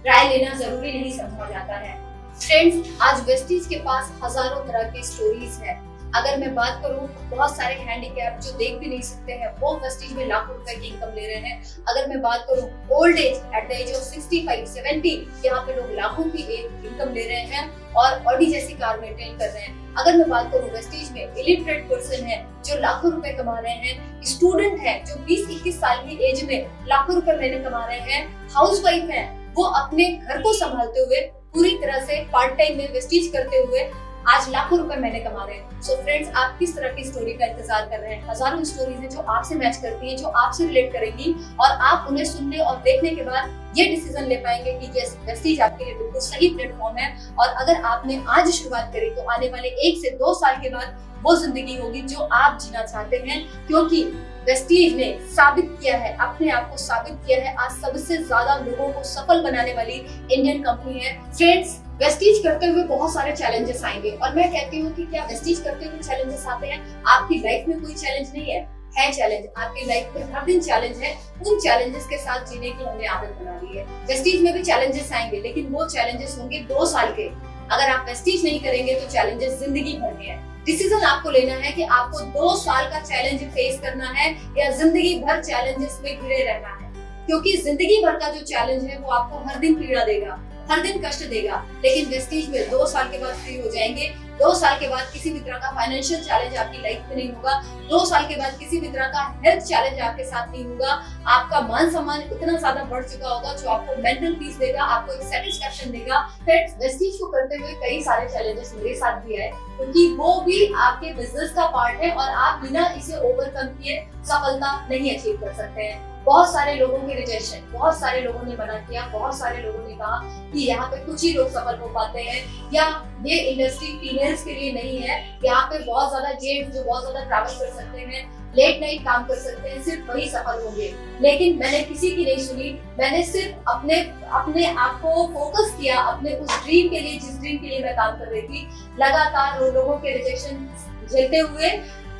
राय लेना जरूरी नहीं समझा जाता है। फ्रेंड्स, आज वेस्टीज के पास हजारों तरह की स्टोरीज है। अगर मैं बात करूं, बहुत सारे हैंडीकैप जो देख भी नहीं सकते हैं वो वेस्टीज में लाखों रुपए की इनकम ले रहे हैं। अगर मैं बात करूं old age, at the age of 65, 70, यहाँ पे लोग लाखों की इनकम ले रहे हैं और ऑडी जैसी कार मेंटेन कर रहे हैं। अगर मैं बात करूं वेस्टीज में इलिटरेट पर्सन है जो लाखों रुपए कमा रहे हैं, स्टूडेंट है जो 20-21 साल की एज में लाखों रुपए महीने कमा रहे हैं, हाउसवाइफ है वो अपने घर को संभालते हुए पूरी तरह से पार्ट टाइम में वेस्टीज करते हुए आज लाखों रुपए महीने कमा रहे हैं। सो फ्रेंड्स, आप किस तरह की स्टोरी का इंतजार कर रहे हैं? हजारों स्टोरीज हैं जो आपसे मैच करती हैं, जो आपसे रिलेट करेंगी, और आप उन्हें सुनने और देखने के बाद ये डिसीजन ले पाएंगे कि यस, वेस्टीज आपके लिए बिल्कुल सही प्लेटफॉर्म है। और अगर आपने आज शुरुआत करी तो आने वाले 1 से 2 साल के बाद वो जिंदगी होगी जो आप जीना चाहते हैं, क्योंकि वेस्टीज ने साबित किया है, अपने आप को साबित किया है, आज सबसे ज्यादा लोगों को सफल बनाने वाली इंडियन कंपनी है। फ्रेंड्स, वेस्टीज करते हुए बहुत सारे चैलेंजेस आएंगे, और मैं कहती हूँ कि क्या वेस्टीज करते हुए चैलेंजेस आते हैं? आपकी लाइफ में कोई चैलेंज नहीं है चैलेंज। आपकी लाइफ में हर दिन चैलेंज है। उन चैलेंजेस के साथ जीने की हमने आदत बना ली है। वेस्टीज में भी चैलेंजेस आएंगे, लेकिन वो चैलेंजेस होंगे 2 साल के। अगर आप वेस्टीज नहीं करेंगे तो चैलेंजेस जिंदगी भर के हैं। डिसीजन आपको लेना है कि आपको 2 साल का चैलेंज फेस करना है या जिंदगी भर चैलेंजेस में घिरे रहना है, क्योंकि जिंदगी भर का जो चैलेंज है वो आपको हर दिन पीड़ा देगा, हर दिन कष्ट देगा। लेकिन वेस्टीज में 2 साल के बाद फ्री हो जाएंगे। 2 साल के बाद किसी भी तरह का फाइनेंशियल चैलेंज आपकी लाइफ में नहीं होगा। 2 साल के बाद किसी भी तरह का हेल्थ चैलेंज आपके साथ नहीं होगा। आपका मान सम्मान इतना ज्यादा बढ़ चुका होगा जो आपको मेंटल पीस देगा, आपको एक सेटिस्फैक्शन देगा। फिर वेस्टीज को करते हुए कई सारे चैलेंजेस मेरे साथ भी आए, क्योंकि वो भी आपके बिजनेस का पार्ट है और आप बिना इसे ओवरकम किए सफलता नहीं अचीव कर सकते हैं। बहुत सारे लोगों के रिजेक्शन, बहुत सारे लोगों ने मना किया, बहुत सारे लोगों ने कहा कि यहाँ पे कुछ ही लोग सफल हो पाते हैं, या ये इंडस्ट्री फीमेल्स के लिए नहीं है, यहाँ पे बहुत ज्यादा जेंट्स जो बहुत ज्यादा ट्रैवल कर सकते हैं, लेट नाइट काम कर सकते हैं, सिर्फ वही सफल होंगे। लेकिन मैंने किसी की नहीं सुनी। मैंने सिर्फ अपने आप को फोकस किया अपने उस ड्रीम के लिए, जिस ड्रीम के लिए मैं काम कर रही थी। लगातार लोगों के रिजेक्शन झेलते हुए,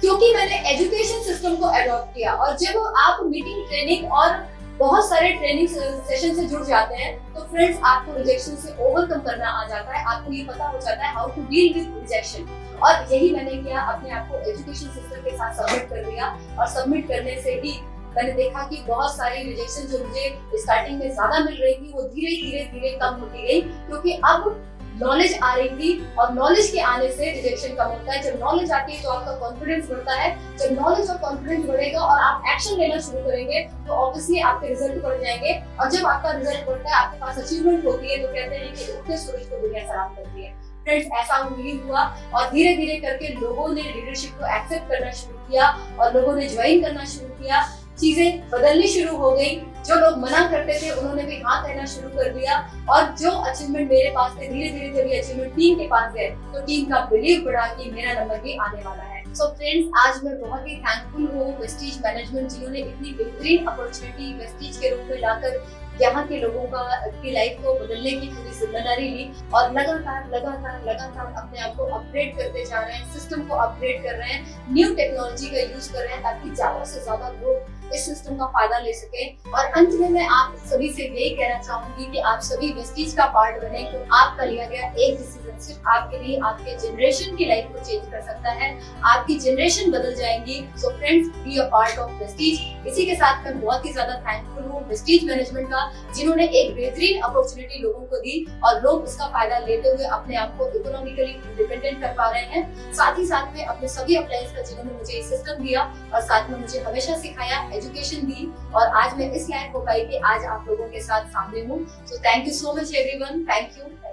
क्योंकि मैंने एजुकेशन सिस्टम को अडॉप्ट किया। और जब आप मीटिंग, ट्रेनिंग और बहुत सारे ट्रेनिंग सेशन से जुड़ जाते हैं तो फ्रेंड्स, आपको रिजेक्शन से ओवरकम करना आ जाता है। आपको ये पता हो जाता है how to deal with rejection. और यही मैंने किया, अपने आप को एजुकेशन सिस्टम के साथ सबमिट कर दिया। और सबमिट करने से ही मैंने देखा कि बहुत सारी रिजेक्शन जो मुझे स्टार्टिंग में ज्यादा मिल रही थी वो धीरे धीरे कम होती गई, क्योंकि अब नॉलेज आ रही थी। और नॉलेज के आने से रिजेक्शन कम होता है। जब नॉलेज आती है तो आपका कॉन्फिडेंस बढ़ता है। जब नॉलेज और कॉन्फिडेंस बढ़ेगा और आप एक्शन लेना शुरू करेंगे तो ऑब्वियसली आपके रिजल्ट बढ़ जाएंगे। और जब आपका रिजल्ट बढ़ता है, आपके पास अचीवमेंट होती है, तो कहते हैं कि उठते सूरज को दुनिया सलाम करती है। फ्रेंड्स, ऐसा ही हुआ और धीरे धीरे करके लोगों ने लीडरशिप को एक्सेप्ट करना शुरू किया और लोगों ने ज्वाइन करना शुरू किया। चीजें बदलनी शुरू हो गई। जो लोग मना करते थे उन्होंने भी हाँ कहना शुरू कर दिया। और जो अचीवमेंट मेरे पास थे, धीरे धीरे जब ये अचीवमेंट टीम के पास गए तो टीम का बिलीव बढ़ा कि मेरा नंबर भी आने वाला है। सो फ्रेंड्स, आज मैं बहुत ही थैंकफुल हूँ वेस्टीज मैनेजमेंट, जिन्होंने इतनी बेहतरीन अपॉर्चुनिटी वेस्टीज के रूप में लाकर यहाँ के लोगों की लाइफ को बदलने की पूरी जिम्मेदारी ली। और लगातार अपने आप को अपग्रेड करते जा रहे हैं, सिस्टम को अपग्रेड कर रहे हैं, न्यू टेक्नोलॉजी का यूज कर रहे हैं, ताकि ज्यादा से ज्यादा लोग इस सिस्टम का फायदा ले सके। और अंत में मैं आप सभी से यही कहना चाहूंगी कि आप सभी वेस्टीज का पार्ट बने। तो आपका लिया गया एक डिसीजन सिर्फ आपके लिए, आपके जनरेशन की लाइफ को चेंज कर सकता है। आपकी जनरेशन बदल जाएंगी। So friends, be a part of Vestige. इसी के साथ मैं बहुत ही ज्यादा थैंकफुल हूँ वेस्टीज मैनेजमेंट का, जिन्होंने एक बेहतरीन अपॉर्चुनिटी लोगों को दी और लोग इसका फायदा लेते हुए अपने आप को इकोनॉमिकली इंडिपेंडेंट कर पा रहे हैं। साथ ही साथ में अपने सभी अप्लायंस का, जिन्होंने मुझे ये सिस्टम दिया और साथ में मुझे हमेशा सिखाया, एजुकेशन दी, और आज मैं इस लायक हो पाई कि आज आप लोगों के साथ सामने हूँ। So thank you so much everyone. Thank you.